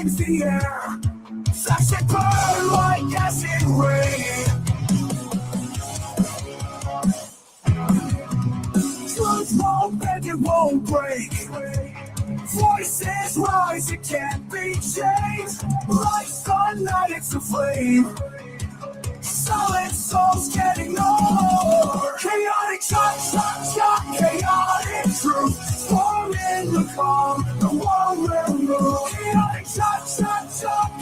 flames the air. Flash that burn like acid rain. Truth won't bend, it won't break. Voices rise, it can't be changed. Like sunlight, it's a flame. Solid souls get ignored. Chaotic shot, chaotic truth. Storm in the calm, the world will move. Chaotic shot,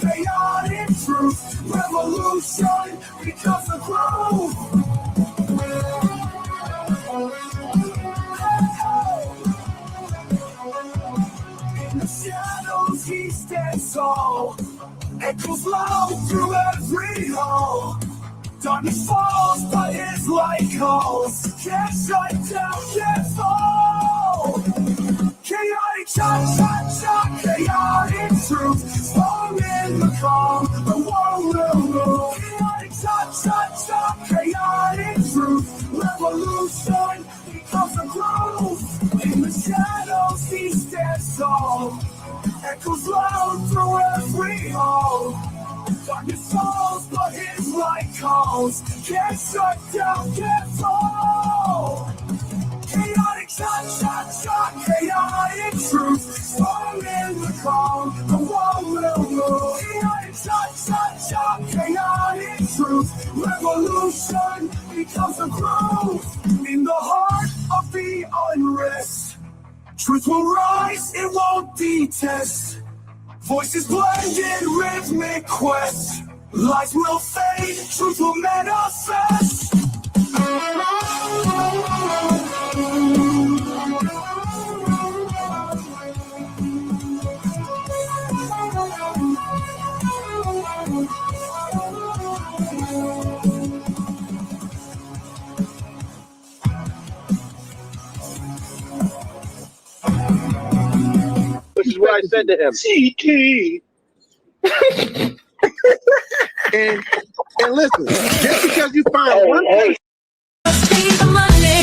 chaotic truth. Revolution becomes a groove. In the shadows he stands tall. Echoes loud through every hall. Darkness falls, but his light calls. Can't shut down, can't fall. Chaotic shot, chaotic truth. Storm in the calm, the world will move. Chaotic shot, chaotic truth. Revolution becomes a groove. In the shadows he stands tall. Echoes loud through every hall. Darkness falls, but his light calls. Can't shut down, can't fall. Chaotic shot, chaotic truth. Storm in the calm, the world will move. Chaotic shot, chaotic truth. Revolution becomes a groove. In the heart of the unrest, truth will rise, it won't detest. Voices blend in rhythmic quest. Lies will fade, truth will manifest. Which is what I said to him. CT. and listen, just because you find one place. Must be the money.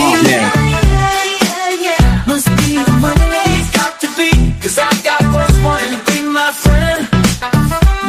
Must be the money. Got to be, cause I got what's wanting to be my friend.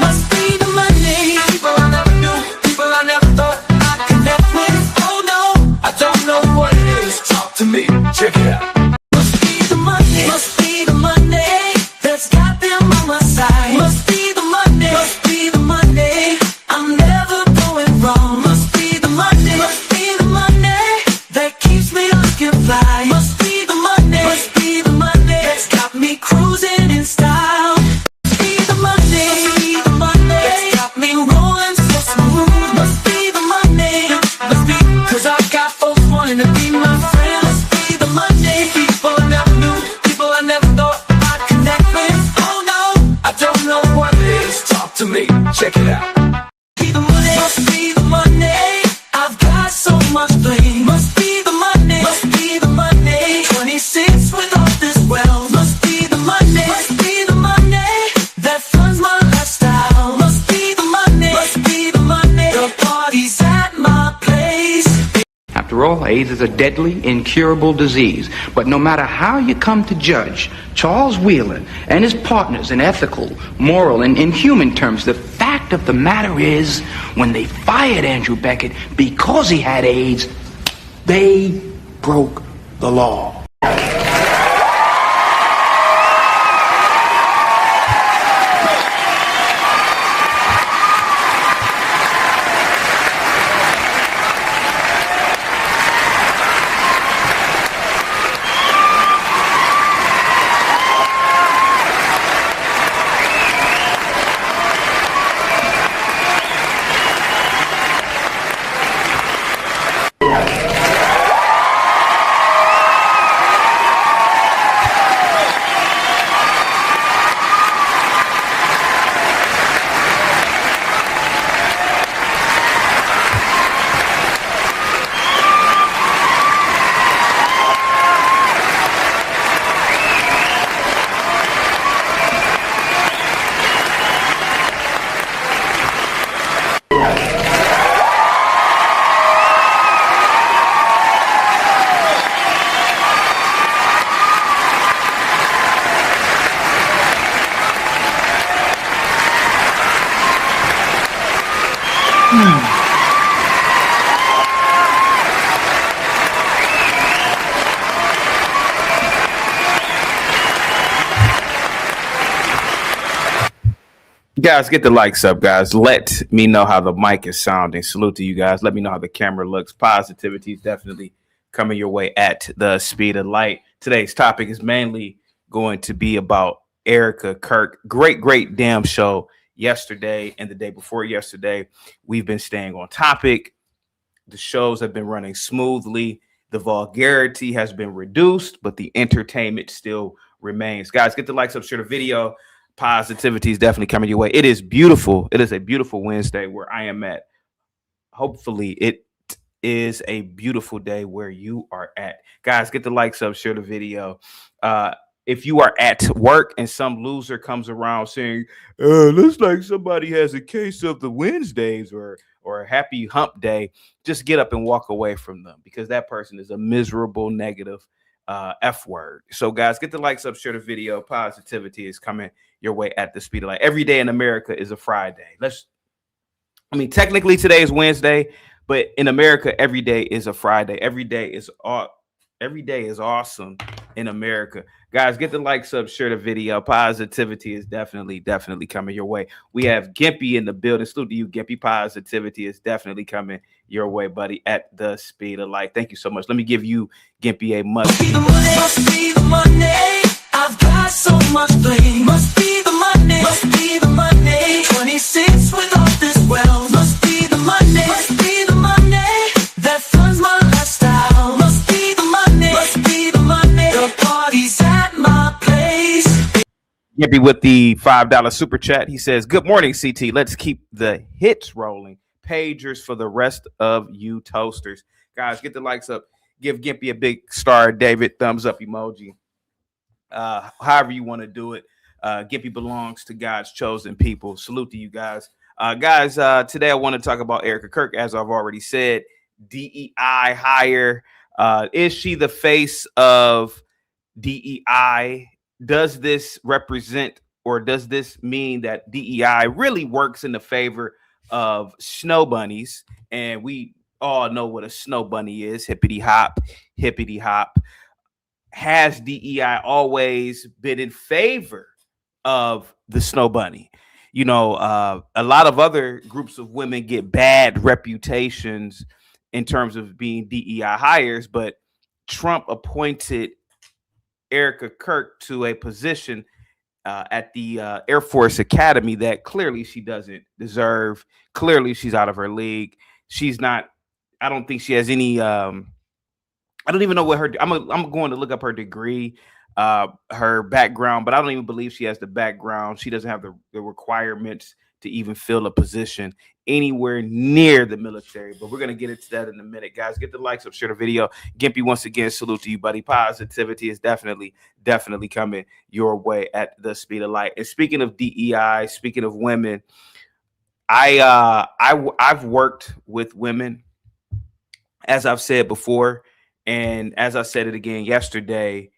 Must be the money. People I never knew, people I never thought I'd connect with. Oh no, I don't know what it is. Talk to me, check it out. Must be the money. Must be the money. That's got them on my side. Must be the money. Must be the money. I'm never going wrong. Must be the money. Must be the money that keeps me looking fly. Must be the money. Must be the money that's got me cruising in style. Must be the money. Must be the money that's got me rolling so smooth. Must be the money. Must be, cause I got folks wanting to be my friend. Must be the money. People I never knew, people I never thought I'd connect with. Oh no, I don't know what it is. Talk to me, check it out. Be the money. Must be the money. I've got so much blame. Must be the money. Must be the money. 26 with all this wealth. Must be the money. Must be the money that funds my lifestyle. Must be the money. Must be the money. The party's at my place. After all, AIDS is a deadly, incurable disease. But no matter how you come to judge Charles Wheeler and his partners in ethical, moral, and inhuman terms, the fact of the matter is, when they fired Andrew Beckett because he had AIDS, they broke the law. Guys, get the likes up, guys. Let me know how the mic is sounding. Salute to you guys. Let me know how the camera looks. Positivity is definitely coming your way at the speed of light. Today's topic is mainly going to be about Erika Kirk. Great damn show yesterday and the day before yesterday. We've been staying on topic. The shows have been running smoothly. The vulgarity has been reduced, but the entertainment still remains. Guys, get the likes up, share the video. Positivity is definitely coming your way. It is beautiful. It is a beautiful Wednesday where I am at. Hopefully, it is a beautiful day where you are at. Guys, get the likes up, share the video. If you are at work and some loser comes around saying, looks like somebody has a case of the Wednesdays or a happy hump day, just get up and walk away from them because that person is a miserable, negative F word. So, guys, get the likes up, share the video. Positivity is coming your way at the speed of light. Every day in America is a Friday. Technically today is Wednesday, but in America, every day is a Friday. Every day is awesome in America. Guys, get the likes up, share the video. Positivity is definitely coming your way. We have Gimpy in the building. Salute to you, Gimpy. Positivity is definitely coming your way, buddy, at the speed of light. Thank you so much. Let me give you, Gimpy, a must be. Must be the money. I've got so much blame. Must be the money. Must be the money. 26 with all this wealth. Must be the money. Must be the money that funds my lifestyle. Must be the money. Must be the money. The party's at my place. Gimpy with the $5 super chat. He says, "Good morning, CT. Let's keep the hits rolling. Pagers for the rest of you toasters." Guys, get the likes up. Give Gimpy a big star, David, thumbs up emoji. However you want to do it. Gimpy belongs to God's chosen people. Salute to you guys. Guys, today I want to talk about Erika Kirk, as I've already said. DEI hire. Is she the face of DEI? Does this represent, or does this mean that DEI really works in the favor of snow bunnies? And we all know what a snow bunny is. Hippity hop, hippity hop. Has DEI always been in favor of the snow bunny? You know, a lot of other groups of women get bad reputations in terms of being DEI hires, but Trump appointed Erika Kirk to a position at the Air Force Academy that clearly she doesn't deserve. Clearly she's out of her league. She's not, I don't think she has any, I don't even know what her, I'm going to look up her degree, her background, but I don't even believe she has the background. She doesn't have the requirements to even fill a position anywhere near the military. But we're going to get into that in a minute. Guys, get the likes up, share the video. Gimpy, once again, salute to you, buddy. Positivity is definitely coming your way at the speed of light. And speaking of DEI, speaking of women, I've worked with women, as I've said before, and as I said it again yesterday.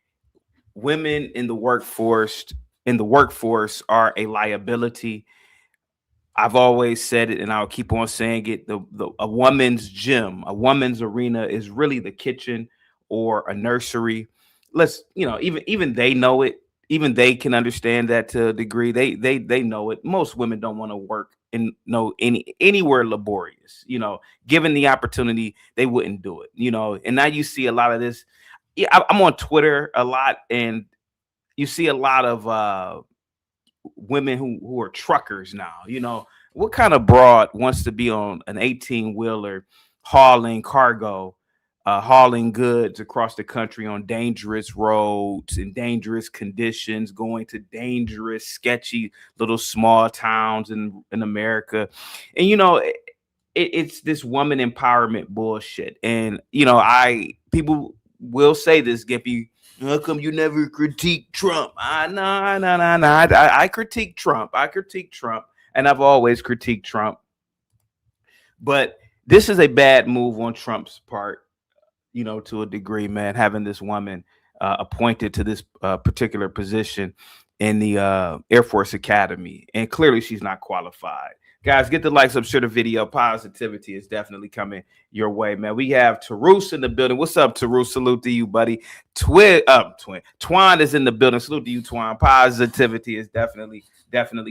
Women in the workforce are a liability. I've always said it, and I'll keep on saying it. A woman's gym, a woman's arena is really the kitchen or a nursery. Even they know it. Even they can understand that to a degree. They know it. Most women don't want to work in anywhere laborious. Given the opportunity, they wouldn't do it. And now you see a lot of this. I'm on Twitter a lot, and you see a lot of women who are truckers now. What kind of broad wants to be on an 18-wheeler hauling cargo, hauling goods across the country on dangerous roads in dangerous conditions, going to dangerous, sketchy little small towns in America? And it's this woman empowerment bullshit. And people will say this, Gimpy, how come you never critique Trump? No. I critique Trump. And I've always critiqued Trump. But this is a bad move on Trump's part, to a degree, man, having this woman appointed to this particular position in the Air Force Academy. And clearly she's not qualified. Guys, get the likes up, share the video. Positivity is definitely coming your way, man. We have Tarus in the building. What's up, Tarus? Salute to you, buddy. Twan is in the building. Salute to you, Twan. Positivity is definitely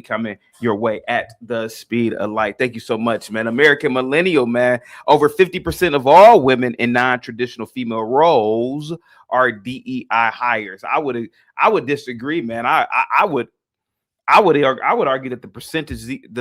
coming your way at the speed of light. Thank you so much, man. American Millennial, man. Over 50% of all women in non-traditional female roles are DEI hires. I would disagree, man. I would argue that the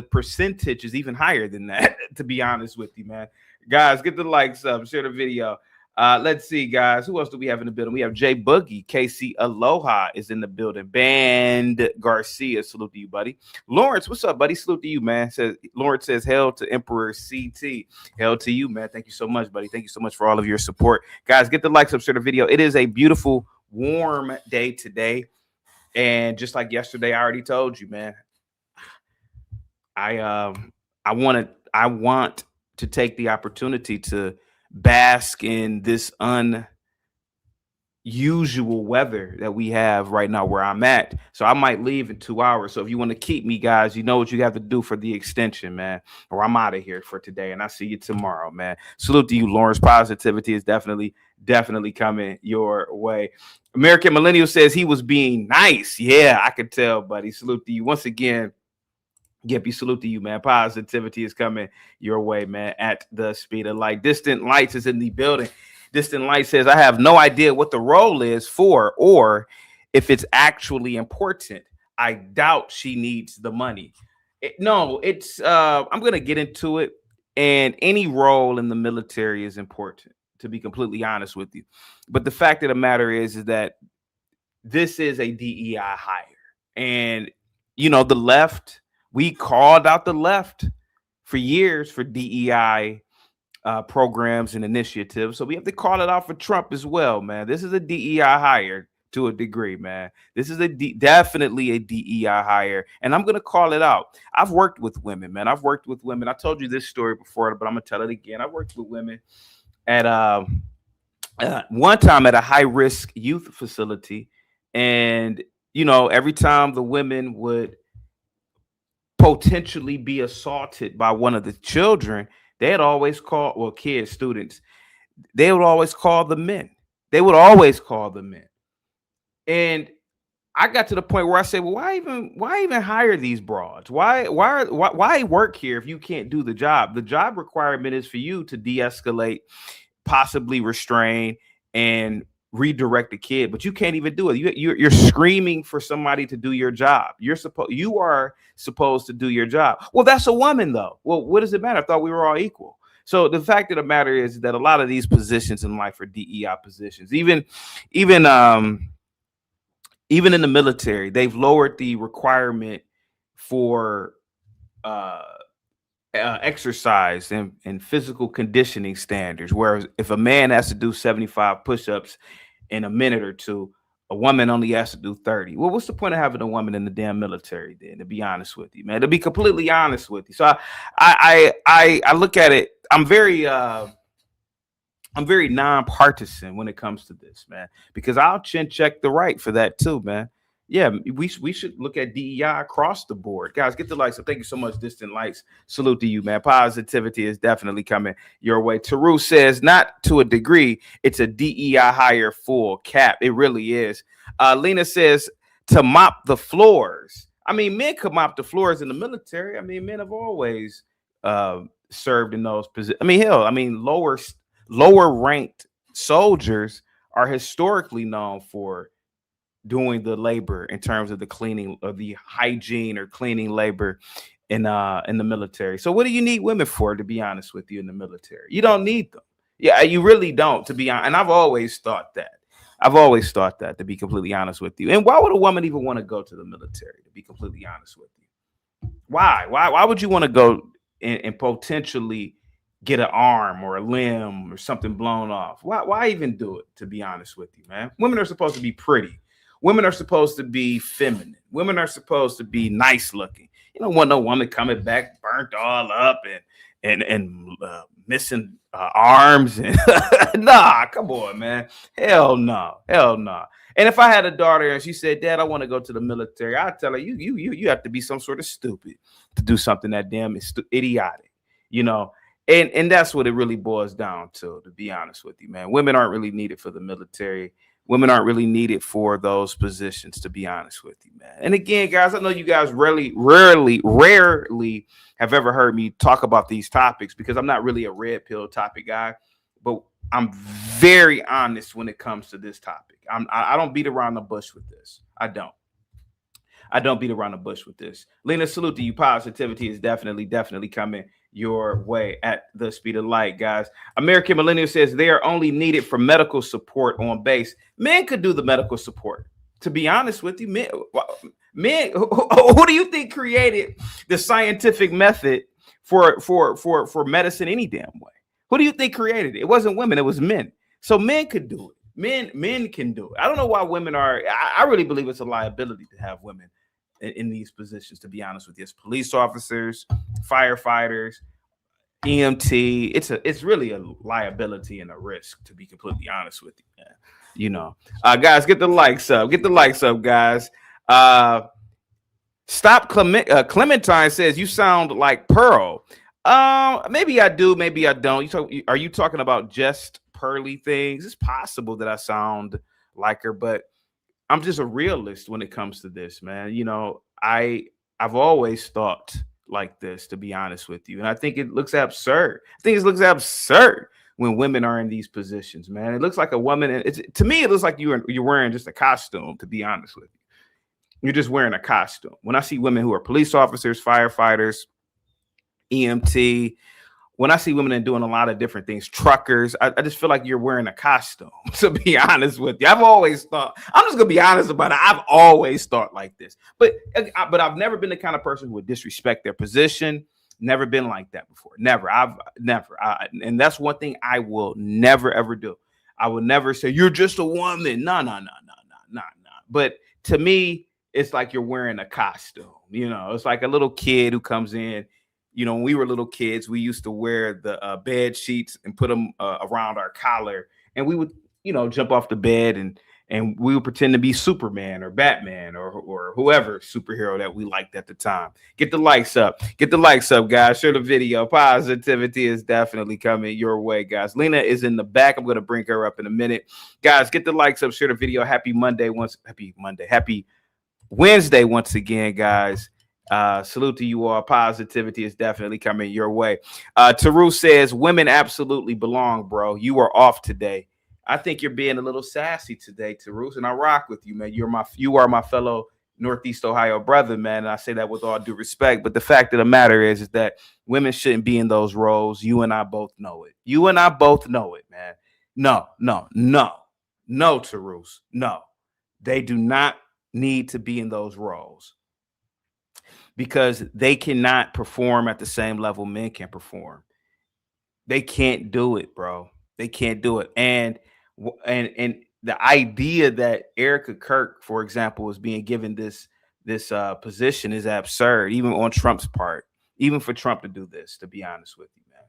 percentage is even higher than that, to be honest with you, man. Guys, get the likes up, share the video. Let's see, guys. Who else do we have in the building? We have Jay Boogie. KC Aloha is in the building. Band Garcia, salute to you, buddy. Lawrence, what's up, buddy? Salute to you, man. Lawrence says, hail to Emperor CT. Hail to you, man. Thank you so much, buddy. Thank you so much for all of your support. Guys, get the likes up, share the video. It is a beautiful, warm day today. And just like yesterday, I already told you, man, I want to take the opportunity to bask in this unusual weather that we have right now where I'm at. So I might leave in 2 hours. So if you want to keep me, guys, you know what you have to do for the extension, man, or I'm out of here for today. And I'll see you tomorrow, man. Salute to you, Lawrence. Positivity is definitely coming your way. American Millennial says he was being nice. Yeah, I could tell, buddy. Salute to you once again. Gippy, salute to you, man. Positivity is coming your way, man, at the speed of light. Distant Lights is in the building. Distant Light says, I have no idea what the role is for or if it's actually important. I doubt she needs the money. I'm going to get into it. And any role in the military is important, to be completely honest with you. But the fact of the matter is that this is a DEI hire. And, you know, the left, we called out the left for years for DEI programs and initiatives. So we have to call it out for Trump as well, man. This is a DEI hire to a degree, man. This is definitely a DEI hire. And I'm going to call it out. I've worked with women, man. I told you this story before, but I'm going to tell it again. I worked with women at one time at a high-risk youth facility. And, you know, every time the women would potentially be assaulted by one of the children, they'd always call, students, they would always call the men. And I got to the point where I said, well, why even hire these broads? Why work here if you can't do the job? The job requirement is for you to de-escalate, possibly restrain, and redirect the kid, but you can't even do it. You're screaming for somebody to do your job. You are supposed to do your job. Well, that's a woman, though. Well, what does it matter? I thought we were all equal. So the fact of the matter is that a lot of these positions in life are DEI positions. Even in the military, they've lowered the requirement for exercise and physical conditioning standards. Whereas if a man has to do 75 push-ups in a minute or two, a woman only has to do 30. Well, what's the point of having a woman in the damn military then, to be honest with you, man? To be completely honest with you. So I look at it, I'm very nonpartisan when it comes to this, man, because I'll chin check the right for that too, man. Yeah, we should look at DEI across the board. Guys, get the likes. So thank you so much, Distant Lights. Salute to you, man. Positivity is definitely coming your way. Taru says, not to a degree, it's a DEI hire full cap. It really is. Lena says, to mop the floors. I mean, men could mop the floors in the military. I mean, men have always served in those positions. I mean, hell, lower ranked soldiers are historically known for doing the labor in terms of the cleaning of the hygiene or cleaning labor in the military. So what do you need women for, to be honest with you, in the military? You don't need them. Yeah, you really don't, to be honest. And I've always thought that, to be completely honest with you. And why would a woman even want to go to the military, to be completely honest with you? Why would you want to go and potentially get an arm or a limb or something blown off? Why even do it, to be honest with you, man? Women are supposed to be pretty. Women are supposed to be feminine. Women are supposed to be nice looking. You don't want no woman coming back burnt all up and missing arms. And nah, come on, man. Hell no. And if I had a daughter and she said, Dad, I want to go to the military, I'd tell her, you have to be some sort of stupid to do something that damn is idiotic, you know. And that's what it really boils down to be honest with you, man. Women aren't really needed for the military. Women aren't really needed for those positions, to be honest with you, man. And again, guys, I know you guys rarely have ever heard me talk about these topics because I'm not really a red pill topic guy, but I'm very honest when it comes to this topic. I don't beat around the bush with this. I don't beat around the bush with this. Lena, salute to you. Positivity is definitely coming your way at the speed of light, guys. American Millennial says they are only needed for medical support on base. Men could do the medical support. To be honest with you, men who do you think created the scientific method for medicine any damn way? Who do you think created it? It wasn't women, it was men. So men could do it. Men can do it. I don't know why women are. I really believe it's a liability to have women in these positions, to be honest with you. It's police officers, firefighters, EMT. It's really a liability and a risk, to be completely honest with you, man. You know, guys, get the likes up. Get the likes up, guys. Stop Clementine says you sound like Pearl. Maybe I do, maybe I don't. Are you talking about just pearly things? It's possible that I sound like her, but I'm just a realist when it comes to this, man. You know, I've always thought like this, to be honest with you, and I think it looks absurd. I think it looks absurd when women are in these positions, man. It looks like a woman, and to me, it looks like you're wearing just a costume. To be honest with you, you're just wearing a costume. When I see women who are police officers, firefighters, EMT, when I see women doing a lot of different things, truckers, I just feel like you're wearing a costume, to be honest with you. I've always thought, I'm just going to be honest about it. I've always thought like this, but I've never been the kind of person who would disrespect their position. Never been like that before. Never. And that's one thing I will never, ever do. I will never say, you're just a woman. No. But to me, it's like you're wearing a costume. You know, it's like a little kid who comes in. You know, when we were little kids, we used to wear the bed sheets and put them around our collar, and we would, you know, jump off the bed and we would pretend to be Superman or Batman or whoever superhero that we liked at the time. Get the likes up. Get the likes up, guys. Share the video. Positivity is definitely coming your way, guys. Lena is in the back. I'm going to bring her up in a minute. Guys, get the likes up. Share the video. Happy Wednesday once again, guys. Salute to you all. Positivity is definitely coming your way. Taru says women absolutely belong, bro. You are off today. I think you're being a little sassy today, Taru, and I rock with you, man. You are my fellow Northeast Ohio brother, man. And I say that with all due respect. But the fact of the matter is that women shouldn't be in those roles. You and I both know it. You and I both know it, man. No, Taru. No, they do not need to be in those roles, because they cannot perform at the same level men can perform. They can't do it, bro. They can't do it. And the idea that Erika Kirk, for example, is being given this position is absurd, even on Trump's part, even for Trump to do this, to be honest with you, man.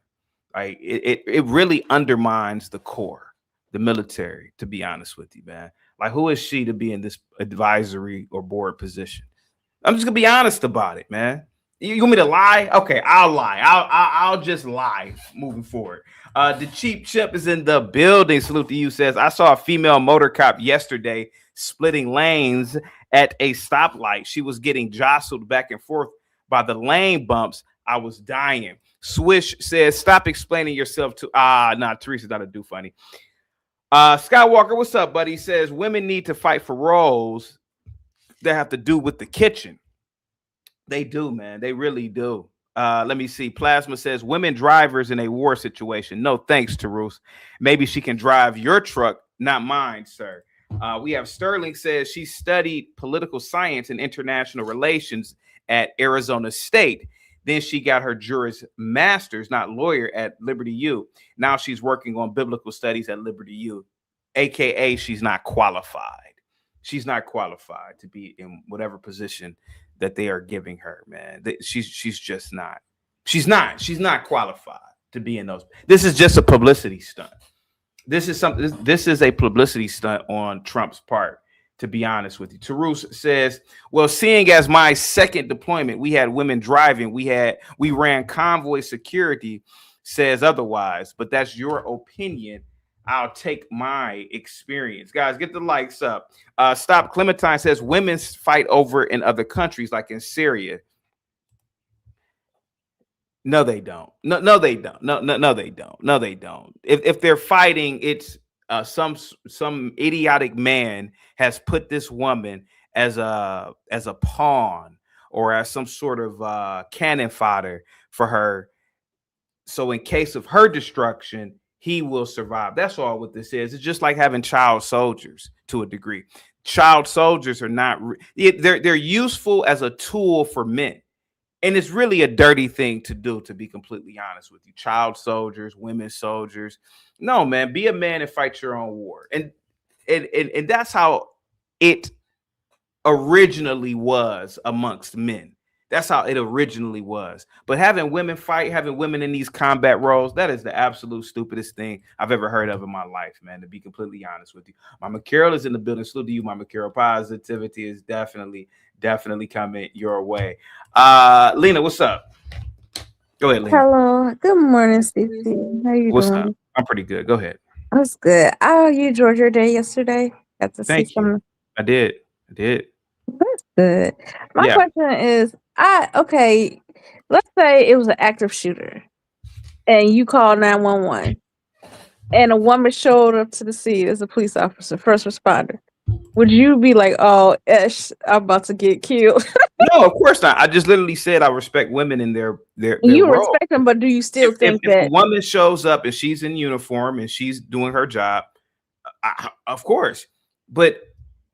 Like it really undermines the core, the military, to be honest with you, man. Like, who is she to be in this advisory or board position? I'm just gonna be honest about it, man. You want me to lie? Okay, I'll lie. I'll just lie moving forward. The Cheap Chip is in the building. Salute to you. Says, I saw a female motor cop yesterday splitting lanes at a stoplight. She was getting jostled back and forth by the lane bumps. I was dying. Swish says, stop explaining yourself to Teresa's not a do funny. Skywalker, what's up, buddy? He says women need to fight for roles that have to do with the kitchen. They do, man. They really do. Let me see. Plasma says women drivers in a war situation. No thanks, Teruse. Maybe she can drive your truck, not mine, sir. We have Sterling says she studied political science and international relations at Arizona State. Then she got her Juris Master's, not lawyer, at Liberty U. Now she's working on biblical studies at Liberty U, aka she's not qualified. She's not qualified to be in whatever position that they are giving her, man. She's just not. She's not qualified to be in those. This is just a publicity stunt. This is a publicity stunt on Trump's part. to be honest with you. Tarus says, well, seeing as my second deployment, we had women driving, we ran convoy security, says otherwise, but that's your opinion. I'll take my experience. Guys, get the likes up. Stop Clementine says women fight over in other countries, like in Syria. No, they don't. No, they don't. No, they don't. No, they don't. If they're fighting, it's some idiotic man has put this woman as a pawn or as some sort of cannon fodder for her. So in case of her destruction, he will survive. That's all what this is. It's just like having child soldiers to a degree. Child soldiers are not they're useful as a tool for men. And it's really a dirty thing to do, to be completely honest with you. Child soldiers, women soldiers. No, man, be a man and fight your own war. And that's how it originally was amongst men. That's how it originally was. But having women fight, having women in these combat roles, that is the absolute stupidest thing I've ever heard of in my life, man, to be completely honest with you. Mama Carol is in the building. Salute to you, Mama Carol. Positivity is definitely coming your way. Lena, what's up? Go ahead, Lena. Hello. Good morning, Cece. How you What's doing? up? I'm pretty good. Go ahead. That's good. Oh, you enjoyed your day yesterday? Got to see Thank you. some. I did. That's good. My Yeah. question is, okay, let's say it was an active shooter and you call 911 and a woman showed up to the scene as a police officer, first responder. Would you be like, oh, I'm about to get killed? No, of course not. I just literally said I respect women in their You role. respect them, but do you still think If that a woman shows up and she's in uniform and she's doing her job, of course. But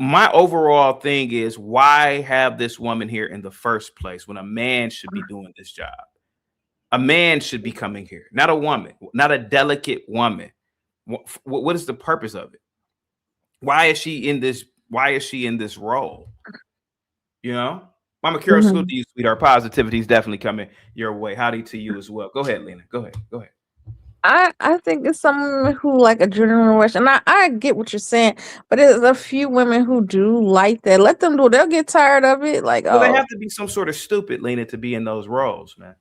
my overall thing is, why have this woman here in the first place when a man should be doing this job? A man should be coming here, not a woman, not a delicate woman. What is the purpose of it? Why is she in this? Why is she in this role? You know, Mama Carol, salute to you, sweetheart. Positivity is definitely coming your way. Howdy to you as well. Go ahead, Lena. Go ahead. I think it's someone who like adrenaline rush, and I get what you're saying, but there's a few women who do like that. Let them do it. They'll get tired of it. Like, Well, they have to be some sort of stupid, Lena, to be in those roles, man.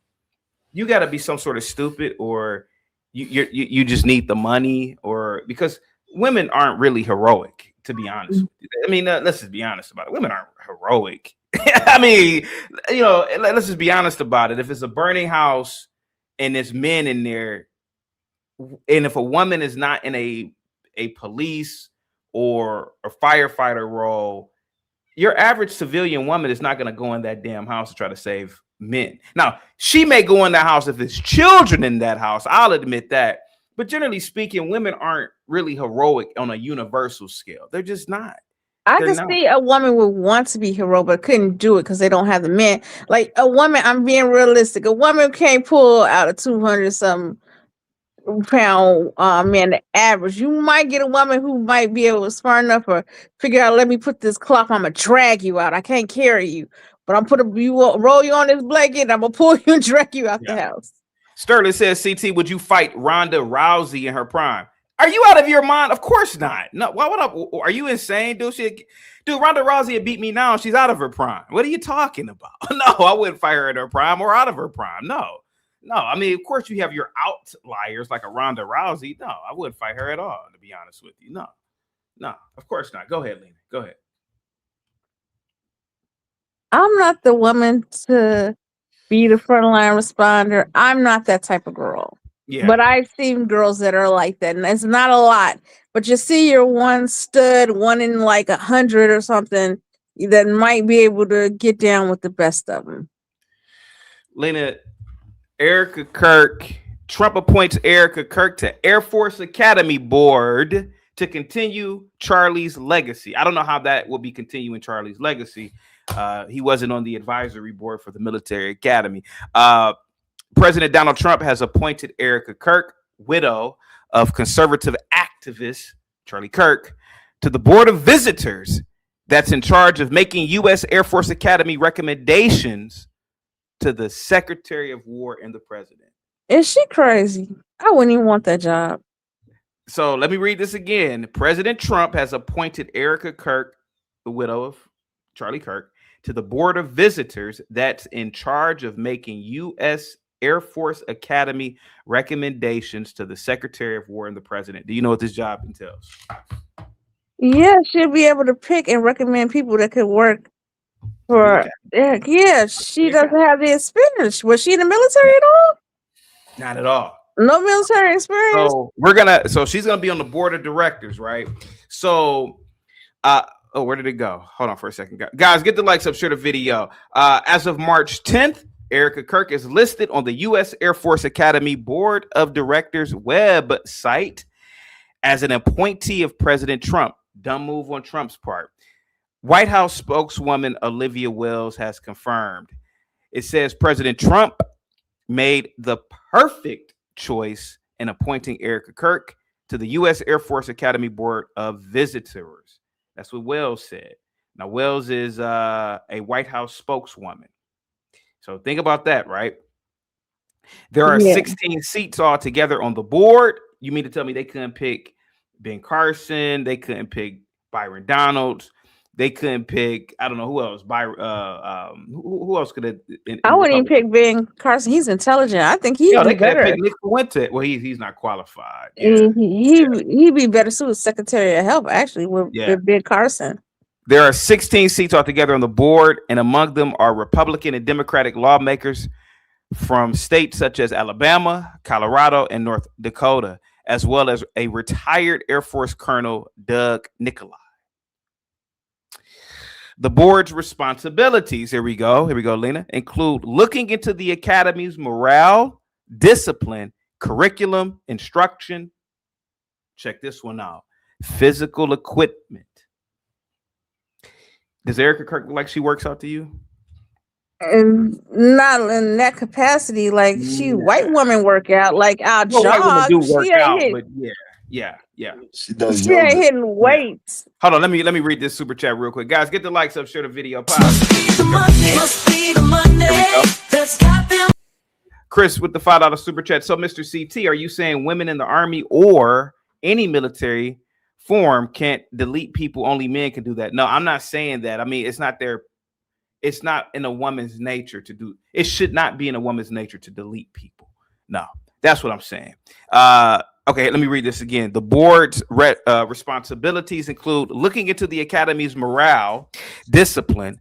You got to be some sort of stupid, or you just need the money, or because women aren't really heroic, to be honest with you. I mean, let's just be honest about it. Women aren't heroic. I mean, let's just be honest about it. If it's a burning house and there's men in there, and if a woman is not in a police or a firefighter role, your average civilian woman is not going to go in that damn house to try to save men. Now, she may go in that house if there's children in that house. I'll admit that. But generally speaking, women aren't really heroic on a universal scale. They're just not. I can see a woman would want to be heroic, but couldn't do it because they don't have the men. Like a woman, I'm being realistic. A woman can't pull out a 200-something pound man, the average. You might get a woman who might be able to smart enough or figure out, let me put this cloth, I'm gonna drag you out. I can't carry you, but I'm roll you on this blanket, I'm gonna pull you and drag you out the house. Sterling says, CT, would you fight Ronda Rousey in her prime? Are you out of your mind? Of course not. No, why would I? Are you insane, dude? Dude, Ronda Rousey had beat me now. She's out of her prime. What are you talking about? No, I wouldn't fight her in her prime or out of her prime. No. I mean, of course you have your outliers like a Ronda Rousey. No, I wouldn't fight her at all, to be honest with you. No, of course not. Go ahead, Lena. Go ahead. I'm not the woman to be the frontline responder. I'm not that type of girl. Yeah. But I've seen girls that are like that, and it's not a lot. But you see your one stud, one in like 100 or something, that might be able to get down with the best of them. Lena, Erika Kirk, Trump appoints Erika Kirk to Air Force Academy Board to continue Charlie's legacy. I don't know how that will be continuing Charlie's legacy. He wasn't on the advisory board for the military academy. President Donald Trump has appointed Erika Kirk, widow of conservative activist Charlie Kirk, to the board of visitors that's in charge of making U.S. Air Force Academy recommendations to the Secretary of War and the president. Is she crazy? I wouldn't even want that job. So let me read this again. President Trump has appointed Erika Kirk, the widow of Charlie Kirk, to the Board of Visitors that's in charge of making U.S. Air Force Academy recommendations to the Secretary of War and the President. Do you know what this job entails? Yeah, she'll be able to pick and recommend people that could work for. Yeah, she doesn't have the experience. Was she in the military at all? Not at all. No military experience. So she's gonna be on the board of directors, right? So, where did it go? Hold on for a second, guys. Get the likes up, share the video. As of March 10th, Erika Kirk is listed on the U.S. Air Force Academy Board of Directors website as an appointee of President Trump. Dumb move on Trump's part. White House spokeswoman Olivia Wells has confirmed. It says President Trump made the perfect choice in appointing Erika Kirk to the U.S. Air Force Academy Board of Visitors. That's what Wells said. Now, Wells is a White House spokeswoman. So think about that, right? There are 16 seats altogether on the board. You mean to tell me they couldn't pick Ben Carson? They couldn't pick Byron Donalds? They couldn't pick, I don't know who else. Who else could have? I wouldn't even pick Ben Carson. He's intelligent. I think he'd be better. Pick Nick Fuente. Well, he's not qualified. He'd be better suited Secretary of Health, actually, with Ben Carson. There are 16 seats altogether on the board, and among them are Republican and Democratic lawmakers from states such as Alabama, Colorado, and North Dakota, as well as a retired Air Force Colonel, Doug Nicolai. The board's responsibilities, here we go, Lena, include looking into the academy's morale, discipline, curriculum, instruction. Check this one out. Physical equipment. Does Erika Kirk look like she works out to you? And not in that capacity. Like she white woman work out. Like our jog. White women do work out, but yeah. She does. She ain't hitting weights. Hold on, let me read this super chat real quick, guys. Get the likes up, share the video. Chris with the $5 super chat. So, Mr. CT, are you saying women in the Army or any military form can't delete people? Only men can do that? No, I'm not saying that. I mean, it's not in a woman's nature to do. It should not be in a woman's nature to delete people. No, that's what I'm saying. Okay, let me read this again. The board's responsibilities include looking into the academy's morale, discipline.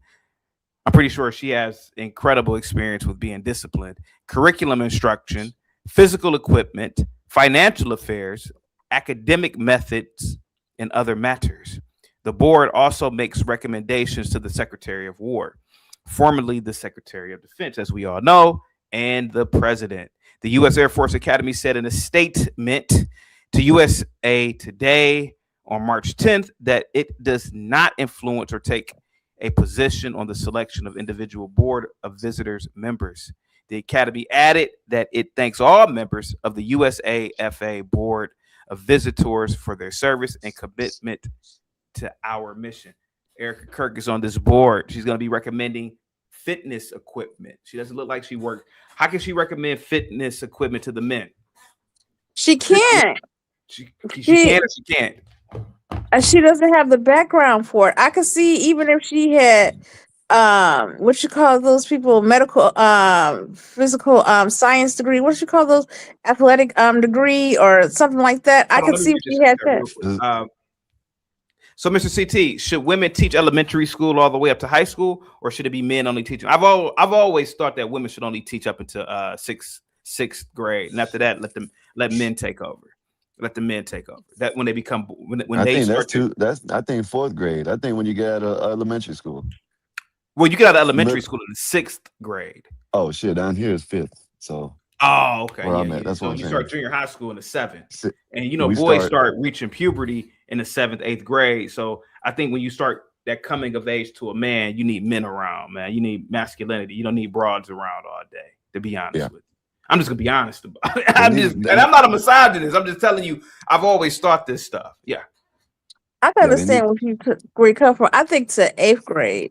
I'm pretty sure she has incredible experience with being disciplined, curriculum instruction, physical equipment, financial affairs, academic methods, and other matters. The board also makes recommendations to the Secretary of War, formerly the Secretary of Defense, as we all know, and the President. The U.S. Air Force Academy said in a statement to USA Today on March 10th that it does not influence or take a position on the selection of individual Board of Visitors members. The Academy added that it thanks all members of the USAFA Board of Visitors for their service and commitment to our mission. Erika Kirk is on this board. She's going to be recommending fitness equipment. She doesn't look like she worked. How can she recommend fitness equipment to the men? She can't. She can or she can't. She doesn't have the background for it. I could see even if she had what you call those people, medical physical science degree, what you call those, athletic degree or something like that. I could see if she had that. So, Mr. CT, should women teach elementary school all the way up to high school, or should it be men only teaching? I've always thought that women should only teach up until sixth grade, and after that, let men take over. Let the men take over. That when they become I think fourth grade. I think when you get out of elementary school. Well, you get out of elementary school in sixth grade. Oh shit! Down here is fifth. So. Oh, okay. That's so what I'm you saying. start junior high school in the seventh, and boys start reaching puberty in the 7th, 8th grade. So I think when you start that coming of age to a man, you need men around, man. You need masculinity. You don't need broads around all day. To be honest with you, I'm just gonna be honest about it. And I'm not a misogynist. I'm just telling you, I've always thought this stuff. Yeah, I can understand where you come from. I think to 8th grade.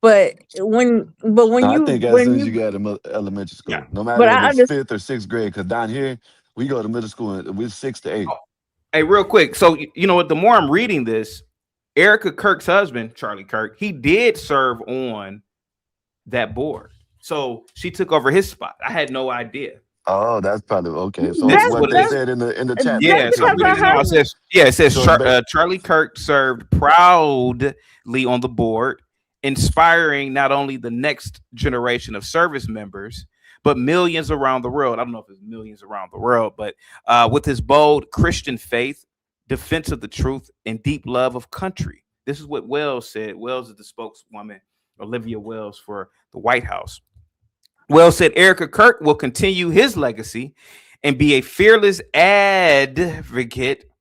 But when I think as soon as you get out of elementary school, no matter if it's 5th or 6th grade, because down here we go to middle school and we're 6 to 8. Hey, real quick. So you know what? The more I'm reading this, Erika Kirk's husband, Charlie Kirk, he did serve on that board. So she took over his spot. I had no idea. Oh, that's probably okay. So This is what what they it is. said in the chat. Yeah, so because her husband, it says So Charlie Kirk served proudly on the board, inspiring not only the next generation of service members, but millions around the world. I don't know if it's millions around the world, but with his bold Christian faith, defense of the truth, and deep love of country. This is what Wells said. Wells is the spokeswoman, Olivia Wells, for the White House. Wells said Erika Kirk will continue his legacy and be a fearless advocate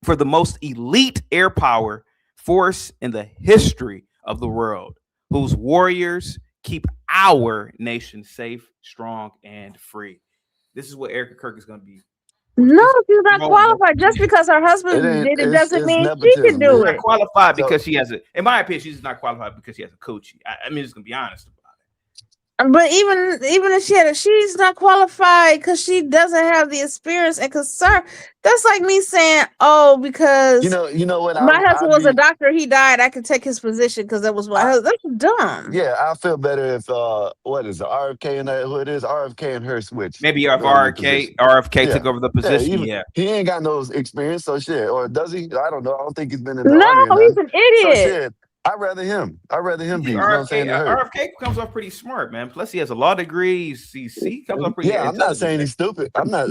for the most elite air power force in the history of the world, whose warriors keep our nation safe, strong, and free. This is what Erika Kirk is going to be. no, she's not qualified. Just because her husband did it doesn't mean she can do She's it. not qualified because she has in my opinion, she's not qualified because she has a coochie. I mean, just gonna be honest about it. But even if she had she's not qualified because she doesn't have the experience and concern. That's like me saying, oh, because you know what, my husband was a doctor, he died, I could take his position because that was my husband. That's dumb. Yeah, I feel better if what is it, RFK and who it is, RFK and her switch. Maybe if RFK took over the position. Yeah, he ain't got no experience, so shit. Or does he? I don't know. I don't think he's been in the no, army. He's an idiot. So shit, I'd rather him be. You know what I'm saying? RFK comes off pretty smart, man. Plus, he has a law degree. He comes off pretty. Yeah, I'm not saying he's stupid. I'm not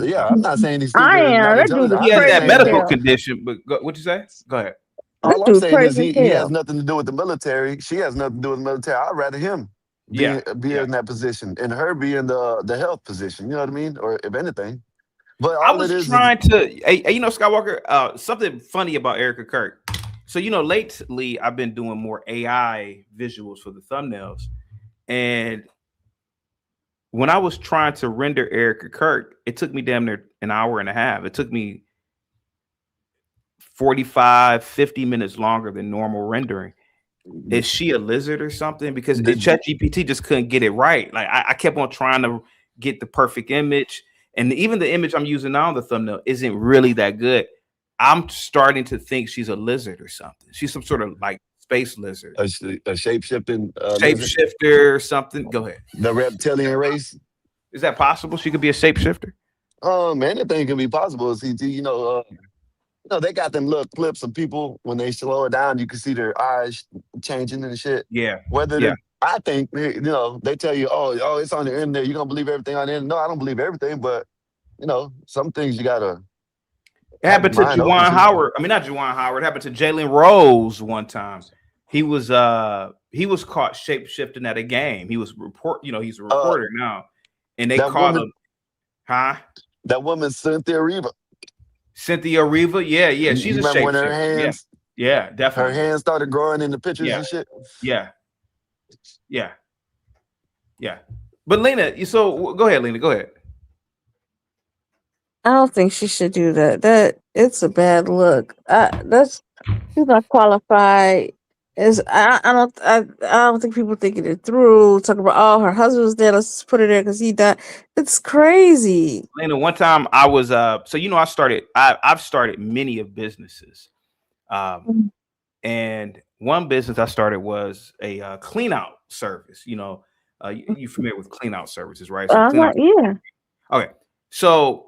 saying he's stupid. I am. He has that medical condition. But what'd you say? Go ahead. All I'm saying is he has nothing to do with the military. She has nothing to do with the military. I'd rather him be in that position and her be in the health position. You know what I mean? Or if anything. But I was trying to, you know, Skywalker, something funny about Erika Kirk. So, you know, lately I've been doing more AI visuals for the thumbnails. And when I was trying to render Erika Kirk, it took me damn near an hour and a half. It took me 45, 50 minutes longer than normal rendering. Is she a lizard or something? Because ChatGPT just couldn't get it right. Like I kept on trying to get the perfect image. And even the image I'm using now on the thumbnail isn't really that good. I'm starting to think she's a lizard or something. She's some sort of like space lizard. A shape-shifting shapeshifter or something. Go ahead. The reptilian race. Is that possible? She could be a shapeshifter? Anything can be possible. CT, you know, they got them little clips of people when they slow it down, you can see their eyes changing and shit. Yeah. I think, you know, they tell you, oh, it's on the internet. You're going to believe everything on the internet. No, I don't believe everything, but, you know, some things you got to. It happened to Juwan Howard. I mean, not Juwan Howard. It happened to Jalen Rose one time. He was caught shape-shifting at a game. He was he's a reporter now. And they called him. Huh? That woman, Cynthia Riva. Yeah. She's a shapeshifter. When her hands, yeah, definitely. Her hands started growing in the pictures and shit. Yeah. But Lena, so go ahead, Lena. Go ahead. I don't think she should do that. That it's a bad look. She's not qualified. I don't think people thinking it through. Talking about her husband was there. Let's put it there because he died. It's crazy. Lena, one time I was so you know I've started many of businesses, and one business I started was a clean out service. You know, you familiar with clean out services, right? So yeah. Okay, so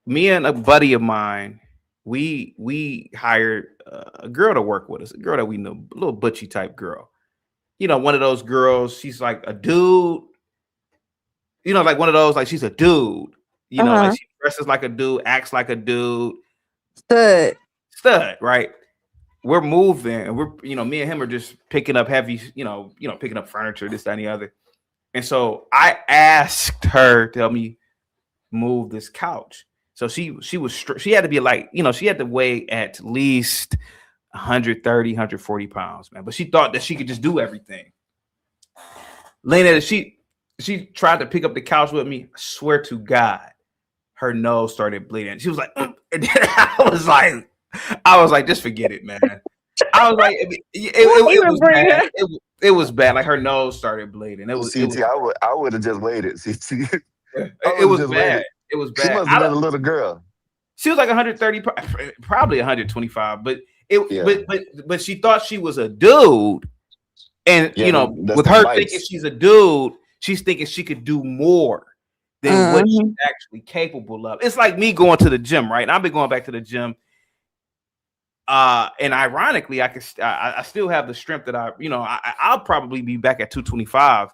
me and a buddy of mine, we hired a girl to work with us, a girl that we know, a little butchy type girl. You know, one of those girls, she's like a dude. You know, like one of those, like she's a dude. You know, like she dresses like a dude, acts like a dude. Stud, right? We're moving, and me and him are just picking up heavy, picking up furniture, this, that, and the other. And so I asked her to help me move this couch. So she had to be like, she had to weigh at least 130, 140 pounds, man. But she thought that she could just do everything. Lena, she tried to pick up the couch with me. I swear to God, her nose started bleeding. She was like, and then I was like, just forget it, man. I was like, it was bad. It was bad. Like her nose started bleeding. It was. I would have just waited. CT. It was bad. It was bad. She must have been a little girl. She was like 130, probably 125, but but she thought she was a dude, and you know, with her thinking she's a dude, she's thinking she could do more than what she's actually capable of. It's like me going to the gym, right? And I've been going back to the gym. And ironically, I still have the strength that I'll probably be back at 225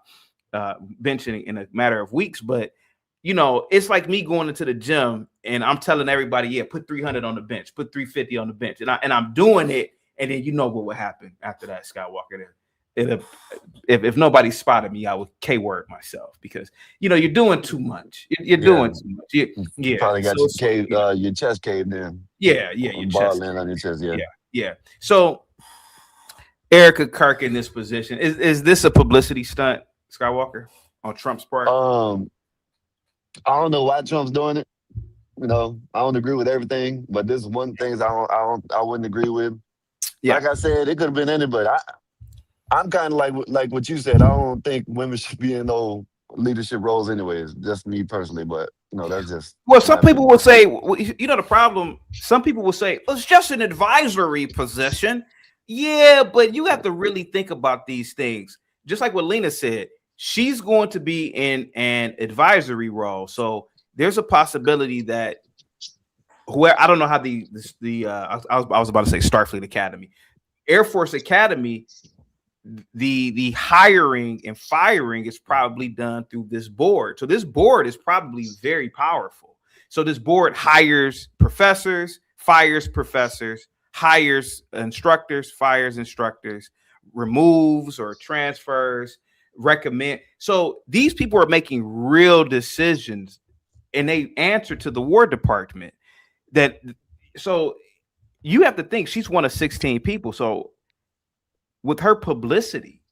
benching in a matter of weeks. But you know, it's like me going into the gym and I'm telling everybody, yeah, put 300 on the bench, put 350 on the bench, and I'm doing it, and then you know what would happen after that, Skywalker. If nobody spotted me, I would K-word myself, because you know you're doing too much. You're doing too much. You probably got your chest caved in. Yeah, your chest on your chest. Yeah. So Erika Kirk in this position, is this a publicity stunt, Skywalker, on Trump's part? I don't know why Trump's doing it. You know, I don't agree with everything, but this is one thing I wouldn't agree with. Yeah. Like I said, it could have been anybody. I'm kind of like what you said. I don't think women should be in no leadership roles anyways. Just me personally, but you know, that's just. Well, some people will say, you know, the problem. Some people will say, well, it's just an advisory position. Yeah, but you have to really think about these things. Just like what Lena said, she's going to be in an advisory role, so there's a possibility that where I don't know how I was about to say Starfleet Academy, Air Force Academy, the hiring and firing is probably done through this board. So this board is probably very powerful. So this board hires professors, fires professors, hires instructors, fires instructors, removes or transfers, recommend. So these people are making real decisions, and they answer to the War Department. So you have to think she's one of 16 people. So with her publicity,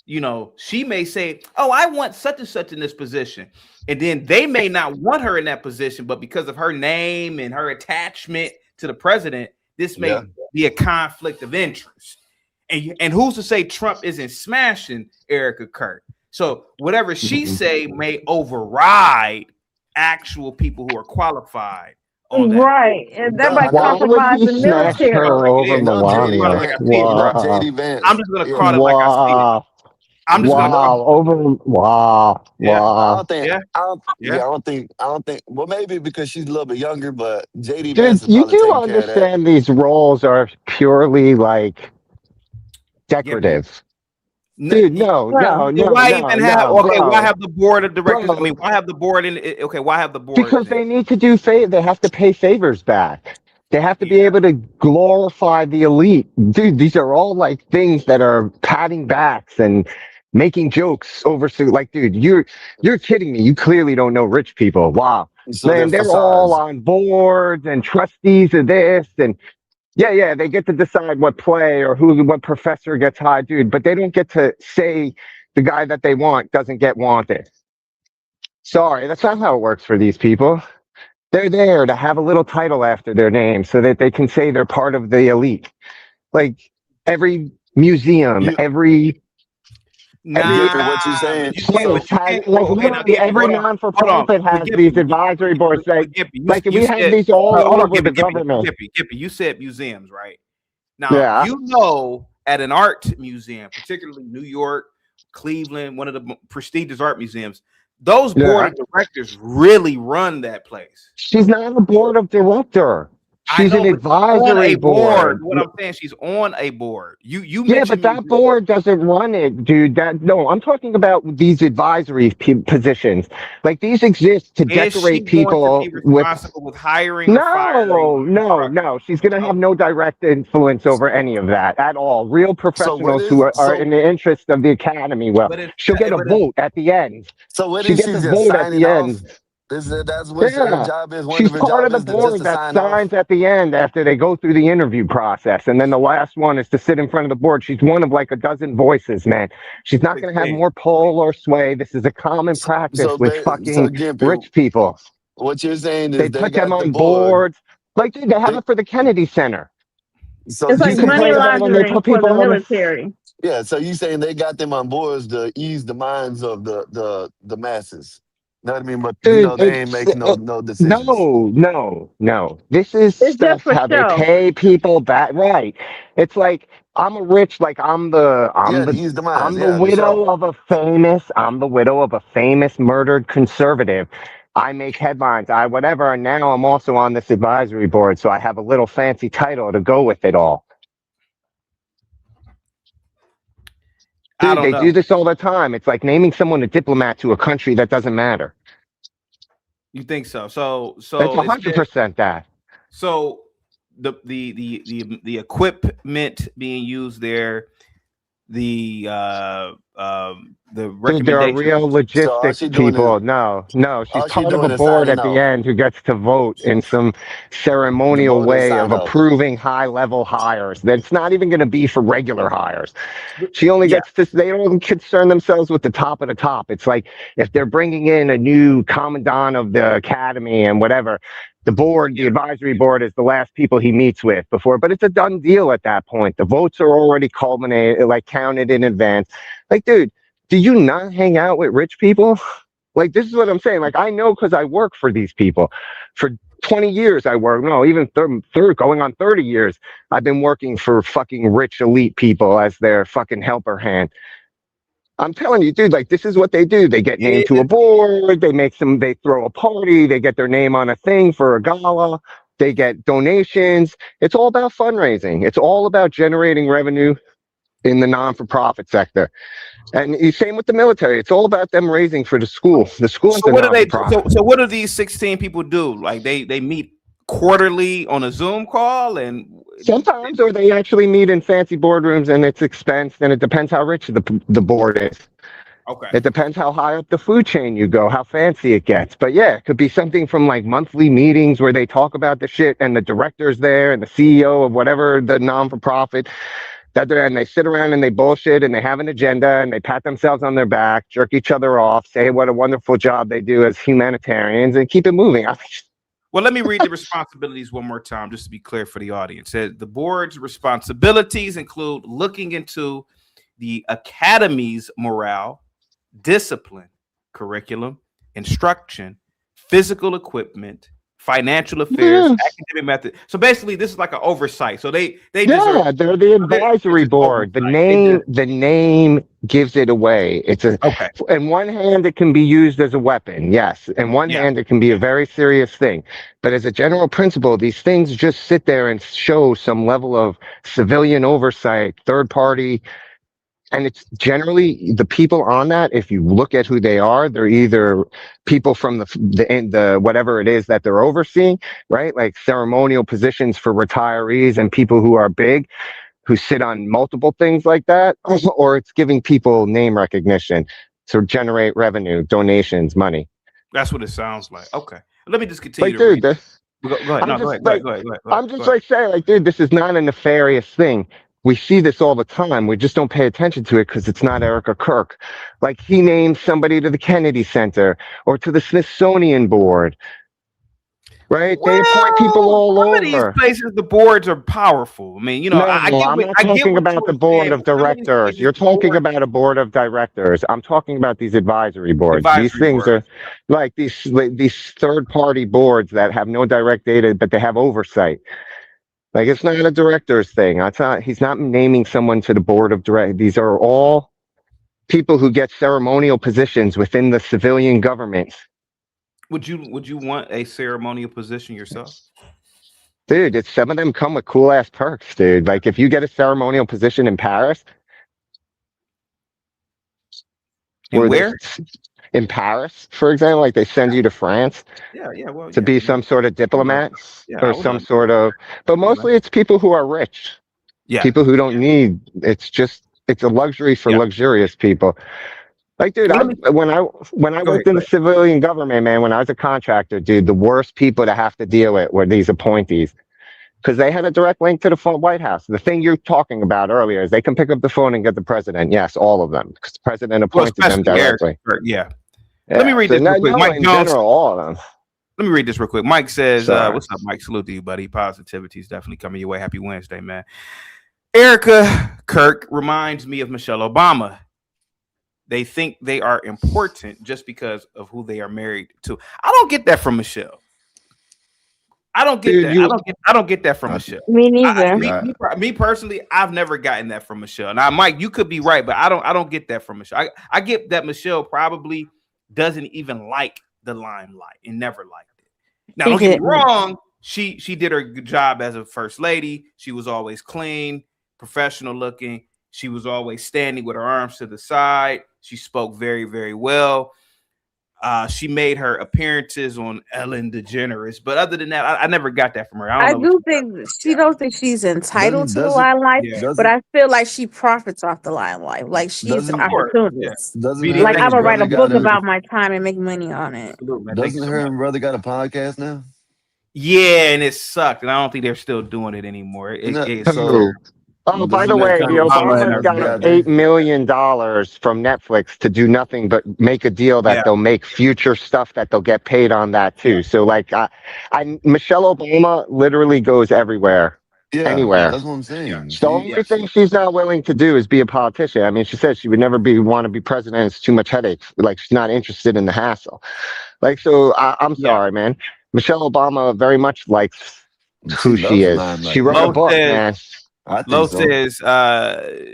you know, she may say, oh, I want such and such in this position. And then they may not want her in that position, but because of her name and her attachment to the president, this may be a conflict of interest. And who's to say Trump isn't smashing Erika Kirk? So whatever she say may override actual people who are qualified. Right, and that might compromise the military. Her over Melania. JD Vance. I'm just gonna call it like I see it. I'm just gonna I don't think. Well, maybe because she's a little bit younger, but JD Dude, Vance. You do understand these roles are purely like decorative. Dude, no. Why have the board of directors? I mean, why have the board in? Okay, why have the board? Because they need to do they have to pay favors back. They have to be able to glorify the elite. Dude, these are all like things that are patting backs and making jokes over. Like, dude, you're kidding me. You clearly don't know rich people. Wow, so man, they're all on boards and trustees of this and. Yeah, they get to decide what play or what professor gets hired, dude, but they don't get to say the guy that they want doesn't get wanted. Sorry, that's not how it works for these people. They're there to have a little title after their name so that they can say they're part of the elite. Like every museum, every what you're saying. Every non-for-profit has these advisory boards. Like we have these all over the government. Gippy, you said museums, right? Now, you know, at an art museum, particularly New York, Cleveland, one of the prestigious art museums, those board of directors really run that place. She's not a board of director. She's an advisory board. What I'm saying, she's on a board. You but that board doesn't run it, dude. I'm talking about these advisory positions. Like these exist to decorate people with hiring. No. She's gonna have no direct influence over any of that at all. Real professionals who are in the interest of the academy. Well, she'll get a vote at the end. So what is she gets a vote at the end? That's what her job is. She's part of the board that signs at the end after they go through the interview process. And then the last one is to sit in front of the board. She's one of like a dozen voices, man. She's not going to have more pull or sway. This is a common practice with fucking rich people. What you're saying is they put them on boards. Like, dude, they have it for the Kennedy Center. So it's like money laundering for the military. Yeah, so you're saying they got them on boards to ease the minds of the masses. know what I mean? But Dude, they ain't make no decisions. no. This is It's just stuff for how they show. pay people back. Right. It's like I'm a rich, like Yeah, to ease the minds. I'm the Yeah, to widow show. of a famous murdered conservative. I make headlines, I whatever, and now I'm also on this advisory board, so I have a little fancy title to go with it all. I Dude, don't they know. do this all the time. It's like naming someone a diplomat to a country that doesn't matter. You think so? So It's it 100% that. So the equipment being used there, the Dude, there are recommendation. real So all logistics she doing is people. No, she's all she part of a doing is board signing at the off. end who gets to vote in some The ceremonial voters way of sign off. approving high level hires. That's not even going to be for regular hires. She only Yeah. gets to, they don't concern themselves with the top of the top. It's like if they're bringing in a new commandant of the academy and whatever, the advisory board is the last people he meets with before, but it's a done deal at that point. The votes are already culminated, like counted in advance. Like, dude, do you not hang out with rich people? Like, this is what I'm saying. Like, I know because I work for these people. For 20 years, I work. No, even going on 30 years, I've been working for fucking rich elite people as their fucking helper hand. I'm telling you, dude, like, this is what they do. They get named to a board. They throw a party. They get their name on a thing for a gala. They get donations. It's all about fundraising. It's all about generating revenue in the non-for-profit sector. And same with the military. It's all about them raising for the school. The school is So a what do they do? non-for-profit. So what do these 16 people do? Like they meet quarterly on a Zoom call, and Sometimes, or they actually meet in fancy boardrooms, and it's expensed, and it depends how rich the board is. okay. It depends how high up the food chain you go, how fancy it gets. But yeah, it could be something from like monthly meetings where they talk about the shit, and the director's there, and the CEO of whatever the non-for-profit. And they sit around and they bullshit and they have an agenda and they pat themselves on their back, jerk each other off, say what a wonderful job they do as humanitarians, and keep it moving. Well, let me read the responsibilities one more time, just to be clear for the audience. It says the board's responsibilities include looking into the academy's morale, discipline, curriculum, instruction, physical equipment, financial affairs, academic method. So basically, this is like an oversight. So they're the advisory board. The name gives it away. It's okay. In one hand, it can be used as a weapon. Yes. In one hand, it can be a very serious thing. But as a general principle, these things just sit there and show some level of civilian oversight, third party. And it's generally the people on that. If you look at who they are, they're either people from the whatever it is that they're overseeing, right? Like ceremonial positions for retirees and people who are big, who sit on multiple things like that, or it's giving people name recognition to generate revenue, donations, money. That's what it sounds like. Okay, let me just continue. Like, dude, go ahead. No, go ahead. I'm just like saying, like, dude, this is not a nefarious thing. We see this all the time. We just don't pay attention to it because it's not Erika Kirk. Like, he named somebody to the Kennedy Center or to the Smithsonian Board. Right? They appoint people all over. Some of these places, the boards are powerful. I mean, I'm not talking about the board of directors. You're talking about a board of directors. I'm talking about these advisory boards. These things are like these third-party boards that have no direct data, but they have oversight. Like, it's not a director's thing. He's not naming someone to the board of directors. These are all people who get ceremonial positions within the civilian government. Would you want a ceremonial position yourself? Dude, some of them come with cool ass perks, dude. Like, if you get a ceremonial position in Paris. Where? In Paris, for example, like they send you to France to be some sort of diplomat or some sort of, but mostly it's people who are rich. Yeah. People who don't need, it's a luxury for luxurious people. Like, dude, when I worked in the civilian government, man, when I was a contractor, dude, the worst people to have to deal with were these appointees. Because they had a direct link to the White House. The thing you're talking about earlier is they can pick up the phone and get the president. Yes, all of them. Because the president appointed them directly. Let me read this real quick. Mike Jones, all of them. Let me read this real quick. Mike says, what's up, Mike? Salute to you, buddy. Positivity is definitely coming your way. Happy Wednesday, man. Erika Kirk reminds me of Michelle Obama. They think they are important just because of who they are married to. I don't get that from Michelle. I don't get Dude, that. I don't get that from Michelle. Me neither. Me personally, I've never gotten that from Michelle. Now, Mike, you could be right, but I don't get that from Michelle. I get that Michelle probably doesn't even like the limelight and never liked it. Now, don't get me wrong. She did her good job as a first lady. She was always clean, professional looking. She was always standing with her arms to the side. She spoke very, very well. She made her appearances on Ellen DeGeneres, but other than that, I never got that from her. I do think she don't think she's entitled to the limelight, but I feel like she profits off the limelight. Like she's an opportunist. Like I'm gonna write a book about my time and make money on it. Doesn't her and brother got a podcast now? Yeah, and it sucked, and I don't think they're still doing it anymore. Oh, by the way, the Obama got $8 million from Netflix to do nothing but make a deal that they'll make future stuff that they'll get paid on that too. So like, Michelle Obama literally goes everywhere, anywhere. That's what I'm saying. The only thing she's not willing to do is be a politician. I mean, she said she would never want to be president. It's too much headache. Like she's not interested in the hassle. Like, so I'm sorry, man. Michelle Obama very much likes who she is. She wrote a book, man. Lo says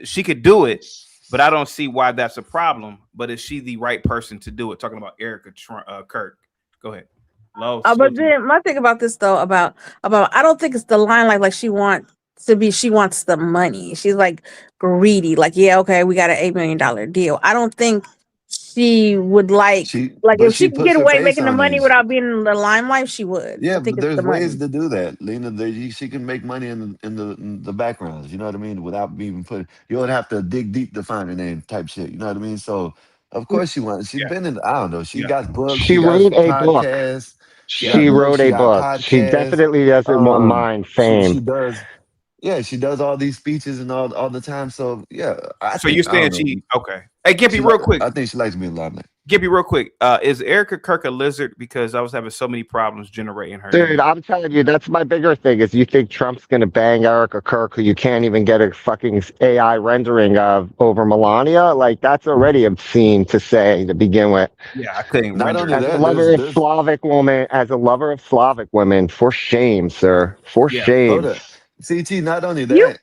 she could do it, but I don't see why that's a problem. But is she the right person to do it? Talking about Erika Kirk. Go ahead. Lo. But then my thing about this though, about I don't think it's the line like she wants to be. She wants the money. She's like greedy. Like, yeah, okay, we got an $8 million deal. I don't think she would like if she could get away making the money without being in the limelight, she would. Yeah, but there's ways to do that, Lena. She can make money in the backgrounds. You know what I mean? Without even putting, you don't have to dig deep to find her name, type shit. You know what I mean? So of course she wants. She's been in. I don't know. She got books. She wrote a book. She wrote a book. She definitely doesn't mind fame. She does. Yeah, she does all these speeches and all the time. So yeah, so you're saying she okay? Hey, Gippy, real quick. I think she likes being limelight. Gippy, real quick. Is Erika Kirk a lizard? Because I was having so many problems generating her. Dude, I'm telling you, that's my bigger thing. Is you think Trump's gonna bang Erika Kirk, who you can't even get a fucking AI rendering of over Melania? Like that's already obscene to say to begin with. Yeah, I couldn't. Not only as that, a lover of Slavic woman, for shame, sir, for shame. CT, not only that,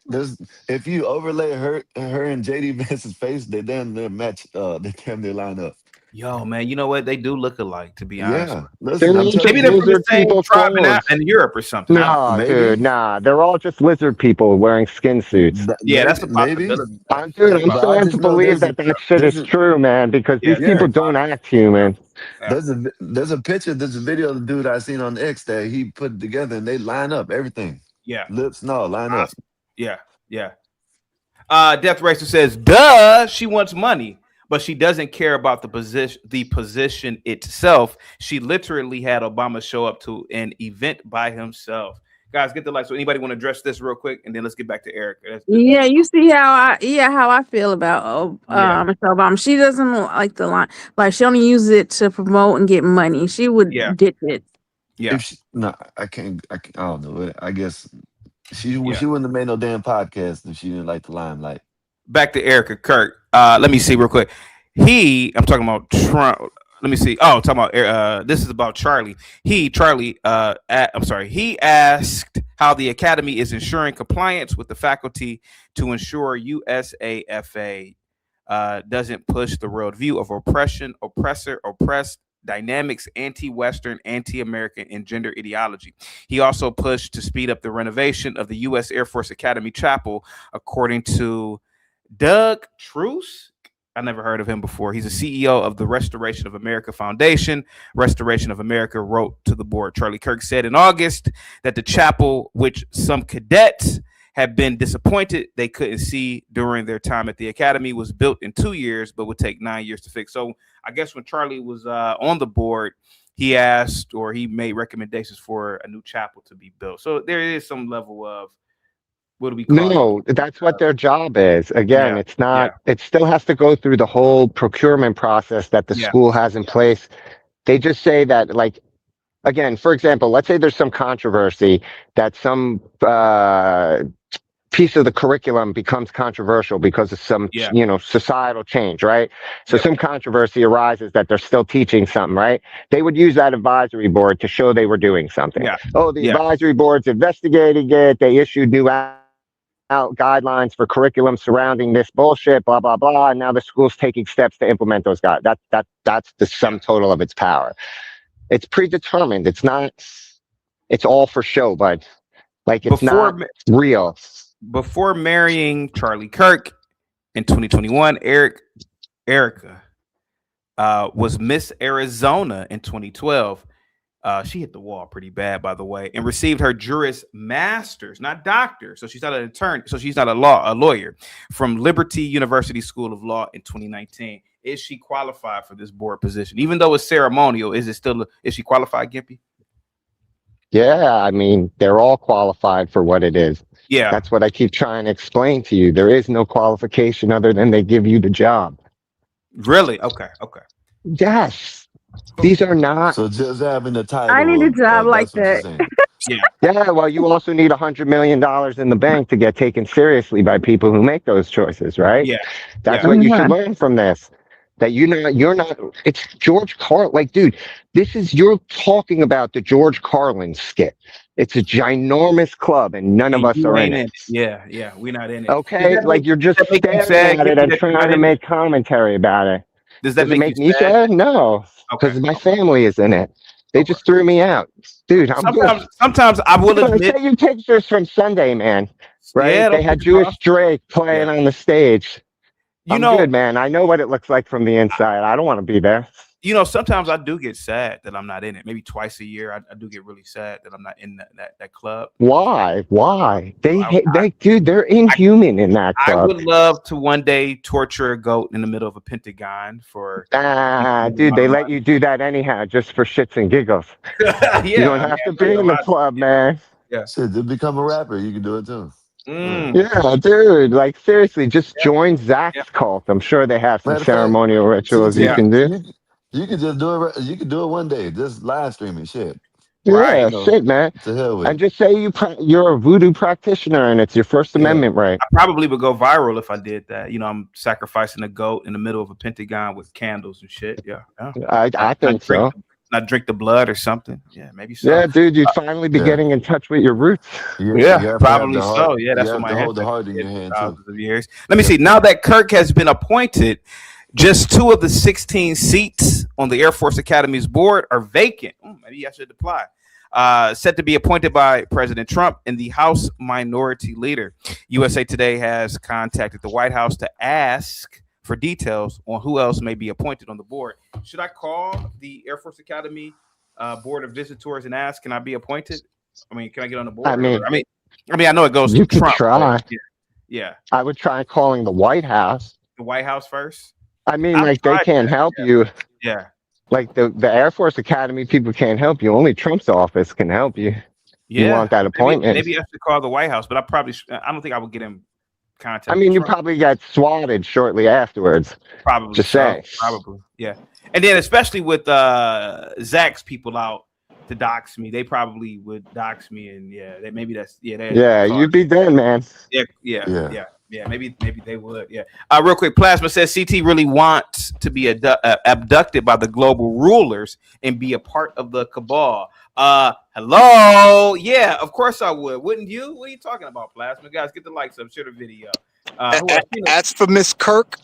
if you overlay her and JD Vance's face, they damn near match. They damn near line up. Yo, man, you know what? They do look alike, to be honest. Yeah, listen, maybe they're from the same tribe in Europe or something. No, dude, they're all just lizard people wearing skin suits. That's a possibility. I'm starting to believe that shit is true, man, because these people don't act human. There's a picture, there's a video of the dude I seen on X that he put together, and they line up everything. Yeah. Lips, line up. Yeah. Death Racer says, duh, she wants money, but she doesn't care about the position itself. She literally had Obama show up to an event by himself. Guys, get the light. So anybody want to address this real quick, and then let's get back to Erika. Yeah, you see how I feel about Michelle Obama. She doesn't like the line. Like she only uses it to promote and get money. She would ditch it. Yeah. I can't. I don't know. I guess she wouldn't have made no damn podcast if she didn't like the limelight. Back to Erika Kirk. Let me see real quick. I'm talking about Trump. Let me see. Oh, talking about this is about Charlie. He asked how the Academy is ensuring compliance with the faculty to ensure USAFA doesn't push the worldview of oppression, oppressor, oppressed dynamics, anti-Western, anti-American, and gender ideology. He also pushed to speed up the renovation of the U.S. Air Force Academy Chapel, according to Doug Truce. I never heard of him before. He's the CEO of the Restoration of America Foundation. Restoration of America wrote to the board. Charlie Kirk said in August that the chapel, which some cadets had been disappointed they couldn't see during their time at the academy, was built in 2 years, but would take 9 years to fix. So I guess when Charlie was on the board, he asked or he made recommendations for a new chapel to be built. So there is some level of, what do we call it? No, that's what their job is. Again, it's not, it still has to go through the whole procurement process that the school has in place. They just say that, like, again, for example, let's say there's some controversy that some piece of the curriculum becomes controversial because of some, societal change, right? So some controversy arises that they're still teaching something, right? They would use that advisory board to show they were doing something. Yeah. Oh, the advisory board's investigating it. They issued new out guidelines for curriculum surrounding this bullshit, blah, blah, blah. And now the school's taking steps to implement those guys. That's the sum total of its power. It's predetermined. It's not, it's all for show, but like it's not real. Before marrying Charlie Kirk in 2021, Erika was Miss Arizona in 2012. She hit the wall pretty bad, by the way, and received her Juris Master's, not doctor. So she's not an attorney. So she's not a lawyer, from Liberty University School of Law in 2019. Is she qualified for this board position? Even though it's ceremonial, is she qualified, Gimpy? Yeah, I mean, they're all qualified for what it is. Yeah. That's what I keep trying to explain to you. There is no qualification other than they give you the job. Really? Okay. Yes. These are not. So just having the title. I need a job like that. Yeah, well, you also need $100 million in the bank to get taken seriously by people who make those choices, right? Yeah. That's what you should learn from this. That you're not, it's George Carlin. Like, dude, you're talking about the George Carlin skit. It's a ginormous club and none of us are in it. Yeah, we're not in it. Okay, like you're just staring at it and trying to make commentary about it. Does that make me sad? No, because my family is in it. They just threw me out. Dude, sometimes I will admit. Say you pictures from Sunday, man, right? Yeah, they had Jewish Drake playing on the stage. I'm good, man. I know what it looks like from the inside. I don't want to be there. Sometimes I do get sad that I'm not in it. Maybe twice a year, I do get really sad that I'm not in that club. Why? Dude, they're inhuman in that club. I would love to one day torture a goat in the middle of a pentagon for. Dude, they let you do that anyhow, just for shits and giggles. You don't have to be in the club, man. Yeah. Shit, to become a rapper, you can do it too. Yeah, dude. Like seriously, just join Zach's cult. I'm sure they have some ceremonial rituals you can do. You can just do it. You can do it one day. Just live streaming shit. Yeah, shit, man. To hell with. And just say you're a voodoo practitioner and it's your First Amendment right. I probably would go viral if I did that. I'm sacrificing a goat in the middle of a pentagon with candles and shit. Yeah. I think so. Not drink the blood or something. Yeah, maybe so. Yeah, dude, you'd finally be getting in touch with your roots. Yeah, probably so. Yeah, that's what my hold the heart in your hand too. Of years. Let me see. Now that Kirk has been appointed, just 2 of the 16 seats on the Air Force Academy's board are vacant. Maybe I should apply. Set to be appointed by President Trump and the House Minority Leader. USA Today has contacted the White House to ask for details on who else may be appointed on the board. Should I call the Air Force Academy Board of Visitors and ask, can I be appointed? I mean, can I get on the board? I mean, I know it goes to Trump. Try. Yeah. I would try calling the White House. The White House first? I mean, like they can't help you. Yeah. Like the Air Force Academy people can't help you. Only Trump's office can help you. You want that appointment. Maybe I should call the White House, but I don't think I would get him contact. I mean, you probably got swatted shortly afterwards. Probably. Just say. Probably. Yeah. And then especially with Zach's people out to dox me, they probably would dox me, and you'd be done, man. Yeah, maybe they would. Yeah. Real quick, Plasma says CT really wants to be abducted by the global rulers and be a part of the cabal. Hello. Yeah, of course I would. Wouldn't you? What are you talking about, Plasma? Guys, get the likes up, share the video. As for Miss Kirk,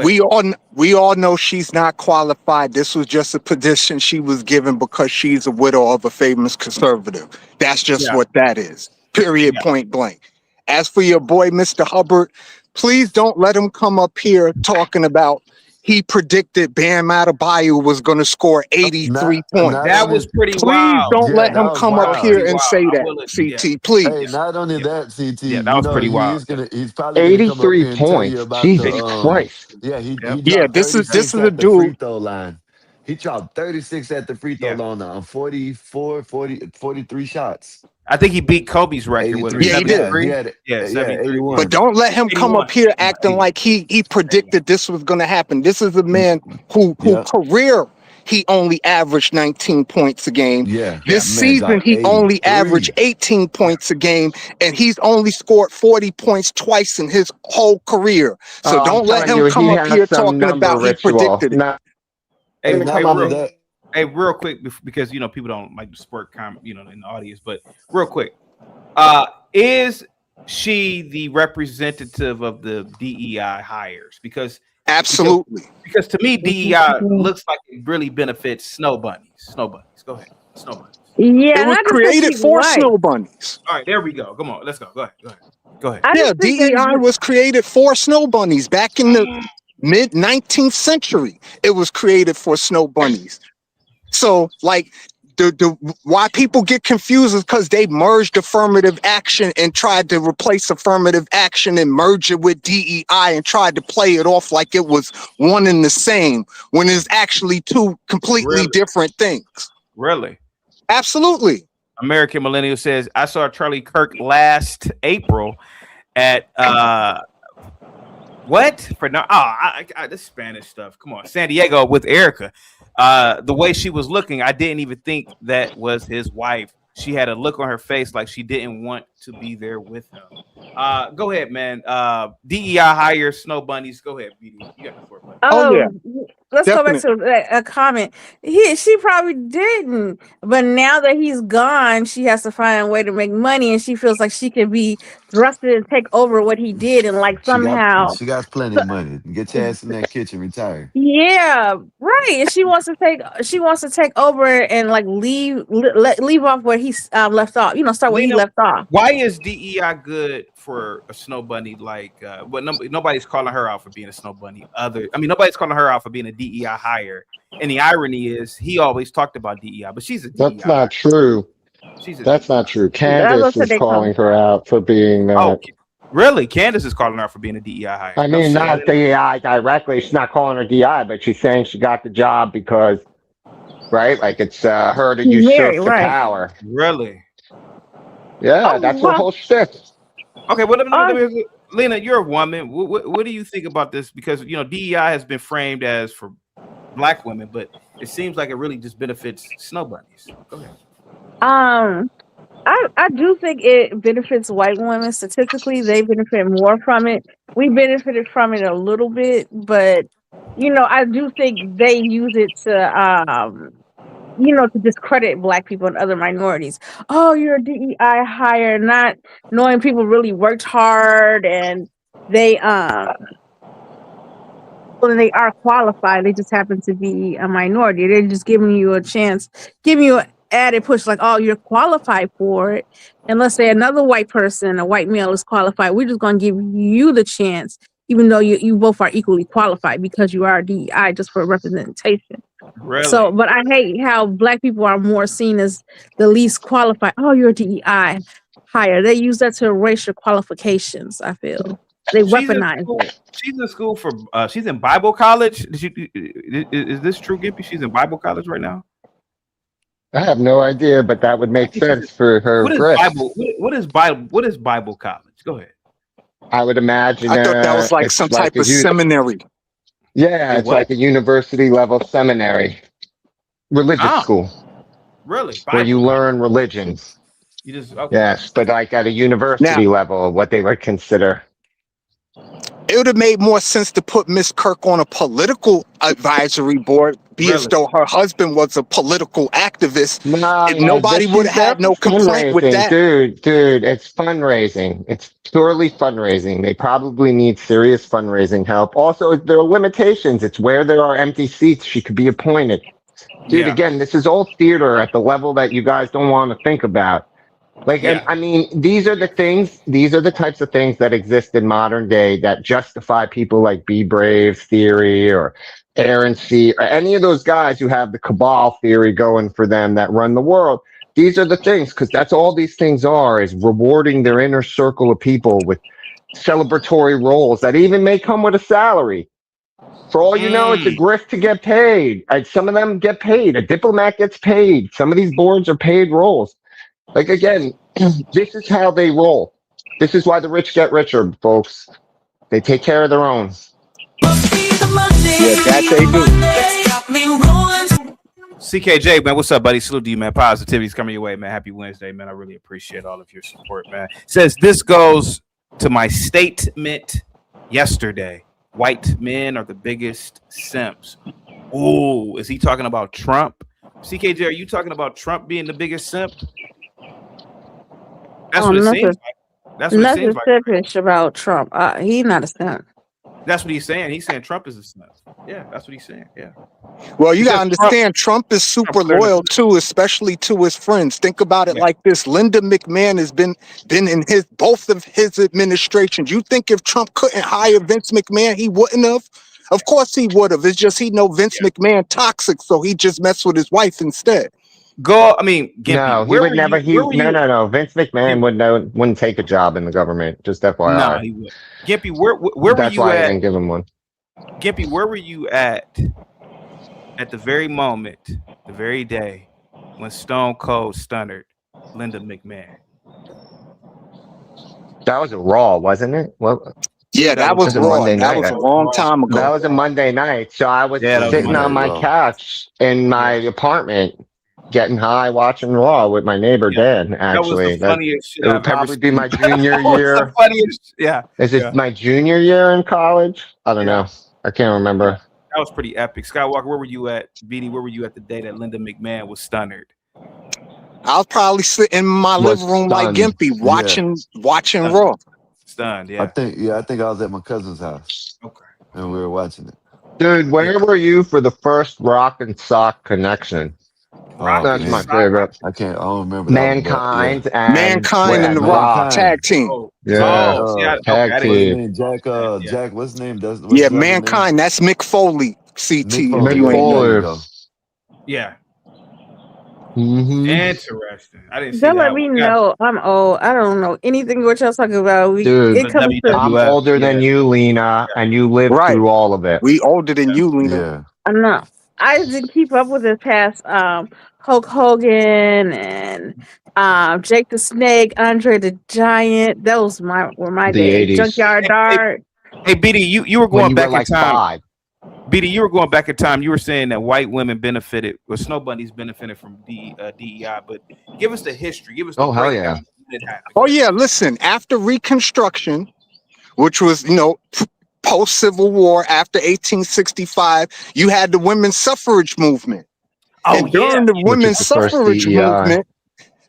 we all know she's not qualified. This was just a position she was given because she's a widow of a famous conservative. That's just what that is. Period. Point blank. As for your boy, Mr. Hubbard, please don't let him come up here talking about he predicted Bam Adebayo was going to score 83 points. That was pretty wild. Please don't let him come up here and say that, CT, please. Hey, not only that, CT. Yeah, that was pretty wild. He's probably 83 points. Jesus Christ. Yeah, this is a dude. Free throw line. He dropped 36 at the free throw line on 43 shots. I think he beat Kobe's record. With he did. Yeah, 71. But don't let him come up here acting like he predicted this was going to happen. This is a man who career he only averaged 19 points a game. Yeah. This That man season, got he only 83. averaged 18 points a game, and he's only scored 40 points twice in his whole career. So Oh, I'm don't let telling him you, come he up here has some talking number about he ritual. predicted it. Not, Hey, And not only that, real quick, because people don't like to sport in the audience, but real quick, is she the representative of the DEI hires? Because absolutely, because to me DEI looks like it really benefits snow bunnies. Snow bunnies, go ahead, snow bunnies. Yeah, it was and I just think created she's for white. snow bunnies. All right, there we go. Come on, let's go. Go ahead. I Yeah, just think that DEI was created for snow bunnies back in the mid 19th century. It was created for snow bunnies. So like the why people get confused is because they merged affirmative action and tried to replace affirmative action and merge it with DEI and tried to play it off like it was one and the same when it's actually two completely different things. Really? Absolutely. American Millennial says, I saw Charlie Kirk last April at what? For now? This Spanish stuff. Come on, San Diego with Erika. The way she was looking, I didn't even think that was his wife. She had a look on her face like she didn't want to be there with him. Go ahead, man. DEI hires snow bunnies. Go ahead, BD. You got the floor, buddy. Oh yeah. Let's Definitely. go back to a comment. She probably didn't, but now that he's gone, she has to find a way to make money, and she feels like she can be thrusted and take over what he did, and like somehow. she got plenty of money. Get your ass in that kitchen, retire. Yeah, right. And she wants to take over and like leave off where he left off. Start where he left off. Why is DEI good for a snow bunny? Like, but nobody's calling her out for being a snow bunny. Nobody's calling her out for being a DEI hire. And the irony is, he always talked about DEI, but she's a DEI. that's not true. That's not true. Candace is calling her out for being that. Oh, really? Candace is calling her out for being a DEI hire. I mean, not DEI directly. She's not calling her DEI, but she's saying she got the job because, right? Like it's her to usurp the power. Really? Yeah, that's her whole shtick. Okay, Lena, you're a woman. What do you think about this? Because DEI has been framed as for Black women, but it seems like it really just benefits snow bunnies. Go ahead. I do think it benefits white women. Statistically, they benefit more from it. We benefited from it a little bit, but I do think they use it to to discredit Black people and other minorities. Oh, you're a DEI hire, not knowing people really worked hard and they are qualified. They just happen to be a minority. They're just giving you a chance, giving you an added push, like, oh, you're qualified for it. And let's say another white person, a white male, is qualified. We're just going to give you the chance, even though you both are equally qualified because you are DEI, just for representation. Really? So, but I hate how Black people are more seen as the least qualified. Oh, you're a DEI hire. They use that to erase your qualifications. I feel they weaponize it. She's in school for. She's in Bible college. Is this true, Gimpy? She's in Bible college right now. I have no idea, but that would make sense for her. What is Bible? What is Bible? What is Bible college? Go ahead. I would imagine. I thought that was like some type of seminary. Yeah, it's like a university level seminary, religious school. Really? Where you learn religions. You just Yes, but like at a university level, what they would consider. It would have made more sense to put Miss Kirk on a political advisory board, as though her husband was a political activist. Nobody would have had no complaint with that. Dude, it's fundraising. It's purely fundraising. They probably need serious fundraising help. Also, there are limitations. It's where there are empty seats, she could be appointed. Dude, again, this is all theater at the level that you guys don't want to think about. And I mean, these are the types of things that exist in modern day that justify people like Be Brave theory or Aaron C. or any of those guys who have the cabal theory going for them that run the world. These are the things, because that's all these things are, is rewarding their inner circle of people with celebratory roles that even may come with a salary. For all you know, it's a grift to get paid. Some of them get paid. A diplomat gets paid. Some of these boards are paid roles. Like, again, this is how they roll. This is why the rich get richer, folks. They take care of their own. Yeah, that they do. CKJ, man, what's up, buddy? Salute to you, man. Positivity's coming your way, man. Happy Wednesday, man. I really appreciate all of your support, man. Says this goes to my statement yesterday. White men are the biggest simps. Ooh, is he talking about Trump? CKJ, are you talking about Trump being the biggest simp? That's what it seems like. That's what it seems like. About Trump. He's not a simp. That's what he's saying. He's saying Trump is a simp. Yeah, that's what he's saying. Yeah. Well, you gotta understand, Trump is super loyal too, especially to his friends. Think about it like this: Linda McMahon has been in both of his administrations. You think if Trump couldn't hire Vince McMahon, he wouldn't have? Of course he would have. It's just he know Vince McMahon toxic, so he just messed with his wife instead. I mean, Gimpy, no, he would never. No. Vince McMahon wouldn't take a job in the government. Just FYI. No, he would. Gimpy, where were That's you why at? I didn't give him one. Gimpy, where were you at the very moment, the very day when Stone Cold stunned Linda McMahon? That was a Raw, wasn't it? Well, yeah, that was Raw. That was a long time ago. That was a Monday night. So I was sitting on my couch in my apartment, getting high, watching Raw with my neighbor Dan. Actually, that was the funniest shit it would probably be my junior year. Funniest, yeah. Is it my junior year in college? I don't know. I can't remember. That was pretty epic. Skywalker, where were you at? BD, where were you at the day that Linda McMahon was stunned? I was probably sitting in my living room like Gimpy, watching Raw. Stunned, yeah. I think I was at my cousin's house. Okay. And we were watching it. Dude, where were you for the first Rock and Sock connection? That's my favorite. I don't remember. Mankind and the Rock tag team. Tag team. Jack, what's his name? Mankind. That's Mick Foley. CT. Mick Foley. Yeah. Mm-hmm. Interesting. I didn't see Don't that. let me know. I'm old. I don't know anything what y'all talking about. I'm older than you, Lena, and you lived through all of it. We older than you, Lena. Yeah. I know. I didn't keep up with it past Hulk Hogan and Jake the Snake, Andre the Giant. Those were my days. 80s. Junkyard Dart. Hey, BD, you were going back in time. 5. BD, you were going back in time. You were saying that white women benefited, or Snow Bunnies benefited from DEI. But give us the history. Give us the hell yeah. Oh yeah, listen. After Reconstruction, which was post-Civil War, after 1865, you had the women's suffrage movement. And during the women's suffrage movement,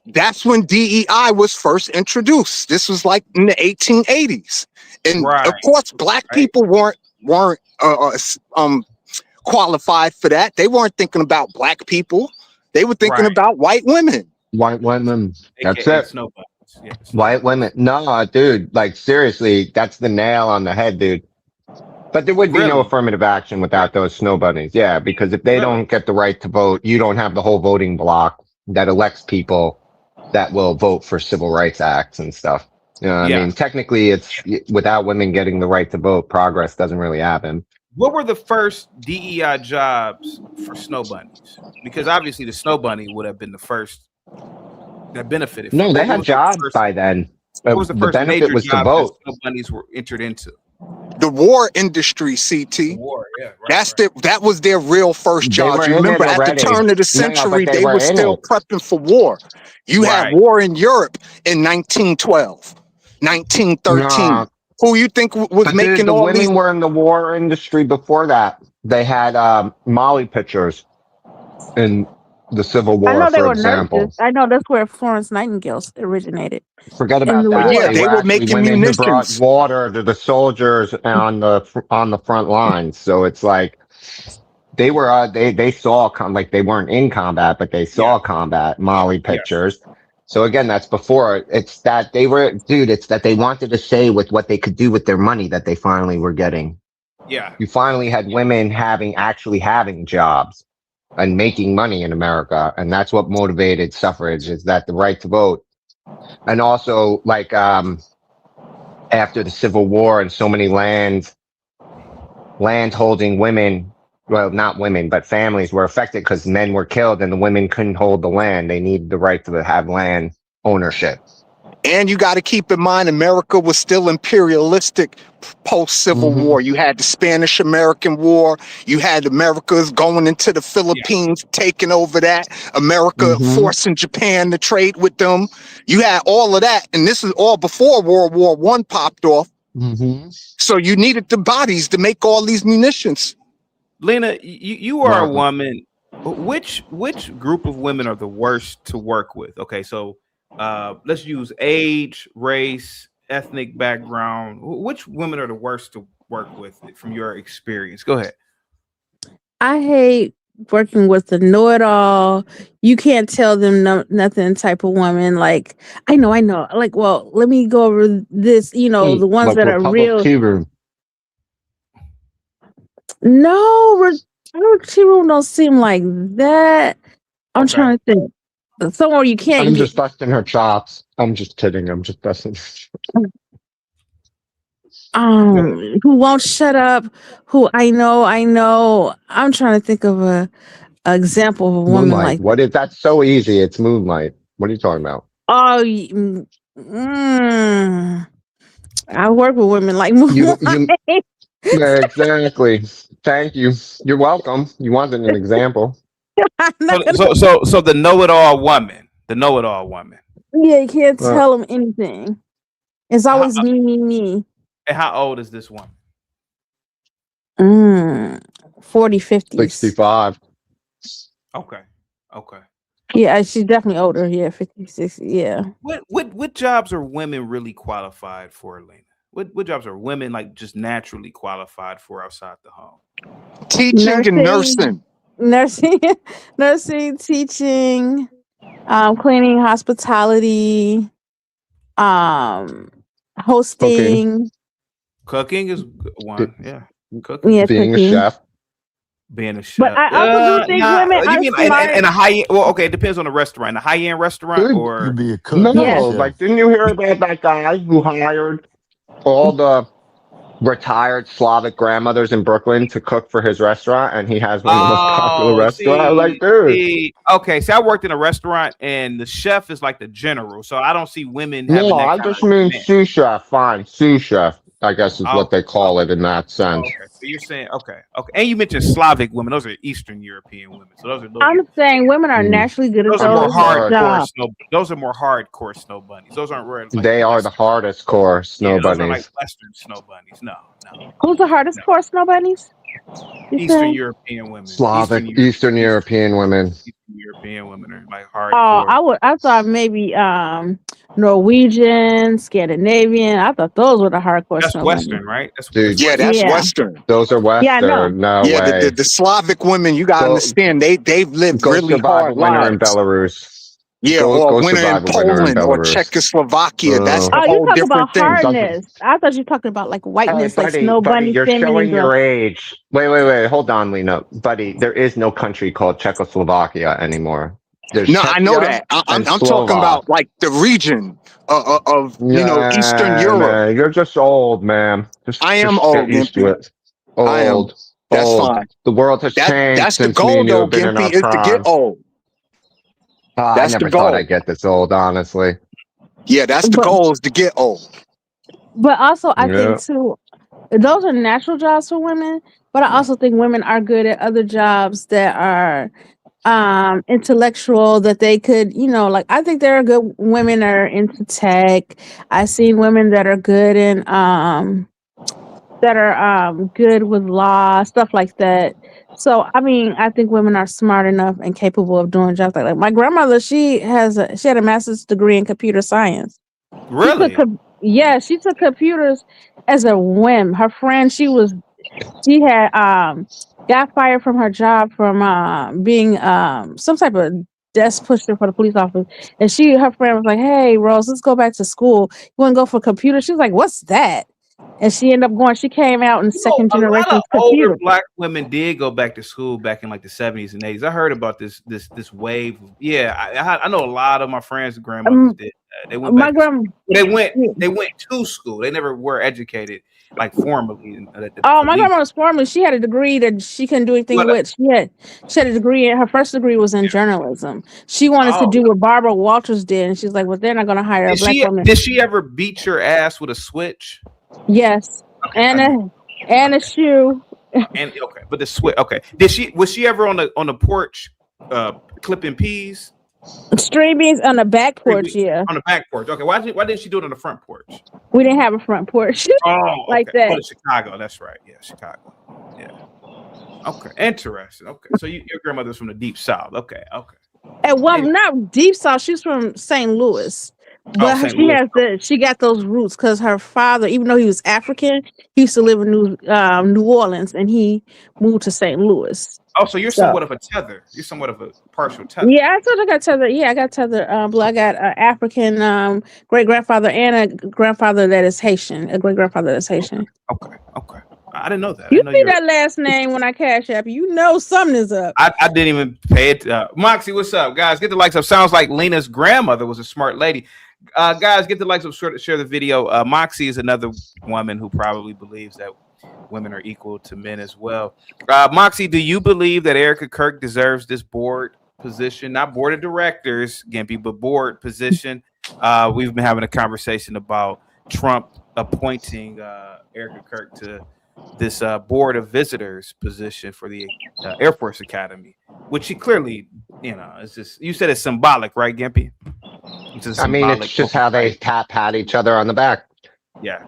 that's when DEI was first introduced. This was like in the 1880s. And of course, black people weren't qualified for that. They weren't thinking about black people. They were thinking about white women. White women. That's it. White women. No, dude, like seriously, that's the nail on the head, dude. But there would be no affirmative action without those snow bunnies. Yeah, because if they don't get the right to vote, you don't have the whole voting block that elects people that will vote for civil rights acts and stuff. You know what I mean? Technically, it's without women getting the right to vote, progress doesn't really happen. What were the first DEI jobs for snow bunnies? Because obviously the snow bunny would have been the first that benefited. No, they had jobs by then. What was the first major was job to vote. that snow bunnies were entered into? The war industry, CT. War, that was their real first job. You remember at the turn of the century, they were still prepping for war. You had war in Europe in 1912, 1913. Who you think was making all these? The women were in the war industry before that. They had Molly pictures in the Civil War, I know they were example. nurses. I know that's where Florence Nightingale originated. Forget about that. Yeah, they were making munitions. Who brought water to the soldiers on the front lines. So it's like they were they saw like they weren't in combat, but they saw combat. Molly pictures. Yeah. So again, that's before. It's that they were, dude. It's that they wanted to say with what they could do with their money that they finally were getting. Yeah, you finally had women actually having jobs and making money in America, and that's what motivated suffrage. Is that the right to vote? And also, like after the Civil War, and so many land holding women, well, not women, but families were affected because men were killed and the women couldn't hold the land. They needed the right to have land ownership. And you got to keep in mind, America was still imperialistic post-Civil War. You had the Spanish-American War. You had America's going into the Philippines, taking over that. America forcing Japan to trade with them. You had all of that. And this is all before World War I popped off. So you needed the bodies to make all these munitions. Lena, you are a woman. Which group of women are the worst to work with? Okay, so let's use age, race, ethnic background. Which women are the worst to work with from your experience? Go ahead. I hate working with the know-it-all. You can't tell them nothing type of woman. Like, I know. Like, well, let me go over this. You know, the ones like that are real. Tea room. No, tea room don't seem like that. I'm trying to think. Somewhere you can't. I'm just busting her chops. I'm just kidding. I'm just busting. Who won't shut up? Who I know. I'm trying to think of a example of a woman Moonlight. like What is that's so easy? It's Moonlight. What are you talking about? Oh, I work with women like Moonlight. Exactly. Thank you. You're welcome. You wanted an example. So the know-it-all woman. The know-it-all woman. Yeah, you can't tell them anything. It's always me. And how old is this woman? 40, 50s. 65. Okay. Yeah, she's definitely older. Yeah, 56. Yeah. What jobs are women really qualified for, Lena? What jobs are women like just naturally qualified for outside the home? Teaching and nursing. Nursing, teaching, cleaning, hospitality, hosting. Cooking is one. Yeah. Cooking. Yeah, being cooking. a chef. Being a chef. But I also do think women are smart. in a high. Well, okay, it depends on the restaurant. A high-end restaurant or You be a cook. No, Yes. like didn't you hear about that guy who hired all the retired Slavic grandmothers in Brooklyn to cook for his restaurant, and he has one of the most popular restaurants? I was like, dude. Okay, so I worked in a restaurant, and the chef is like the general, so I don't see women having No, that I kind just of mean demand. sous chef. Fine, sous chef, I guess is what they call it in that sense. Okay, so you're saying okay, and you mentioned Slavic women; those are Eastern European women. So those are. I'm saying women are naturally good at Those are more those hardcore jobs. snow. Those are more hardcore snow bunnies. Those aren't rare. Like They are the hardest core snow those bunnies. are like Western snow bunnies. No. Who's the hardest core snow bunnies? Eastern European women. Slavic, Eastern European women. Eastern European women are like hardcore. Oh, I thought maybe Norwegian, Scandinavian. I thought those were the hardcore That's snow Western, bunnies. right? That's Western. Those are Western. Yeah, I know. No Yeah, way. the Slavic women, you gotta understand, they've lived Go really survive hard a winter in lives. Belarus. Yeah, Go or winter in survive a winter in Poland or Belarus. Czechoslovakia. That's a Oh, you whole talking about different thing. hardness? I thought you were talking about like whiteness, like Buddy, snow bunny, you're feminine showing girl. your age. Wait. Hold on, Lena. Buddy, there is no country called Czechoslovakia anymore. There's No, I know Czechia that. I'm and talking Slovak. about like the region of Eastern Europe. Man, you're just old, man. I am just old, get used to Gimpy. it. I am. Old. That's old. fine. The world has changed That's the since me goal, and you though, have been in our Gimpy, is to get prime. old. I That's the never thought goal. I'd get this old, honestly. Yeah, that's the goal, is to get old. But also, I Yeah. think too, those are natural jobs for women. But I also think women are good at other jobs that are intellectual, that they could, like I think there are good women that are into tech. I've seen women that are good in good with law, stuff like that. So I mean, I think women are smart enough and capable of doing jobs like that. My grandmother, she had a master's degree in computer science. Really? She took computers as a whim. Her friend, she had got fired from her job from being some type of desk pusher for the police office. And her friend was like, "Hey, Rose, let's go back to school. You want to go for computer?" She was like, "What's that?" and she ended up going. She came out in second A lot generation of older computer. black women did go back to school back in like the 70s and 80s. I heard about this wave. Yeah, I know a lot of my friends' grandmothers did that. They went My back. grandma. They went to school. They never were educated like formally. Oh, my grandma was former. She had a degree that she couldn't do anything with. She had a degree, and her first degree was in journalism. She wanted to do what Barbara Walters did, and she's like, "Well, they're not going to hire a black woman." Did she ever beat your ass with a switch? Yes, and a shoe. And okay, but the switch. Okay, was she ever on the porch clipping peas? String beans on the back porch, yeah. On the back porch. Okay, why didn't she do it on the front porch? We didn't have a front porch. Like that. Oh, Chicago. That's right. Yeah, Chicago. Yeah. Okay, interesting. Okay, so your grandmother's from the deep south. Okay. And not deep south. She's from St. Louis. But she got those roots because her father, even though he was African, he used to live in New Orleans, and he moved to St. Louis. Oh, so you're somewhat of a tether. You're somewhat of a partial tether. Yeah, I thought I got tether. Yeah, I got tether. I got an African great grandfather and a grandfather that is Haitian. A great grandfather that's Haitian. Okay. I didn't know that. You see that last name when I cash app, you know something is up. I didn't even pay it. Moxie, what's up, guys? Get the likes up. Sounds like Lena's grandmother was a smart lady. Guys, get the likes up. Share the video. Moxie is another woman who probably believes that women are equal to men as well. Moxie, do you believe that Erika Kirk deserves this board position? Not board of directors, Gimpy, but board position. We've been having a conversation about Trump appointing Erika Kirk to this board of visitors position for the Air Force Academy, which she clearly, it's just, you said it's symbolic, right, Gimpy? I mean, it's just how they pat each other on the back. Yeah.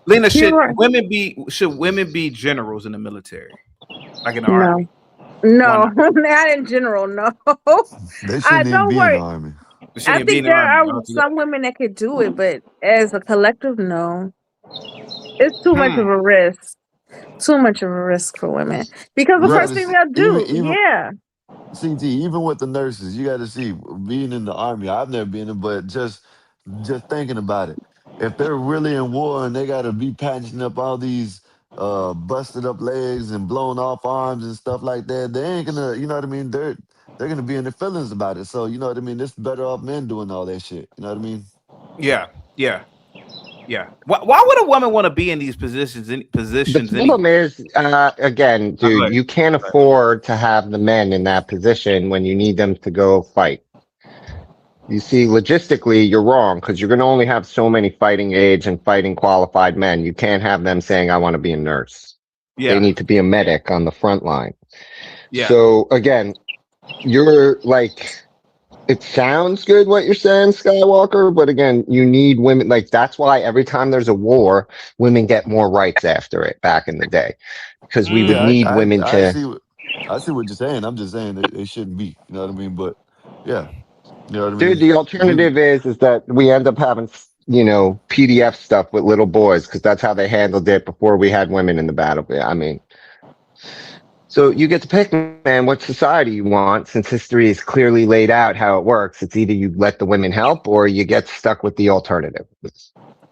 Lena, should women be generals in the military, like in the army? No, not in general. No, they shouldn't even be in the army. I think there are some women that could do it, but as a collective, no. It's too much of a risk. Too much of a risk for women because the first thing they'll do, CT, even with the nurses, you got to see being in the army. I've never been in, but just thinking about it, if they're really in war and they got to be patching up all these busted up legs and blown off arms and stuff like that, they ain't gonna, you know what I mean? They're gonna be in their feelings about it. So you know what I mean? It's better off men doing all that shit. You know what I mean? Yeah. Why would a woman want to be in these positions? The problem is, again, dude, you can't afford to have the men in that position when you need them to go fight. You see, logistically, you're wrong because you're going to only have so many fighting age and fighting qualified men. You can't have them saying, "I want to be a nurse." They need to be a medic on the front line. Yeah. So again, you're like. It sounds good what you're saying, Skywalker, but again, you need women. Like, that's why every time there's a war, women get more rights after it back in the day. Because we would need women to... I see what you're saying. I'm just saying it shouldn't be. You know what I mean? But, yeah. You know what I mean? Dude, the alternative is that we end up having, PDF stuff with little boys, because that's how they handled it before we had women in the battlefield. I mean... So you get to pick, man, what society you want, since history is clearly laid out how it works. It's either you let the women help or you get stuck with the alternative,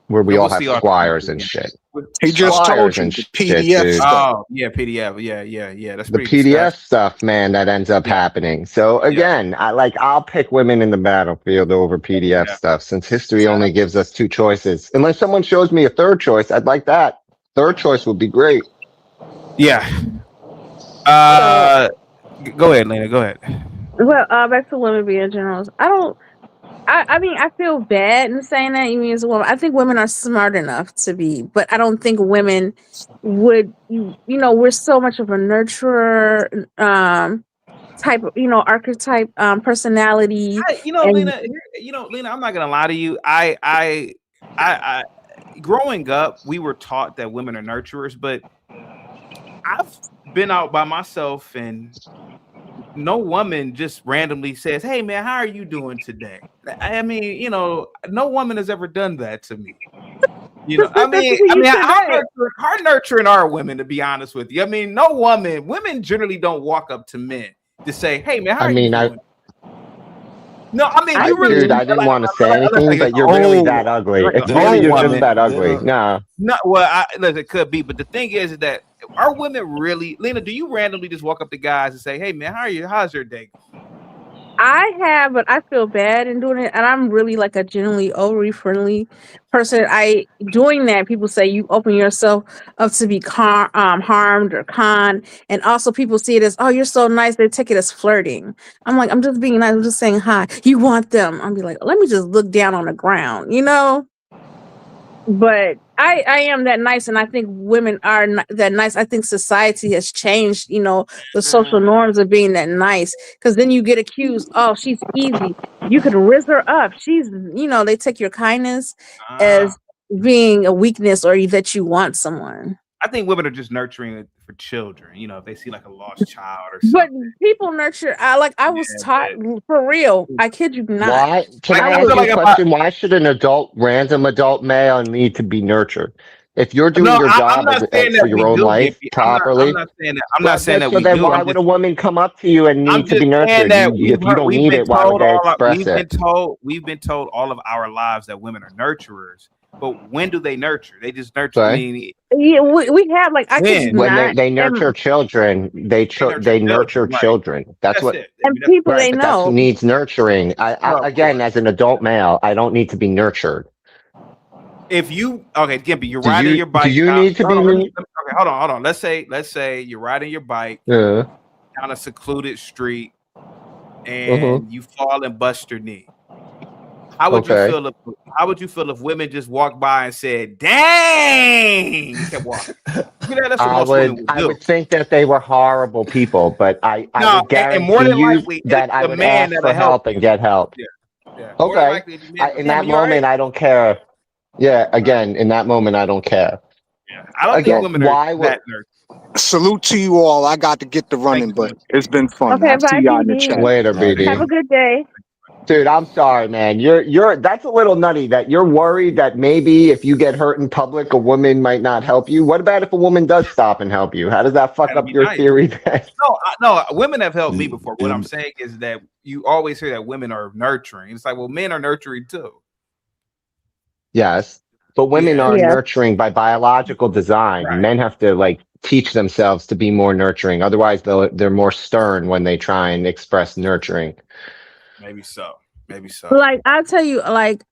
where we all have squires and shit. He just told you the PDF stuff. Oh, yeah, PDF. Yeah. That's the PDF stuff, man, that ends up happening. So again, I'll pick women in the battlefield over PDF stuff, since history only gives us two choices. Unless someone shows me a third choice, I'd like that. Third choice would be great. Yeah. Go ahead, Lena. Go ahead. Well, back to women being generals. I mean, I feel bad in saying that. You mean as a woman? I think women are smart enough to be, but I don't think women would. We're so much of a nurturer type of, archetype personality. Lena. Lena. I'm not gonna lie to you. I growing up, we were taught that women are nurturers, but I've been out by myself and no woman just randomly says, "Hey man, how are you doing today?" I mean, no woman has ever done that to me. How nurturing are women, to be honest with you? I mean, women generally don't walk up to men to say, "Hey man, how are you doing?" No, I mean you really, Dude, I didn't want to say unless anything, like an but you're really old, that ugly. like an It's They really old don't. you're just woman. that They ugly. don't. Nah. No, well, listen, it could be, but the thing is that are women really, Lena? Do you randomly just walk up to guys and say, "Hey, man, how are you? How's your day?" I have, but I feel bad in doing it, and I'm really like a genuinely overly friendly person. I doing that. People say you open yourself up to be harmed or conned, and also people see it as, oh, you're so nice. They take it as flirting. I'm like, I'm just being nice. I'm just saying hi. You want them? I'll be like, let me just look down on the ground, you know. But I am that nice, and I think women are that nice. I think society has changed, you know, the social norms of being that nice. Because then you get accused, oh, she's easy. You could raise her up. She's, you know, they take your kindness Ah, as being a weakness or that you want someone. I think women are just nurturing for children. You know, if they see like a lost child or But something. people nurture. I was Yeah, taught for real. I kid you not. Why? Can like I I ask feel you a like if I question? Why should an random adult male need to be nurtured? If you're doing no, your I'm job not saying for that your we own do, life Gimpy. I'm properly, not saying that. I'm not well, saying then, that so we then do. why would a woman come up to you and I'm need to just be saying nurtured? that If you don't need it, why would they express it? we've been told all of our lives that women are nurturers. But when do they nurture? They just nurture. I Okay. mean, Yeah, we have like I kid you when When not, they nurture children, they nurture they children, nurture right? children. That's That's what. it. I and mean, that's people Right, they but that's who know. needs nurturing. well, of Again, course. as an adult male, I don't need to be nurtured. If you okay, Gimpy, you're Do riding you? your Do bike you down. need to Hold be? on, okay, hold on. Let's say you're riding your bike Yeah. down a secluded street Uh-huh. and you fall and bust your knee. How would you Okay. feel if women just walked by and said, "Dang," and kept walking? You know, that's what most women would I do. would think that they were horrible people, but I No, would and more guarantee than you likely, it's that I the would man ask for that'll help help and you. get help. Yeah, yeah. More than Okay. likely, the man. In Damn, that you all right? moment, I don't care. Yeah, Right. again, in that moment, I don't care. Yeah. I don't think Again, women are why would that nurturing. Salute to you all. I got to get the Thank running, you so but much. it's been fun. Okay, I see bye, y'all in the PD. chat. later, All right, Have BD? a bro. good day. Dude, I'm sorry, man. You're that's a little nutty that you're worried that maybe if you get hurt in public, a woman might not help you. What about if a woman does stop and help you? How does that fuck Gotta up be your nice. theory then? No, women have helped me It- before. What I'm it- saying is that you always hear that women are nurturing. It's like, well, men are nurturing too. Yes, but women Yeah, are Yeah. nurturing by biological design. right. Men have to like teach themselves to be more nurturing. Otherwise, they're more stern when they try and express nurturing. Maybe so. Maybe so. Like I tell you, like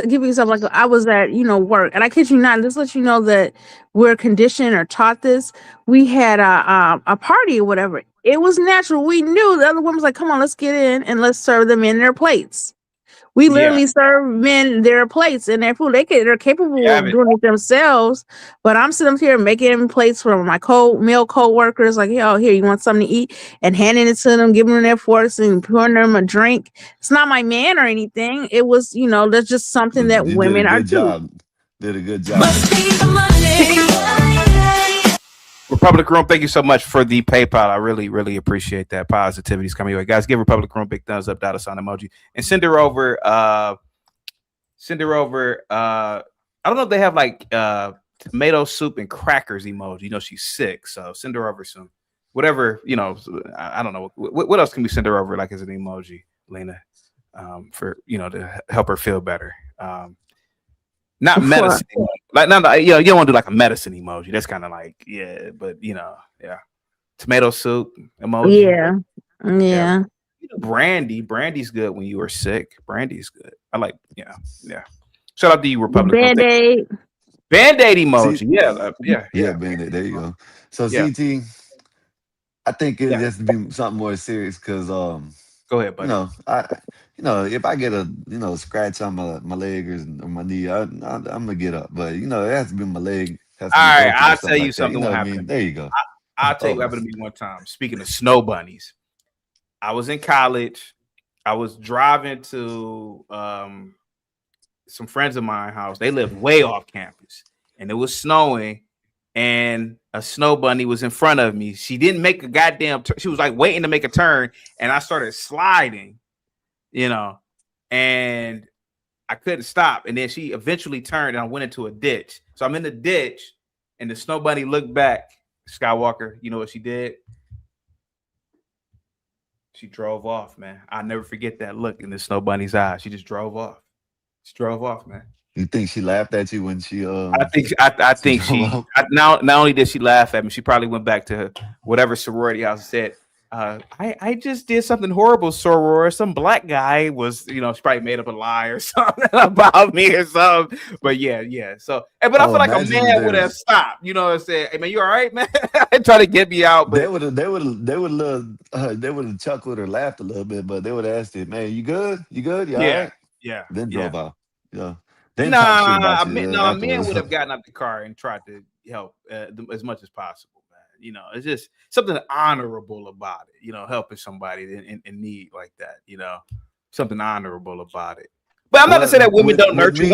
give you example. Like I was at work, and I kid you not. Just let you know that we're conditioned or taught this. We had a party or whatever. It was natural. We knew the other woman was like, "Come on, let's get in and let's serve them in their plates." We Yeah. literally serve men their plates and their food. They're capable Yeah. of doing it themselves. But I'm sitting up here making plates for my male co-workers, like, yo, here, you want something to eat? And handing it to them, giving them their forks and pouring them a drink. It's not my man or anything. It was, that's just something that You did a women are good do. job. Did a good job. Must be the money. Republic Room, thank you so much for the PayPal. I really, really appreciate that. Positivity's coming your way. Guys, give Republic Room big thumbs up, $sign emoji, and send her over. I don't know if they have like tomato soup and crackers emoji. She's sick, so send her over some whatever. I don't know what else can we send her over like as an emoji, Lena, for to help her feel better. Not medicine, like no, you don't want to do like a medicine emoji. That's kind of like but yeah, tomato soup emoji. Yeah. Brandy's good when you are sick. Brandy's good. I like yeah. Shout out to you, Republic. Band-Aid. Band-Aid emoji. See, Yeah. Bandit. There you go. So Yeah. CT, I think it Yeah. has to be something more serious because Go ahead, buddy. if I get a scratch on my leg or my knee, I'm gonna get up. But it has to be my leg has to All be right, broken or I'll something tell you like that. something You know what what I happened to mean? me. There you go. I'll tell you what happened to me one time. Speaking of snow bunnies, I was in college. I was driving to some friends of mine house. They lived way off campus, and it was snowing, and a snow bunny was in front of me. She didn't make a goddamn she was like waiting to make a turn, and I started sliding, and I couldn't stop. And then she eventually turned and I went into a ditch. So I'm in the ditch, and the snow bunny looked back. Skywalker, you know what she did? She drove off, man. I'll never forget that look in the Snow Bunny's eyes. She just drove off. She drove off, man. You think she laughed at you when she I she think drove off? not only did she laugh at me, she probably went back to whatever sorority house and said, I just did something horrible, soror. Some black guy was, she probably made up a lie or something about me or something. But yeah. So, but I feel like a imagine man would have stopped, what I'm saying? Hey man, you all right, man? Try to get me out, but they would have chuckled or laughed a little bit, but they would have asked it, man, you good? You all right? yeah. Then drove off. Yeah. Then talk shit Nah, about you a man afterwards. would have gotten out the car and tried to help as much as possible, man. It's just something honorable about it, helping somebody in need like that, something honorable about it. But I'm not to say that women don't nurture.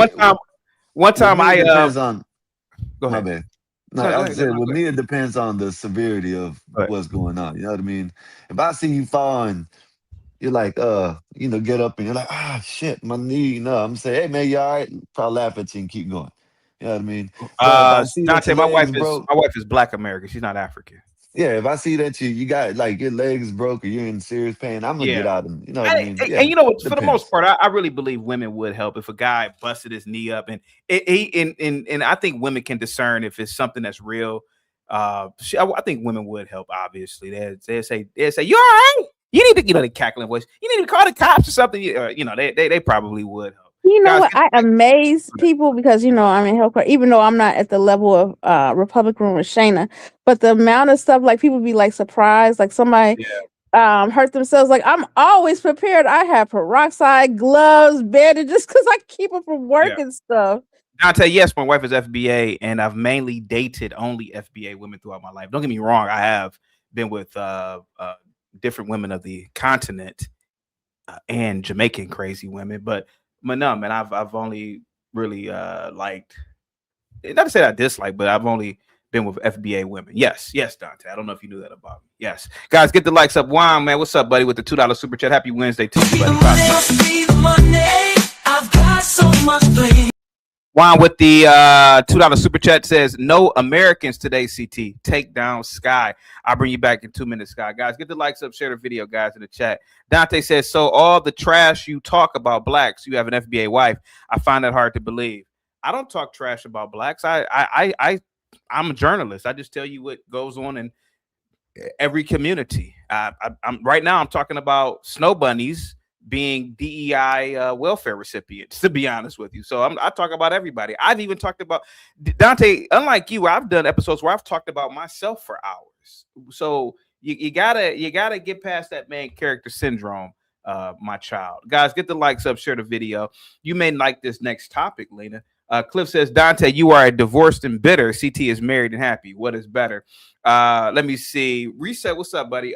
One time it I depends on. go My ahead. bad. No, No, go I ahead. said No, with go me ahead. it depends on the severity of Go ahead. what's going on. You know what I mean? If I see you fall and you're like, get up and you're like, shit, my knee. No, I'm saying, hey man, you all right? Probably laugh at you and keep going. You know what I mean? But if I see that Dante, your my wife legs is broke, Black American. She's not African. yeah, if I see that you got like your legs broke or you're in serious pain, I'm gonna Yeah. get out and you know what I mean? And Yeah, you know what? For the most depends. part, I really believe women would help if a guy busted his knee up, and I think women can discern if it's something that's real. I think women would help. Obviously, they say you all right? You need to the cackling voice. You need to call the cops or something. They probably would help. You know Guys, what? I amaze people because I'm in healthcare, even though I'm not at the level of Republican with Shayna. But the amount of stuff, like people be like surprised, like somebody hurt themselves. Like I'm always prepared. I have peroxide, gloves, bandages because I keep them from work and stuff. Dante, yes, my wife is FBA, and I've mainly dated only FBA women throughout my life. Don't get me wrong, I have been with different women of the continent and Jamaican crazy women, but no, man, I've only really liked, not to say I dislike, but I've only been with FBA women. Yes, Dante. I don't know if you knew that about me. Yes, guys, get the likes up. Wow, man, what's up, buddy? With the $2 super chat. Happy Wednesday to you, buddy. I've got so much blame. Juan with the $2 super chat says, no Americans today, CT. Take down Sky. I'll bring you back in 2 minutes, Sky. Guys, get the likes up, share the video, guys, in the chat. Dante says, so all the trash you talk about blacks, you have an FBA wife. I find that hard to believe. I don't talk trash about blacks. I'm a journalist. I just tell you what goes on in every community. I'm right now I'm talking about snow bunnies being DEI welfare recipients, to be honest with you. So I talk about everybody. I've even talked about Dante, unlike you, I've done episodes where I've talked about myself for hours. So you gotta get past that main character syndrome, my child. Guys, get the likes up, share the video. You may like this next topic, Lena. Cliff says, Dante, you are a divorced and bitter. CT is married and happy. What is better? Let me see. Reset, what's up, buddy?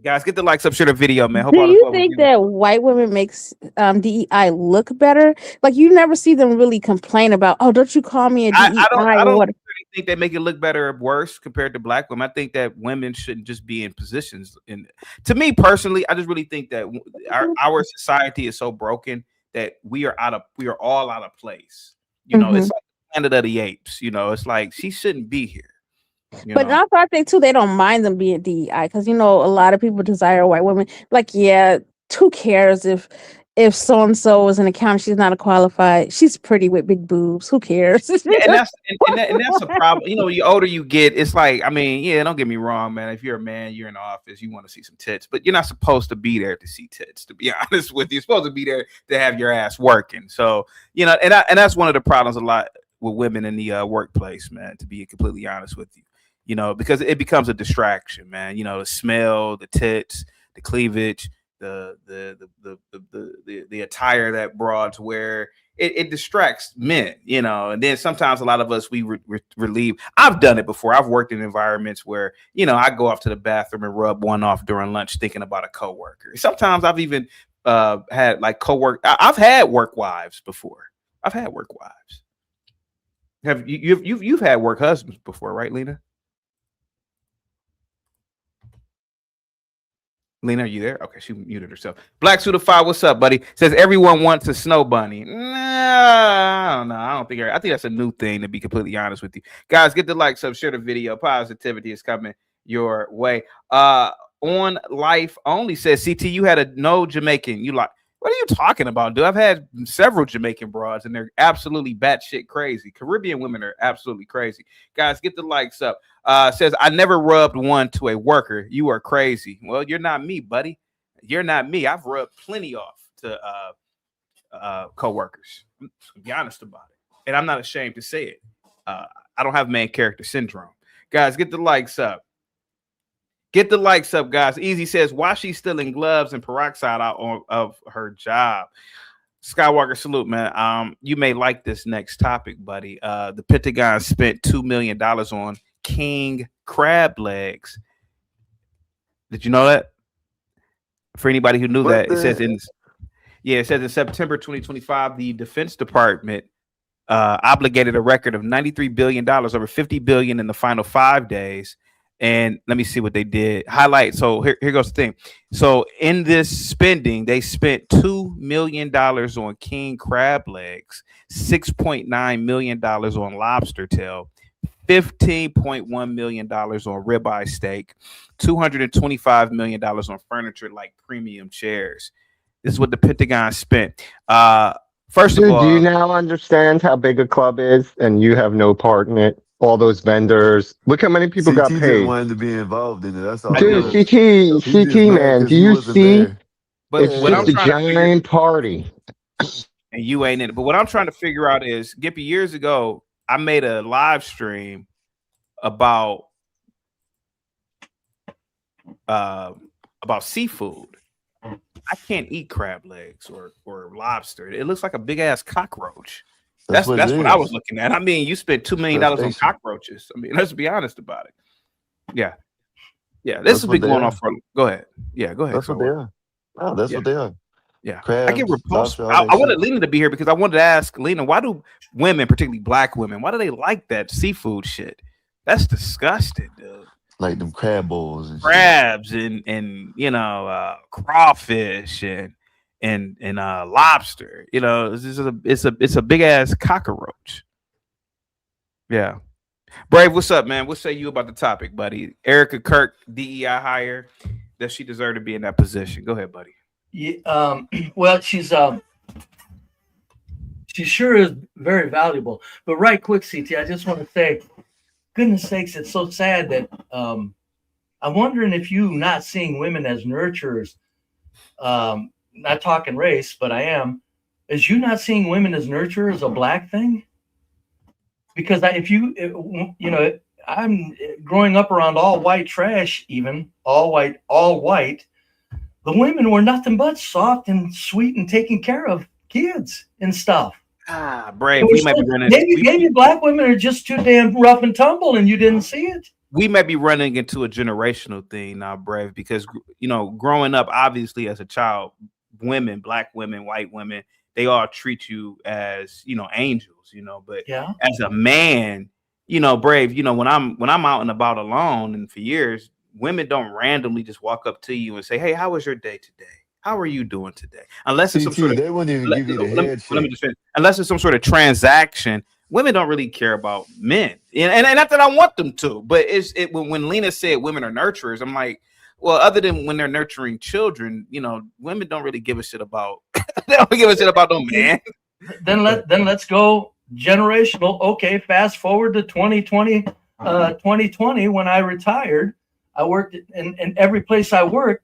Guys, get the likes up, share the video, man. Hope Do you think that white women makes DEI look better? Like you never see them really complain about, oh, don't you call me a DEI? I don't really think they make it look better or worse compared to black women. I think that women shouldn't just be in positions. To me personally, I just really think that our society is so broken that we are all out of place. It's like Planet of the Apes. It's like she shouldn't be here. But also, I think too, they don't mind them being DEI because a lot of people desire white women. Like, yeah, who cares if so and so is an accountant? She's not a qualified. She's pretty with big boobs. Who cares? Yeah, and that's a problem. The older you get, it's like, don't get me wrong, man. If you're a man, you're in the office, you want to see some tits, but you're not supposed to be there to see tits. To be honest with you, you're supposed to be there to have your ass working. So and that's one of the problems a lot with women in the workplace, man. To be completely honest with you. Because it becomes a distraction, man. The smell, the tits, the cleavage, the attire that broads wear, it distracts men, and then sometimes a lot of us, we relieve. I've done it before. I've worked in environments where, I go off to the bathroom and rub one off during lunch thinking about a coworker. Sometimes I've even had like I've had work wives before. I've had work wives. Have you've had work husbands before, right, Lena? Lena, are you there? Okay, she muted herself. Black Suit of 5, what's up, buddy? Says everyone wants a snow bunny. Nah, I don't know. I think that's a new thing, to be completely honest with you. Guys, get the likes up, share the video. Positivity is coming your way. on life only says, CT, you had a no Jamaican. You like, what are you talking about, dude? I've had several Jamaican broads and they're absolutely batshit crazy. Caribbean women are absolutely crazy. Guys, get the likes up. Says, I never rubbed one to a worker. You are crazy. Well, you're not me, buddy. You're not me. I've rubbed plenty off to co-workers. To be honest about it. And I'm not ashamed to say it. I don't have main character syndrome. Guys, get the likes up. Get the likes up, guys. Easy says, why she's still in gloves and peroxide out of her job. Skywalker, salute, man. You may like this next topic, buddy. The Pentagon spent $2 million on king crab legs. Did you know that? For anybody who knew that, it says in September 2025, the Defense Department obligated a record of $93 billion, over $50 billion in the final 5 days. And let me see what they did. Highlight. So here goes the thing. So in this spending, they spent $2 million on king crab legs, $6.9 million on lobster tail, $15.1 million on ribeye steak, $225 million on furniture like premium chairs. This is what the Pentagon spent. First of all, do you now understand how big a club is and you have no part in it? All those vendors. Look how many people got CT paid. just wanted to be involved in it. That's all. Dude, CT, man, do you see? But it's just a giant party. And you ain't in it. But what I'm trying to figure out is, Gippy, years ago, I made a live stream about seafood. I can't eat crab legs or lobster. It looks like a big ass cockroach. That's what I was looking at. I mean, you spent $2 million on cockroaches. I mean, let's be honest about it. Yeah. This has been going on for. Go ahead. Yeah, go ahead. That's what they are. Oh, that's what they are. Yeah, crabs, I get repulsed. I wanted Lena to be here because I wanted to ask Lena, why do women, particularly black women, why do they like that seafood shit? That's disgusting, dude. Like them crab bowls and crabs shit. and crawfish and lobster. You know, it's a big ass cockroach. Yeah. Brave, what's up, man? What say you about the topic, buddy? Erika Kirk, DEI hire. Does she deserve to be in that position? Go ahead, buddy. Yeah, well, she sure is very valuable. But right quick, CT, I just want to say, goodness sakes, it's so sad that I'm wondering if you not seeing women as nurturers, not talking race, but I am, is you not seeing women as nurturers a black thing? Because I'm growing up around all white trash, even all white. The women were nothing but soft and sweet and taking care of kids and stuff. Brave, we might be running. Maybe black women are just too damn rough and tumble, and you didn't see it. We might be running into a generational thing now, Brave, because growing up, obviously as a child, women, black women, white women, they all treat you as angels, But as a man, Brave, when I'm out and about alone, and for years, women don't randomly just walk up to you and say, "Hey, how was your day today? How are you doing today?" Unless it's some sort of, they wouldn't even give you the head shake. Let me just finish. Unless it's some sort of transaction, women don't really care about men, and not that I want them to, but when Lena said women are nurturers, I'm like, well, other than when they're nurturing children, women don't really give a shit about. They don't give a shit about no man. Then let's go generational. Okay, fast forward to 2020 when I retired. I worked in every place I worked.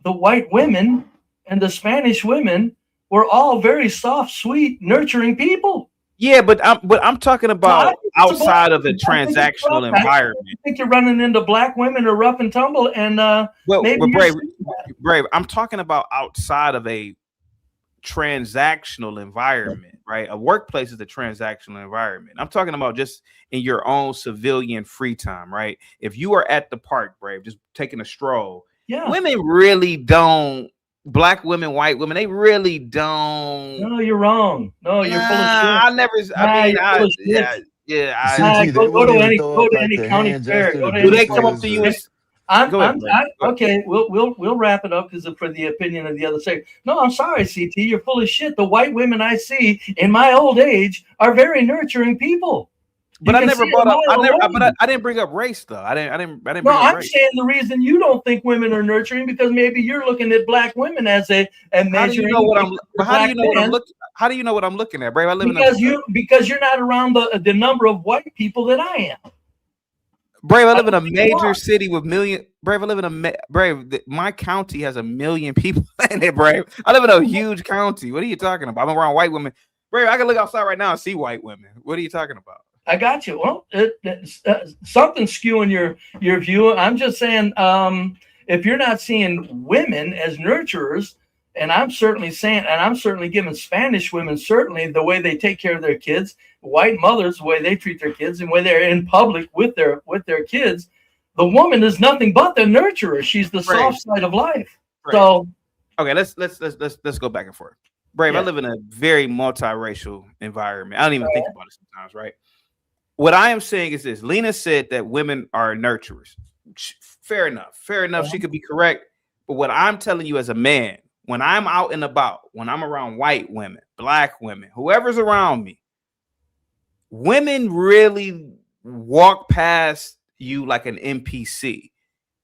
The white women and the Spanish women were all very soft, sweet, nurturing people. Yeah, but I'm talking about outside of the transactional environment. I think you're running into black women who are rough and tumble, and Brave. I'm talking about outside of a transactional environment, right? A workplace is a transactional environment. I'm talking about just in your own civilian free time, right? If you are at the park, Brave, just taking a stroll, women really don't. Black women, white women, they really don't. No, you're wrong. No, you're full of shit. Go to any county fair. Do they come up to you? Okay, we'll wrap it up because for the opinion of the other side. No, I'm sorry, CT, you're full of shit. The white women I see in my old age are very nurturing people. But I never brought up. But I didn't bring up race though. I didn't bring no, up I'm race. saying the reason you don't think women are nurturing because maybe you're looking at black women as a and How do you measuring. know what I'm? How do you know what I'm looking? How do you know what I'm looking at, Brave? I live because you're not around the number of white people that I am. Brave, I live in a major city with million. Brave, I live in my county has 1 million people in it. Brave, I live in a huge county. What are you talking about? I'm around white women. Brave, I can look outside right now and see white women. What are you talking about? I got you. Well, something's skewing your view. I'm just saying, if you're not seeing women as nurturers, and I'm certainly giving Spanish women certainly the way they take care of their kids, white mothers the way they treat their kids, and when they're in public with their kids, the woman is nothing but the nurturer. She's the soft side of life. Right. So, okay, let's go back and forth. Brave, yeah. I live in a very multiracial environment. I don't even think about it sometimes, right? What I am saying is this. Lena said that women are nurturers. Fair enough. Yeah. She could be correct. But what I'm telling you as a man, when I'm out and about, when I'm around white women, black women, whoever's around me, women really walk past you like an NPC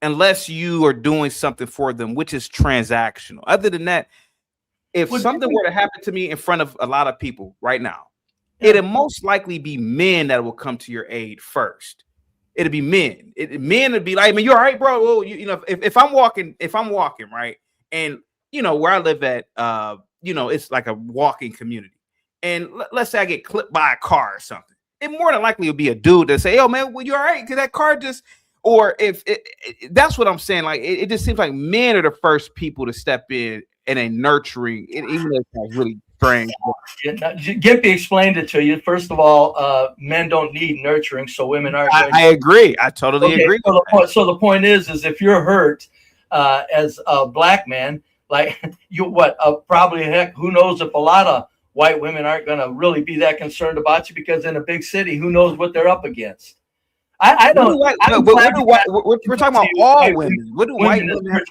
unless you are doing something for them, which is transactional. Other than that, if something were to happen to me in front of a lot of people right now, it'll most likely be men that will come to your aid first. It'll be men. Men would be like, "Man, you all right, bro?" Well, you know, if I'm walking, right, and you know where I live at, you know, it's like a walking community, and let's say I get clipped by a car or something, it more than likely will be a dude that say, "Yo, man, well, you all right? Cause that car just," or if that's what I'm saying, like it just seems like men are the first people to step in a nurturing, even though it's really strange. Gimpy explained it to you. First of all, men don't need nurturing, so women aren't. I agree. I totally agree. So the point is if you're hurt as a black man, like you, probably heck, who knows if a lot of white women aren't going to really be that concerned about you because in a big city, who knows what they're up against. I don't. We're talking about all women. What do white women have?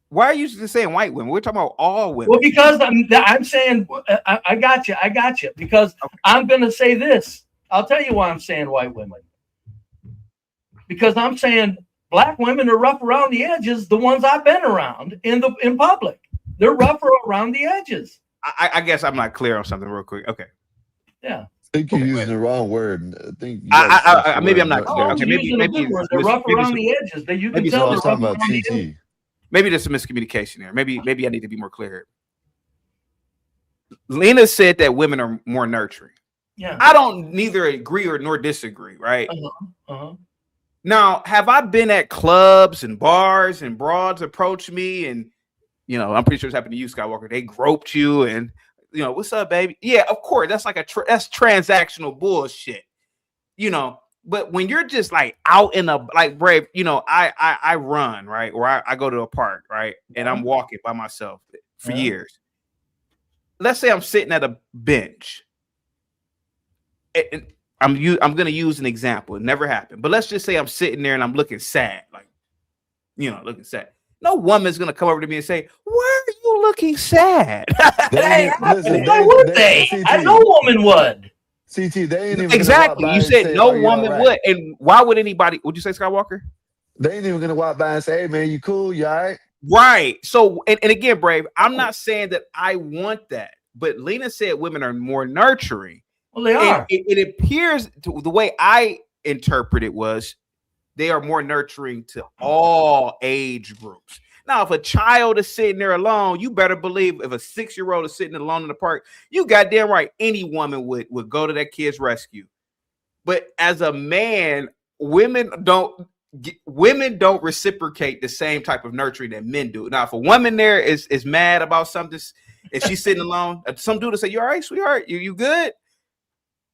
Why are you just saying white women? We're talking about all women. Well, because I'm saying I got you. Because I'm going to say this. I'll tell you why I'm saying white women. Because I'm saying black women are rough around the edges. The ones I've been around in public, they're rougher around the edges. I guess I'm not clear on something real quick. Okay. Yeah. I think you're using the wrong word. I think maybe I'm not clear. Okay, maybe they're rough around the edges. You can tell they're rough around the edges. Maybe there's some miscommunication there. Maybe I need to be more clear. Lena said that women are more nurturing. Yeah. I don't neither agree nor disagree, right? Now, have I been at clubs and bars and broads approach me and, you know, I'm pretty sure it's happened to you, Skywalker. They groped you and, you know, what's up, baby? Yeah, of course. That's like that's transactional bullshit, you know. But when you're just like out in like Brave, you know, I run, right? Or I go to a park, right? And I'm walking by myself for years. Let's say I'm sitting at a bench. And I'm going to use an example. It never happened. But let's just say I'm sitting there and I'm looking sad, like, you know, looking sad. No woman's going to come over to me and say, "Why are you looking sad?" No woman would. CT, they ain't even exactly. You said no woman would, and why would anybody? Would you say, Skywalker? They ain't even gonna walk by and say, "Hey, man, you cool? You all right?" Right. So, and again, Brave, I'm not saying that I want that, but Lena said women are more nurturing. Well, they are. It appears the way I interpret it was they are more nurturing to all age groups. Now, if a child is sitting there alone, you better believe if a 6-year-old is sitting alone in the park, you goddamn right, any woman would go to that kid's rescue. But as a man, women don't reciprocate the same type of nurturing that men do. Now, if a woman there is mad about something, if she's sitting alone, some dude will say, "You all right, sweetheart? You good?"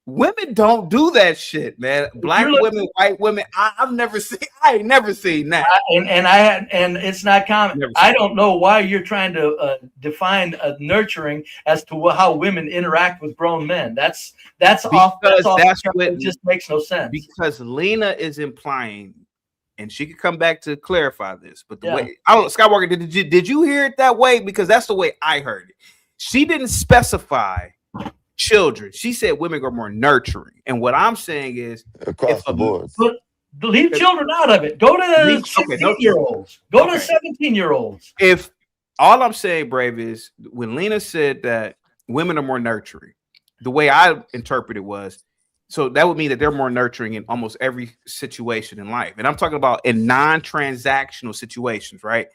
Women don't do that shit, man. Black women, white women. I ain't never seen that. And it's not common. I don't know why you're trying to define nurturing as to how women interact with grown men. That's off. It just makes no sense. Because Lena is implying, and she could come back to clarify this. But the way I don't know, Skywalker, did you hear it that way? Because that's the way I heard it. She didn't specify children. She said women are more nurturing. And what I'm saying is, across the board. But leave children out of it. Go to 16-year-olds. Go to 17-year-olds. If all I'm saying, Brave, is when Lena said that women are more nurturing, the way I interpret it was, so that would mean that they're more nurturing in almost every situation in life. And I'm talking about in non-transactional situations, right?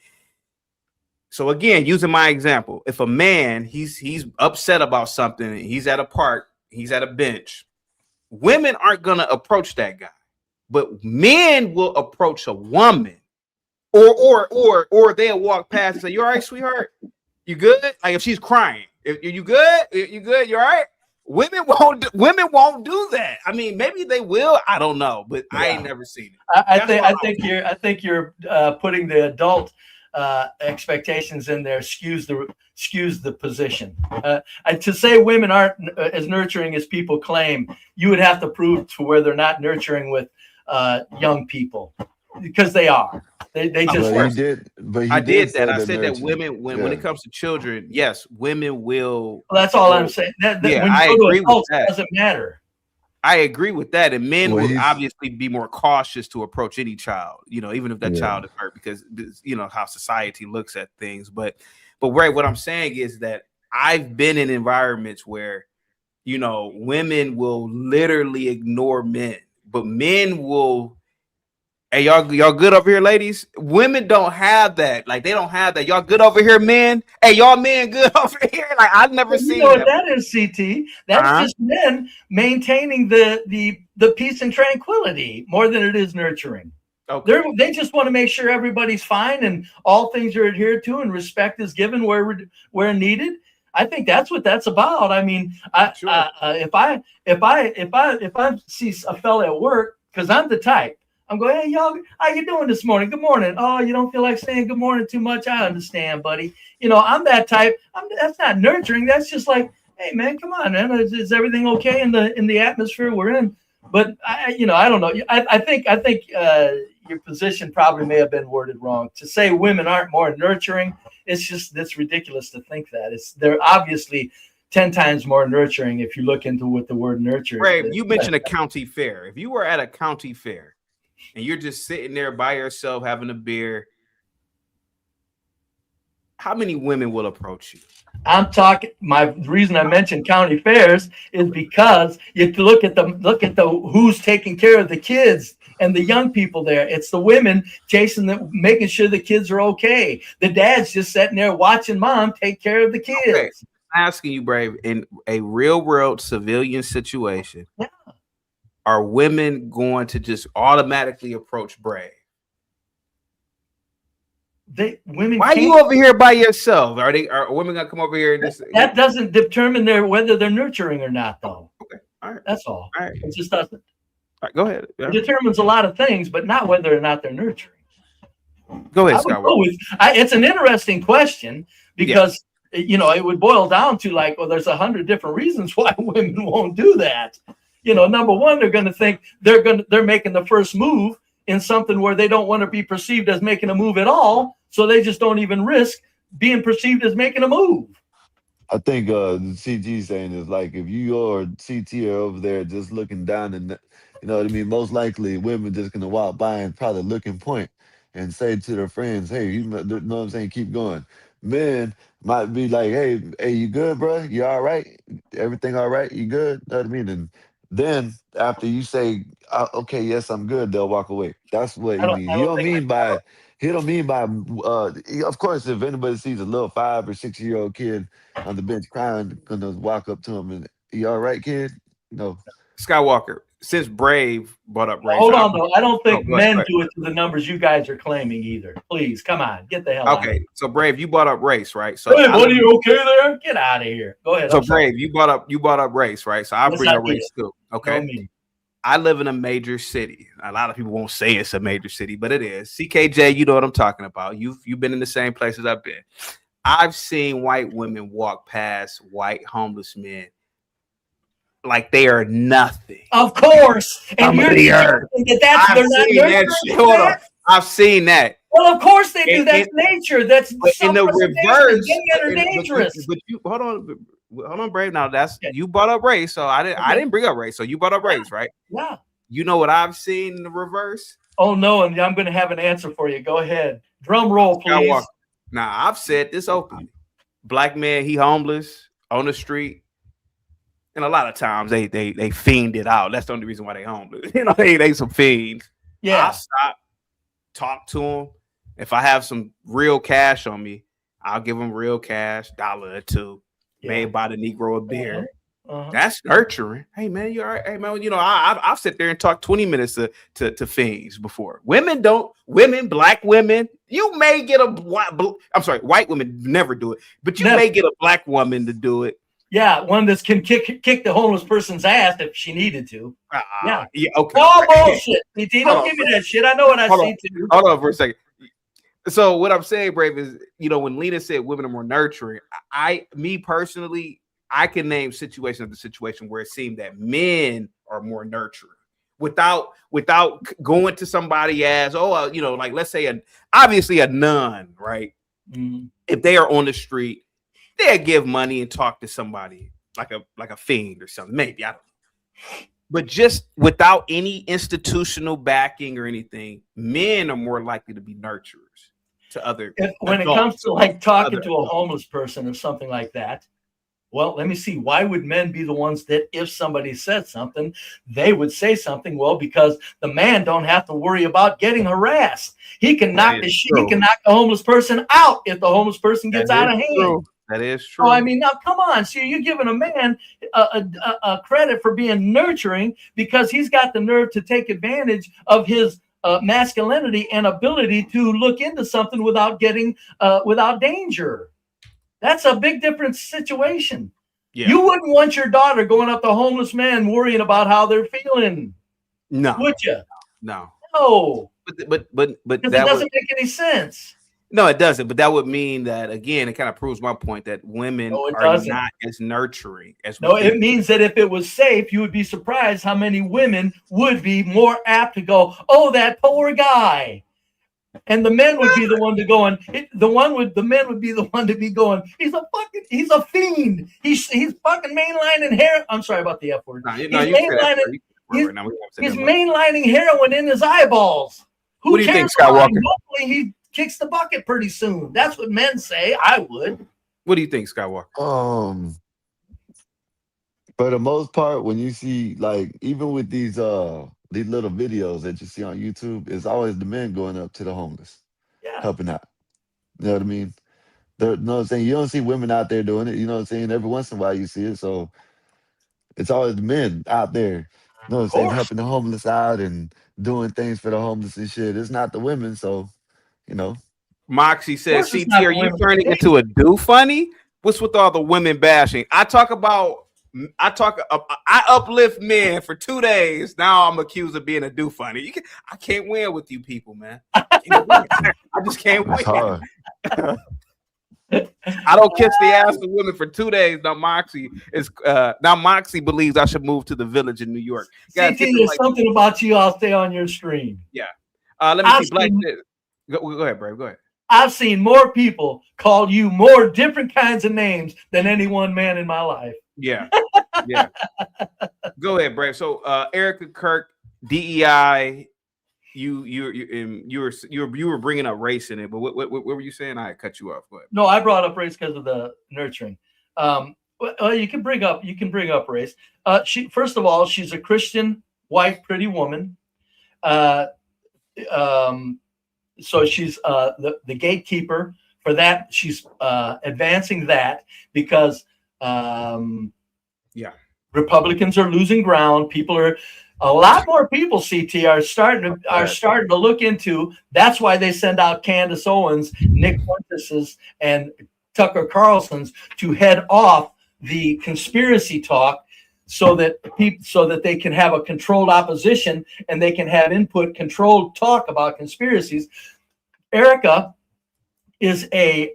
So again, using my example, if a man, he's upset about something, he's at a park, he's at a bench, women aren't going to approach that guy, but men will approach a woman, or they'll walk past and say, "You all right, sweetheart? You good?" Like if she's crying, if you good, you good, you all right? Women won't do that. I mean, maybe they will. I don't know, but I ain't never seen it. I think you're putting the adult expectations in there skews the position. To say women aren't as nurturing as people claim, you would have to prove to where they're not nurturing with young people, because they are. They just I did that. I said that women, when it comes to children, yes, women will. Well, that's all I'm saying. I agree with that. It doesn't matter. I agree with that, and men will obviously be more cautious to approach any child, even if that child is hurt, because how society looks at things. But right, what I'm saying is that I've been in environments where, women will literally ignore men, but men will. Hey, y'all good over here, ladies? Women don't have that. Like, they don't have that. Y'all good over here, men? Hey, y'all men good over here? Like, I've never seen that. You know what that is, CT? That's just men maintaining the peace and tranquility more than it is nurturing. Okay. They just want to make sure everybody's fine and all things are adhered to and respect is given where needed. I think that's what that's about. I mean, if I see a fella at work, because I'm the type, I'm going, "Hey, y'all, how you doing this morning? Good morning." "Oh, you don't feel like saying good morning too much? I understand, buddy." I'm that type. That's not nurturing. That's just like, "Hey, man, come on, man. Is everything okay in the atmosphere we're in?" But I don't know. I think your position probably may have been worded wrong. To say women aren't more nurturing, it's ridiculous to think that. They're obviously 10 times more nurturing if you look into what the word nurture is. You mentioned a county fair. If you were at a county fair and you're just sitting there by yourself having a beer, how many women will approach you? I'm talking. The reason I mentioned county fairs is because you look at the who's taking care of the kids and the young people there. It's the women chasing them, making sure the kids are okay. The dad's just sitting there watching mom take care of the kids. Okay. I'm asking you, Brave, in a real world civilian situation, are women going to just automatically approach Brave? Why are you over here by yourself? Are women gonna come over here and just? That doesn't determine whether they're nurturing or not, though. Okay, all right, that's all. All right, it just doesn't. All right, go ahead. Yeah. It determines a lot of things, but not whether or not they're nurturing. Go ahead, Scott. It's an interesting question because it would boil down to like, well, there's 100 different reasons why women won't do that. Number one, they're going to think they're making the first move in something where they don't want to be perceived as making a move at all. So they just don't even risk being perceived as making a move. I think the CG saying is like, if you or CT are over there just looking down and, you know what I mean? Most likely women just going to walk by and probably look and point and say to their friends, "Hey, you know what I'm saying? Keep going." Men might be like, hey, you good, bro? You all right? Everything all right? You good? You know what I mean? And then after you say, "Okay, yes, I'm good," they'll walk away. That's what he means. He don't mean by, of course, if anybody sees a little 5 or 6 year old kid on the bench crying, gonna walk up to him and, "You all right, kid?" Skywalker, since Brave brought up race. Hold on, though. I don't think men do it to the numbers you guys are claiming either. Please, come on, get the hell out. Okay, so Brave, you brought up race, right? So hey, buddy, you okay there? Get out of here. Go ahead. So Brave, you brought up race, right? So I'll bring up race too. Okay. I live in a major city. A lot of people won't say it's a major city, but it is. CKJ, you know what I'm talking about. You've been in the same places I've been. I've seen white women walk past white homeless men like they are nothing. Of course. And you're I've seen that. Well, of course they do. That's nature. That's in the reverse. They're dangerous. But you hold on. hold on, Brave. Now you brought up race, so I didn't bring up race. So you brought up race, right? Yeah. You know what I've seen in the reverse? Oh no, and I'm going to have an answer for you. Go ahead. Drum roll, please. Now I've said this openly. Black man, he homeless on the street, and a lot of times they fiend it out. That's the only reason why they homeless. You know, they some fiends. Yeah. I'll stop, talk to them. If I have some real cash on me, I'll give them real cash, $1 or $2, made by the Negro a beer. That's nurturing. Hey man, you all right? Hey man, you know I've sit there and talked 20 minutes to fiends before. Women, black women. You may get white women never do it, but you may get a black woman to do it. Yeah, one that can kick the homeless person's ass if she needed to. Yeah, okay. All bullshit. BT, don't give me that shit. I know what I see too. Hold on for a second. So what I'm saying, Brave, is when Lena said women are more nurturing, me personally, I can name situation where it seemed that men are more nurturing without going to somebody as like let's say obviously a nun, right? Mm-hmm. If they are on the street, they'll give money and talk to somebody like a fiend or something. Maybe, I don't know. But just without any institutional backing or anything, men are more likely to be nurturers to other. When it comes to like talking to a homeless person or something like that, well, let me see. Why would men be the ones that if somebody said something, they would say something? Well, because the man don't have to worry about getting harassed. He can knock the homeless person out if the homeless person gets out of hand. That is true. Oh, I mean, now come on. See, you're giving a man a credit for being nurturing because he's got the nerve to take advantage of his masculinity and ability to look into something without getting without danger. That's a big different situation. Yeah. You wouldn't want your daughter going up to homeless men worrying about how they're feeling. No. Would you? No. No. But it doesn't make any sense. No, it doesn't. But that would mean that, again, it kind of proves my point that women are not as nurturing as no, it means that if it was safe, you would be surprised how many women would be more apt to go, oh, that poor guy. And the men would be the one to go and the men would be the one to be going, he's a fiend. He's fucking mainlining heroin. I'm sorry about the F word. He's mainlining heroin in his eyeballs. What do you think, Skywalker? Hopefully he kicks the bucket pretty soon. That's what men say. I would. What do you think, Skywalker? For the most part, when you see, like, even with these little videos that you see on YouTube, it's always the men going up to the homeless, helping out. You know what I mean? You know what I'm saying? You don't see women out there doing it. You know what I'm saying? Every once in a while you see it. So it's always the men out there, you know what I'm saying, helping the homeless out and doing things for the homeless and shit. It's not the women, so, you know. Moxie says, CT, are you turning into a do funny? What's with all the women bashing? I uplift men for 2 days. Now I'm accused of being a do funny. I can't win with you people, man. I just can't win. I don't kiss the ass of women for 2 days. Now Moxie believes I should move to the village in New York. CT, there's something about you. I'll stay on your stream. Yeah. Let me see. Black. Go ahead, Brave. Go ahead. I've seen more people call you more different kinds of names than any one man in my life. Yeah. Yeah. Go ahead, Brave. So Erika Kirk, DEI, you were bringing up race in it, but what were you saying? I cut you off. Go ahead. No, I brought up race because of the nurturing. Well, you can bring up race. First of all, she's a Christian, white, pretty woman. So she's the gatekeeper for that. She's advancing that because Republicans are losing ground. A lot more people, CT, are starting to look into. That's why they send out Candace Owens, Nick Fuentes, and Tucker Carlson's to head off the conspiracy talk, so that they can have a controlled opposition and they can have controlled talk about conspiracies. Erika is a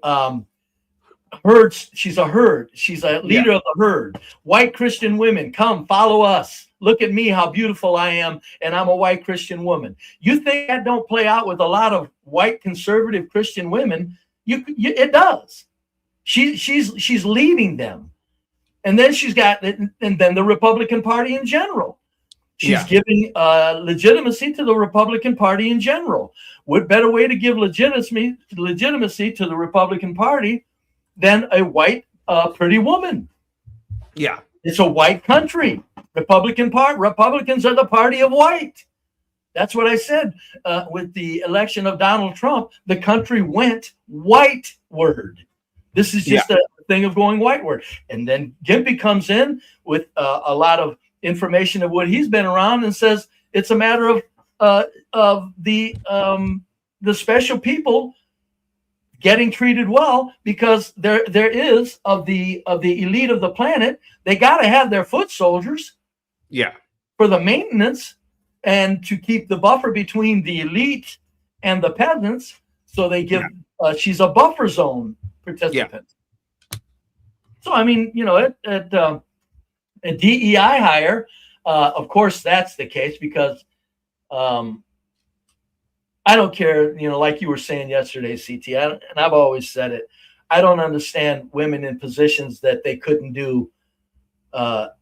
herd. She's a herd. She's a leader of the herd. White Christian women, come follow us. Look at me, how beautiful I am, and I'm a white Christian woman. You think that don't play out with a lot of white conservative Christian women? It does. She's leading them. And then she's got, and then the Republican Party in general. She's giving legitimacy to the Republican Party in general. What better way to give legitimacy to the Republican Party than a white, pretty woman? Yeah. It's a white country. Republicans are the party of white. That's what I said with the election of Donald Trump. The country went whiteward. This is just a thing of going whiteward. And then Gimpy comes in with a lot of information of what he's been around and says it's a matter of the special people getting treated well because there is of the elite of the planet. They got to have their foot soldiers. Yeah. For the maintenance and to keep the buffer between the elite and the peasants. So they give, she's a buffer zone participant. Yeah. So, I mean, you know, at a DEI hire, of course, that's the case because I don't care, you know, like you were saying yesterday, CT, and I've always said it. I don't understand women in positions that they couldn't do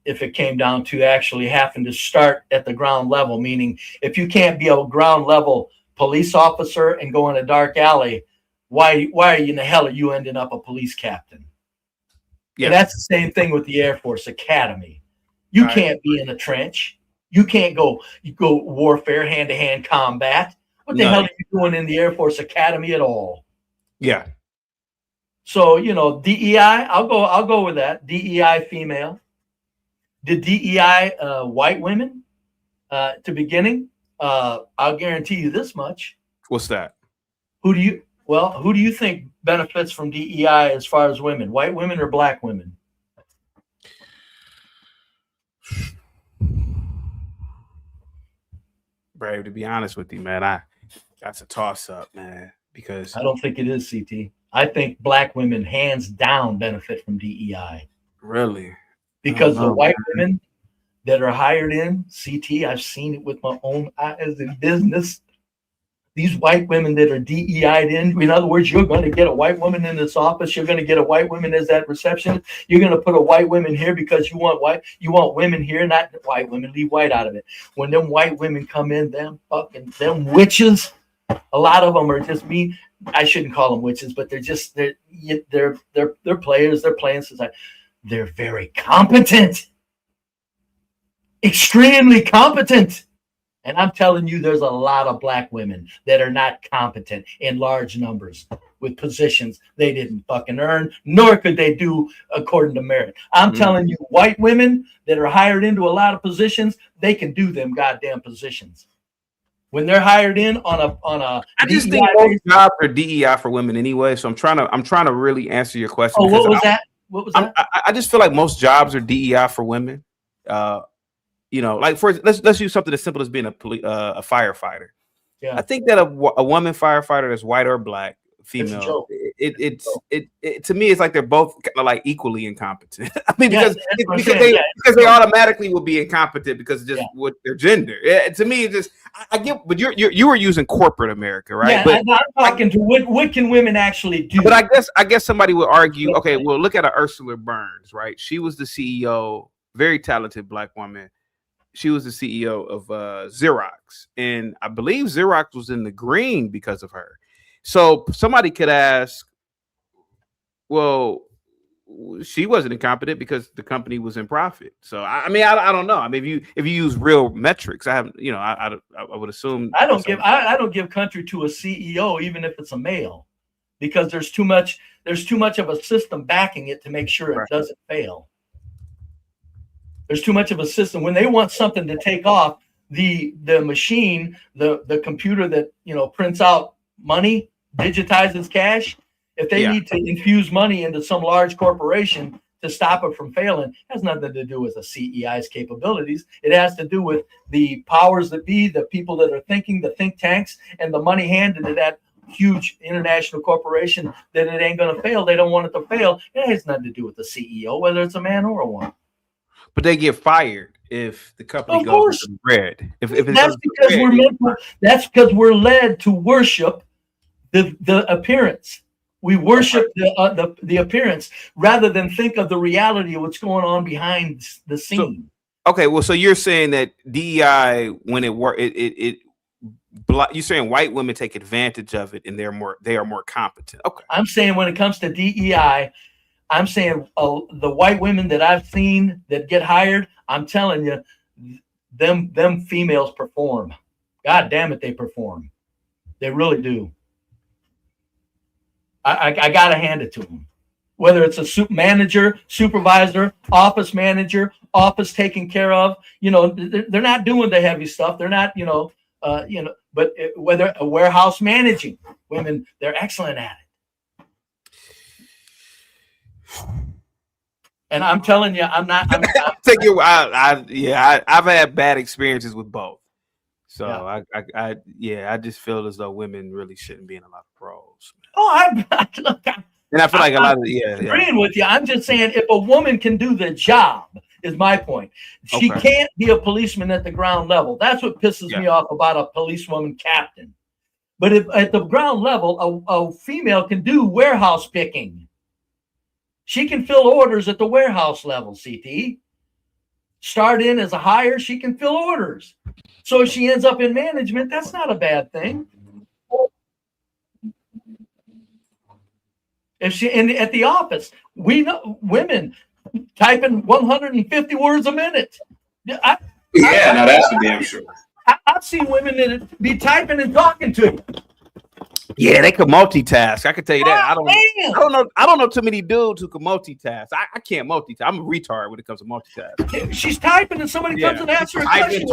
if it came down to actually having to start at the ground level, meaning if you can't be a ground level police officer and go in a dark alley, why are you in the hell are you ending up a police captain? Yeah, and that's the same thing with the Air Force Academy. You can't be in a trench. You can't go warfare, hand-to-hand combat. What the hell are you doing in the Air Force Academy at all? Yeah. So, you know, DEI, I'll go with that. DEI female. The DEI white women to beginning. I'll guarantee you this much. What's that? Who do you think benefits from DEI as far as women? White women or black women? Brave, to be honest with you, man, that's a toss-up, man, because I don't think it is, CT. I think black women, hands down, benefit from DEI. Really? Because the white women that are hired in, CT, I've seen it with my own eyes in business. These white women that are DEI'd in other words, you're going to get a white woman in this office. You're going to get a white woman as that receptionist. You're going to put a white woman here because you want women here, not white women. Leave white out of it. When them white women come in, them witches, a lot of them are just mean. I shouldn't call them witches, but they're players. They're playing society. They're very competent, extremely competent. And I'm telling you, there's a lot of black women that are not competent in large numbers with positions they didn't fucking earn, nor could they do according to merit. I'm telling you, white women that are hired into a lot of positions, they can do them goddamn positions. When they're hired in on a I just think most jobs are DEI for women anyway. So I'm trying to really answer your question. Oh, what was that? What was that? I just feel like most jobs are DEI for women. You know, like let's use something as simple as being a firefighter. Yeah. I think that a woman firefighter that's white or black, female, it's to me it's like they're both kind of like equally incompetent. I mean, because they automatically will be incompetent because of just what their gender. Yeah, to me, it's just I get, but you were using corporate America, right? Yeah, but I'm talking to what can women actually do? But I guess somebody would argue, okay, well, look at Ursula Burns, right? She was the CEO, very talented black woman. She was the CEO of Xerox, and I believe Xerox was in the green because of her. So somebody could ask, well, she wasn't incompetent because the company was in profit. So I mean, I don't know. I mean, if you use real metrics, I haven't, you know, I would assume I don't give country to a CEO even if it's a male, because there's too much of a system backing it to make sure it doesn't fail. There's too much of a system. When they want something to take off, the machine, the computer that, you know, prints out money, digitizes cash, if they need to infuse money into some large corporation to stop it from failing, it has nothing to do with the CEI's capabilities. It has to do with the powers that be, the people that are thinking, the think tanks, and the money handed to that huge international corporation that it ain't going to fail. They don't want it to fail. It has nothing to do with the CEO, whether it's a man or a woman. But they get fired if the company goes to the red. That's because we're led to worship the appearance. We worship the appearance rather than think of the reality of what's going on behind the scene. Okay, well, so you're saying that DEI, when you're saying white women take advantage of it and they are more competent. Okay, I'm saying when it comes to DEI, I'm saying the white women that I've seen that get hired, I'm telling you, them females perform. God damn it, they perform. They really do. I gotta hand it to them. Whether it's a manager, supervisor, office manager, office taken care of, they're not doing the heavy stuff. They're not, but whether a warehouse managing women, they're excellent at it. And I'm telling you, I've had bad experiences with both. So yeah. I just feel as though women really shouldn't be in a lot of roles. And I feel like a lot of agreeing with you. I'm just saying, if a woman can do the job, is my point. She can't be a policeman at the ground level. That's what pisses me off about a policewoman captain. But if at the ground level, a female can do warehouse picking. She can fill orders at the warehouse level, CT. Start in as a hire, she can fill orders. So if she ends up in management, that's not a bad thing. If she at the office, we know women typing 150 words a minute. Now that's for damn sure. I've seen women that be typing and talking to you. Yeah, they can multitask. I can tell you that. I don't know too many dudes who can multitask. I can't multitask. I'm a retard when it comes to multitask. She's typing and somebody comes and answers a question.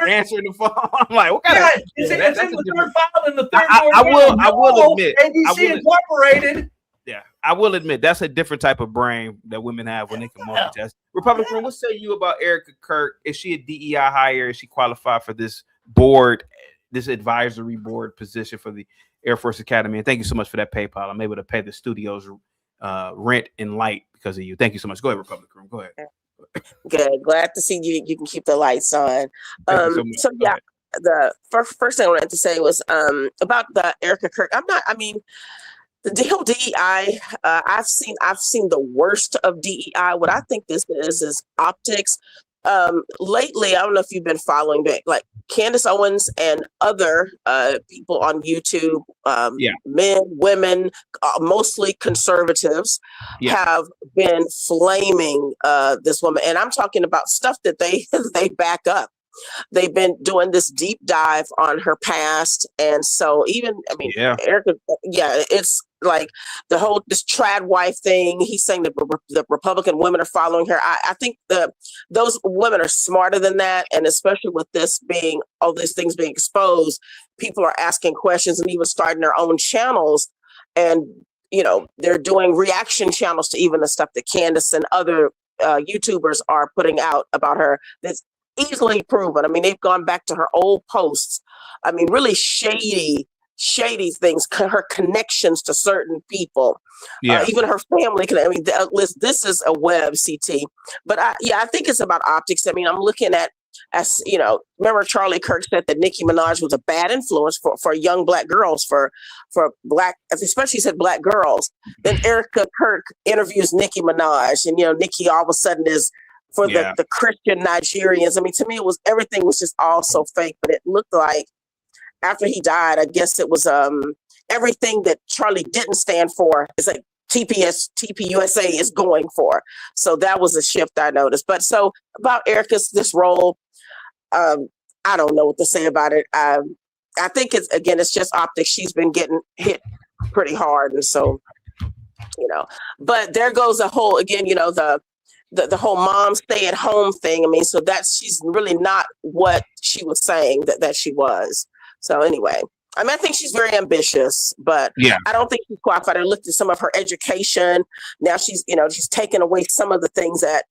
Answering the phone. I'm like, what kind of? It's in the third file in the third. I will admit. ABC Incorporated. Yeah, I will admit that's a different type of brain that women have when they can multitask. Republican, what say you about Erika Kirk? Is she a DEI hire? Is she qualified for this board, this advisory board position for the Air Force Academy? And thank you so much for that PayPal. I'm able to pay the studio's rent and light because of you. Thank you so much. Go ahead, Republican. Go ahead. Good. Glad to see you. You can keep the lights on. The first thing I wanted to say was about the Erika Kirk. The whole DEI, I've seen the worst of DEI. What I think this is optics. Lately, I don't know if you've been following, but like Candace Owens and other people on YouTube, men, women, mostly conservatives, have been flaming this woman, and I'm talking about stuff that they back up. They've been doing this deep dive on her past, and so Erika, it's like this trad wife thing. He's saying that the Republican women are following her. I think those women are smarter than that, and especially with all these things being exposed, people are asking questions and even starting their own channels, and they're doing reaction channels to even the stuff that Candace and other YouTubers are putting out about her. That's easily proven. They've gone back to her old posts. Really shady things, her connections to certain people, even her family. This is a web, CT. But I think it's about optics. I'm looking at, remember Charlie Kirk said that Nicki Minaj was a bad influence for young Black girls, for Black, especially said Black girls. Then Erika Kirk interviews Nicki Minaj, and Nicki all of a sudden is for the Christian Nigerians. To me, everything was just all so fake. But it looked like after he died, I guess it was everything that Charlie didn't stand for is like TPUSA is going for. So that was a shift I noticed. But so about Erika's this role, I don't know what to say about it. I think it's just optics. She's been getting hit pretty hard, and so But there goes the whole the whole mom stay at home thing. So she's really not what she was saying that she was. So anyway, I think she's very ambitious, but I don't think she's qualified. I looked at some of her education. Now she's taken away some of the things that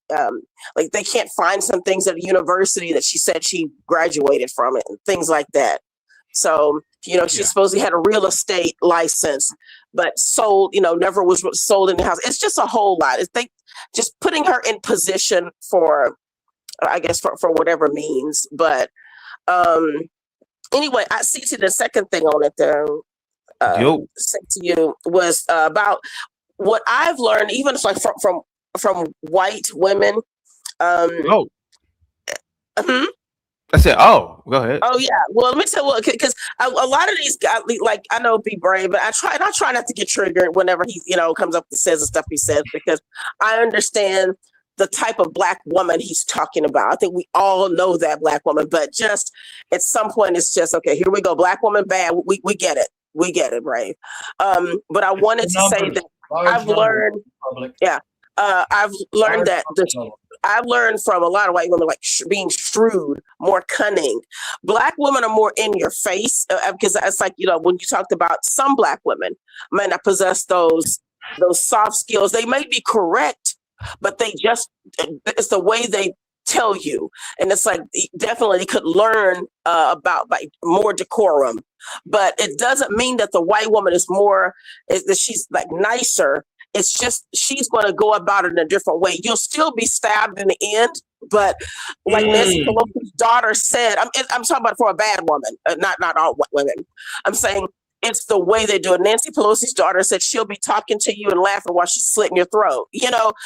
like they can't find some things at a university that she said she graduated from it and things like that. So, she supposedly had a real estate license, but sold, never was sold in the house. It's just a whole lot. It's just putting her in position for, I guess, for whatever means. But anyway, I see the second thing on it, though. say to you was about what I've learned, even like from white women. I said, "Oh, go ahead." Oh yeah. Well, let me tell you, because a lot of these guys, like I know, be brave, but I try not to get triggered whenever he, comes up and says the stuff he says, because I understand the type of Black woman he's talking about. I think we all know that Black woman, but just at some point, it's just okay. Here we go, Black woman, bad. We get it. We get it, brave. But I wanted to say that I've learned. Yeah. I've learned that I've learned from a lot of white women, like being shrewd, more cunning. Black women are more in your face, because it's like, when you talked about some Black women may not possess those soft skills. They may be correct, but it's the way they tell you. And it's like, definitely could learn about like more decorum, but it doesn't mean that the white woman is that she's like nicer. It's just she's going to go about it in a different way. You'll still be stabbed in the end, but like Nancy Pelosi's daughter said, I'm talking about for a bad woman, not all white women. I'm saying it's the way they do it. Nancy Pelosi's daughter said she'll be talking to you and laughing while she's slitting your throat.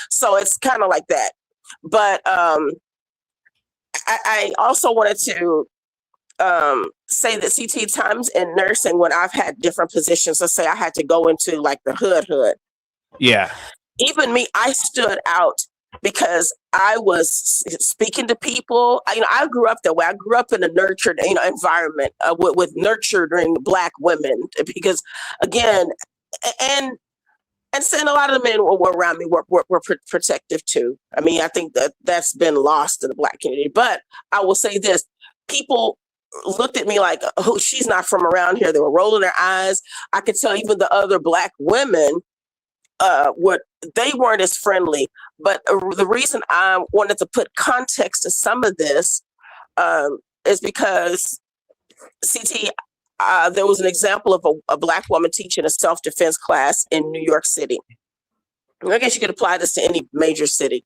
So it's kind of like that. But I also wanted to say that CT times in nursing, when I've had different positions, let's say I had to go into like the hood. Yeah. Even me, I stood out because I was speaking to people. I grew up that way. I grew up in a nurtured, environment with nurturing Black women, because again, and saying a lot of the men were around me were protective too. I mean, I think that's been lost in the Black community. But I will say this: people looked at me like, "Oh, she's not from around here." They were rolling their eyes. I could tell even the other Black women. They weren't as friendly, but the reason I wanted to put context to some of this is because CT, there was an example of a Black woman teaching a self-defense class in New York City. I guess you could apply this to any major city.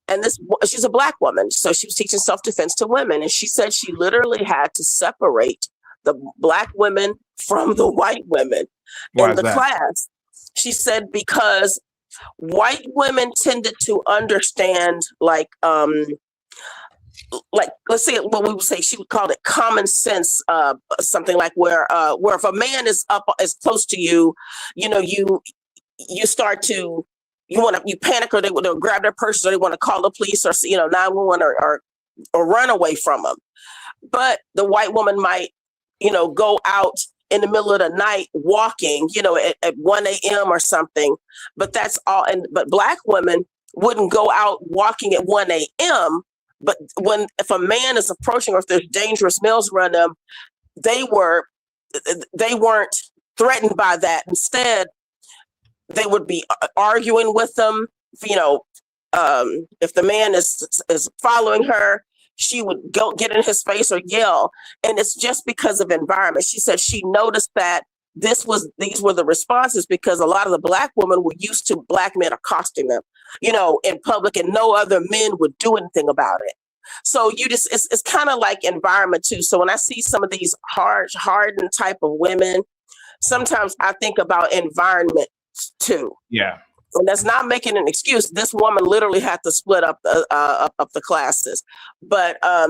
And she's a Black woman, so she was teaching self-defense to women, and she said she literally had to separate the Black women from the white women in the class. She said because white women tended to understand, like let's say what we would say, she would call it common sense, something like where if a man is up as close to you, you start to you panic, or they'll grab their purse, or they want to call the police, or 911, or run away from them. But the white woman might go out in the middle of the night walking, at 1 a.m. or something, but that's all. But Black women wouldn't go out walking at 1 a.m. But if a man is approaching, or if there's dangerous males around them, they weren't threatened by that. Instead, they would be arguing with them. If the man is following her, she would go get in his face or yell. And it's just because of environment. She said she noticed that these were the responses because a lot of the Black women were used to Black men accosting them, in public, and no other men would do anything about it. So it's kind of like environment too. So when I see some of these hardened type of women, sometimes I think about environment too. Yeah. And that's not making an excuse. This woman literally had to split up the classes. But I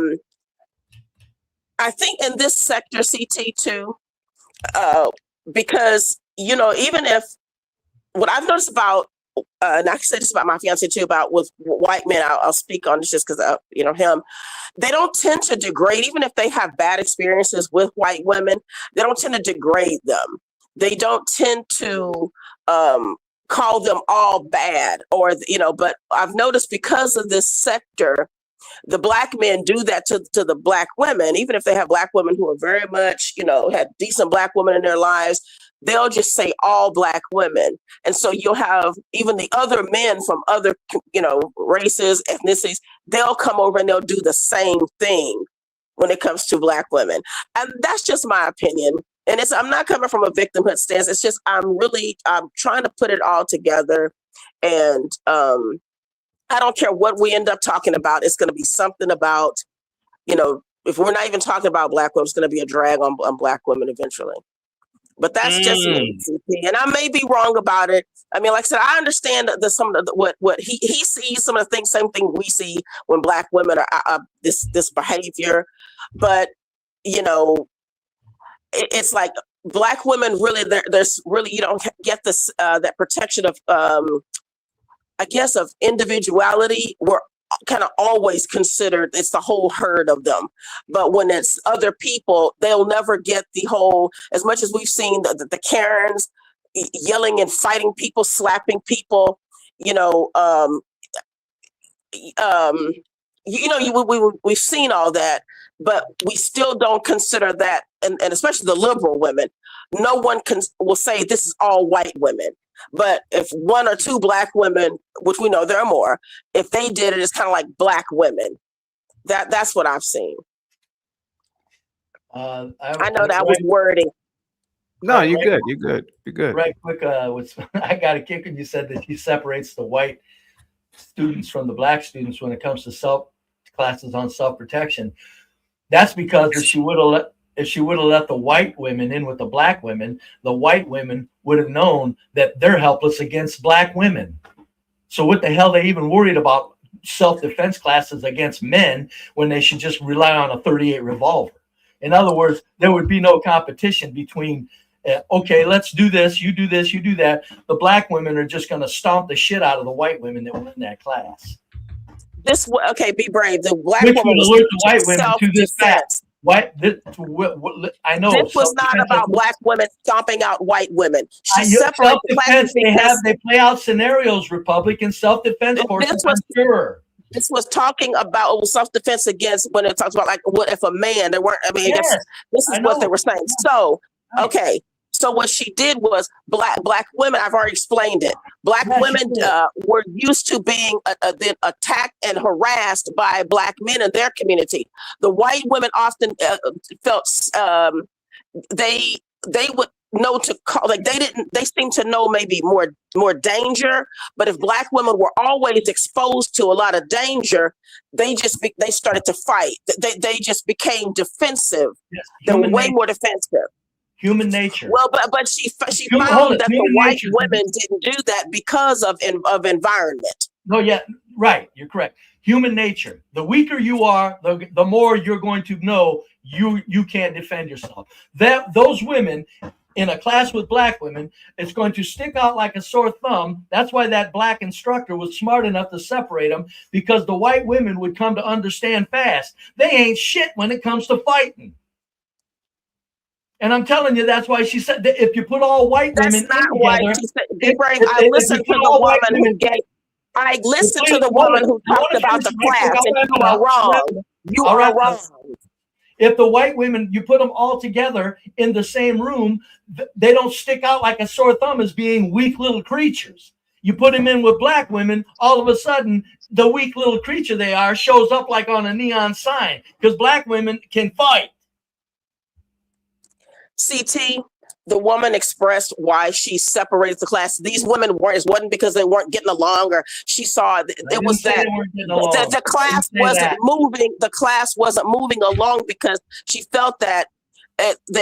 think in this sector, CT too, because, even if what I've noticed about, and I can say this about my fiance too, about with white men, I'll speak on this just because, him, they don't tend to degrade, even if they have bad experiences with white women, they don't tend to degrade them. They don't tend to, call them all bad, or but I've noticed because of this sector, the Black men do that to the Black women, even if they have Black women who are very much, had decent Black women in their lives, they'll just say all Black women. And so you'll have even the other men from other, races, ethnicities, they'll come over and they'll do the same thing when it comes to Black women. And that's just my opinion. And I'm not coming from a victimhood stance. It's just, I'm trying to put it all together. And I don't care what we end up talking about. It's going to be something about, if we're not even talking about Black women, it's going to be a drag on Black women eventually. But that's just me, CP. And I may be wrong about it. I mean, like I said, I understand some of what he sees, some of the things, same thing we see when Black women are this behavior. But you know, it's like Black women really there's really, you don't get this that protection of I guess of individuality. We're kind of always considered it's the whole herd of them, but when it's other people, they'll never get the whole, as much as we've seen the Karens yelling and fighting people, slapping people, you know, we've seen all that, but we still don't consider that, and especially the liberal women, no one will say this is all white women. But if one or two Black women, which we know there are more, if they did it, it's kind of like Black women. That's what I've seen. I know that was wording. No, you're good. You're good. You're good. Right quick, I got a kick when you said that he separates the white students from the Black students when it comes to classes on self-protection. That's because if she would have let the white women in with the Black women, the white women would have known that they're helpless against Black women. So what the hell are they even worried about self-defense classes against men when they should just rely on a .38 revolver? In other words, there would be no competition between, okay, let's do this, you do that. The Black women are just going to stomp the shit out of the white women that were in that class. Be brave. The Black Which woman would alert the white women to this fact. I know this was not about Black women stomping out white women. She separated self-defense. They play out scenarios. Republican self-defense forces. This was talking about self-defense against, when it talks about like what if a man, they weren't. I mean, yes, this is what they were saying. So okay. So what she did was black women. I've already explained it. Black women were used to being then attacked and harassed by Black men in their community. The white women often felt they would know to call, like they seemed to know maybe more danger. But if Black women were always exposed to a lot of danger, they started to fight. They just became defensive. Yes, they were way more defensive. Human nature. Well, but she found that the white women didn't do that because of environment. No, yeah, right. You're correct. Human nature. The weaker you are, the more you're going to know you can't defend yourself. Those women in a class with Black women, it's going to stick out like a sore thumb. That's why that Black instructor was smart enough to separate them, because the white women would come to understand fast. They ain't shit when it comes to fighting. And I'm telling you, that's why she said that if you put all white women together, I listened to the woman who talked about the class, and you are wrong. You are wrong. If the white women, you put them all together in the same room, they don't stick out like a sore thumb as being weak little creatures. You put them in with Black women, all of a sudden, the weak little creature they are shows up like on a neon sign, because Black women can fight. CT, the woman expressed why she separated the class. These women wasn't because they weren't getting along, or she saw it was that the class wasn't moving. The class wasn't moving along because she felt that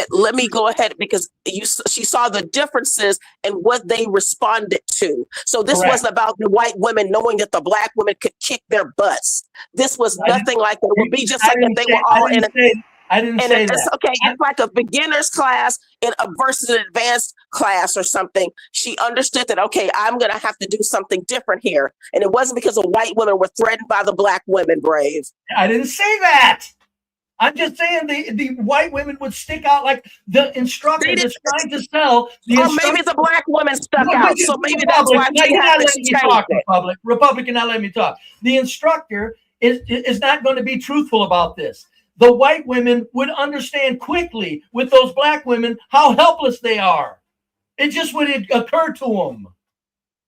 let me go ahead, because she saw the differences in what they responded to. So this wasn't about the white women knowing that the Black women could kick their butts. This was nothing like that. It would be just like if they were all in I didn't say that. Okay, it's like a beginner's class versus an advanced class or something. She understood that, okay, I'm going to have to do something different here. And it wasn't because the white women were threatened by the Black women, Brave. I didn't say that. I'm just saying the white women would stick out like the instructor is trying to sell. Maybe the Black women stuck out. So maybe that's why she had to change it. Republican, now let me talk. The instructor is not going to be truthful about this. The white women would understand quickly with those Black women how helpless they are. It just would occur to them.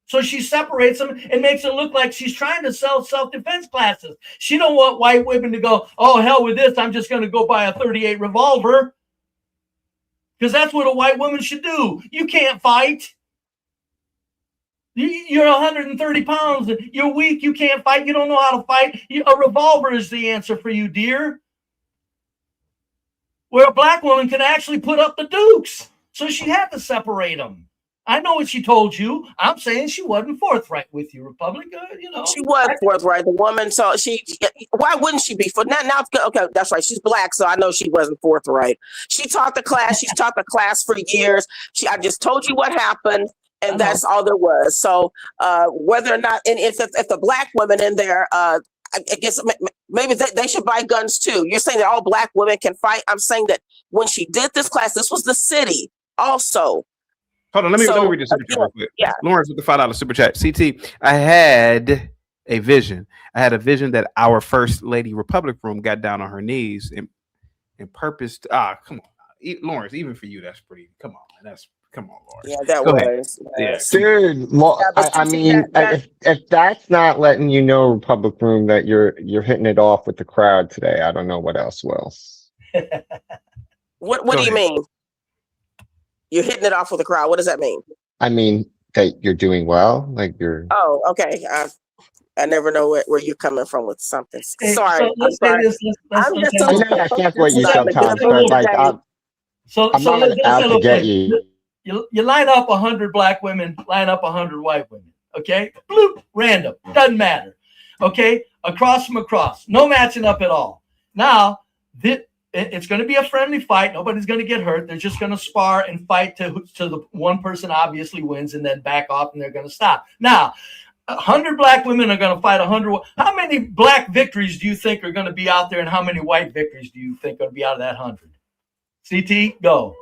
So she separates them and makes it look like she's trying to sell self-defense classes. She don't want white women to go, oh, hell with this, I'm just going to go buy a .38 revolver. Because that's what a white woman should do. You can't fight. You're 130 pounds. You're weak. You can't fight. You don't know how to fight. A revolver is the answer for you, dear. Where a Black woman can actually put up the dukes. So she had to separate them. I know what she told you. I'm saying she wasn't forthright with you, Republic. You know, she was forthright. The woman, so why wouldn't she be? For now, okay, that's right. She's black, so I know she wasn't forthright. She taught the class. She's taught the class for years. I just told you what happened, and that's all there was. So whether or not, and if the black women in there, I guess maybe they should buy guns too. You're saying that all black women can fight. I'm saying that when she did this class, this was the city also. Hold on, let me read this super chat real quick. Yeah. Lawrence with the $5 super chat. CT, I had a vision. I had a vision that our First Lady Republic Room got down on her knees and purposed. Come on, Lawrence. Even for you, that's pretty. Come on, man. Come on, Lawrence. Yeah, that was. Yeah. Dude, I mean, if that's not letting you know, Republic Room, that you're hitting it off with the crowd today, I don't know what else will. What do you mean? You're hitting it off with the crowd. What does that mean? I mean that you're doing well, like you're. Oh, okay. I never know where you're coming from with something. Sorry, so I'm sorry. I'm just so that's what you sometimes, but like I'm not out to get you. You line up 100 black women, line up 100 white women. Okay, bloop, random, doesn't matter. Okay, across from across, no matching up at all. Now it's going to be a friendly fight. Nobody's going to get hurt. They're just going to spar and fight to the one person obviously wins and then back off and they're going to stop. Now, 100 black women are going to fight 100. How many black victories do you think are going to be out there and how many white victories do you think are going to be out of that 100? CT, go.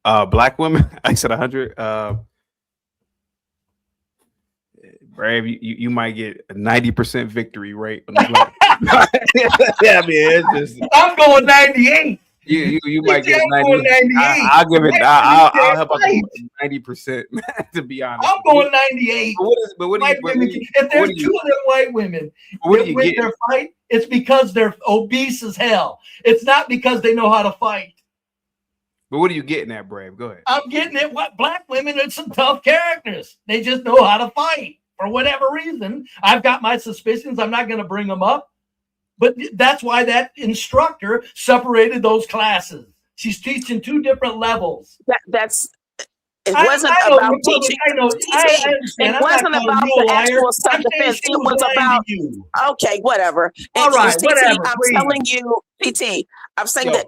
Black women, I said 100. Brave, you might get a 90% victory rate on the black. Yeah, I mean, it's just. I'm going 98. You might get 98. I'll give it. I'll help out 90%. To be honest, I'm going 98. But what if there's two of them white women that win their fight, it's because they're obese as hell. It's not because they know how to fight. But what are you getting at, Brave? Go ahead. I'm getting at what black women are some tough characters. They just know how to fight for whatever reason. I've got my suspicions. I'm not going to bring them up. But that's why that instructor separated those classes. She's teaching two different levels. It wasn't about teaching. It wasn't about the actual self-defense. It was about, okay, whatever. All right, whatever. I'm telling you, PT, I'm saying that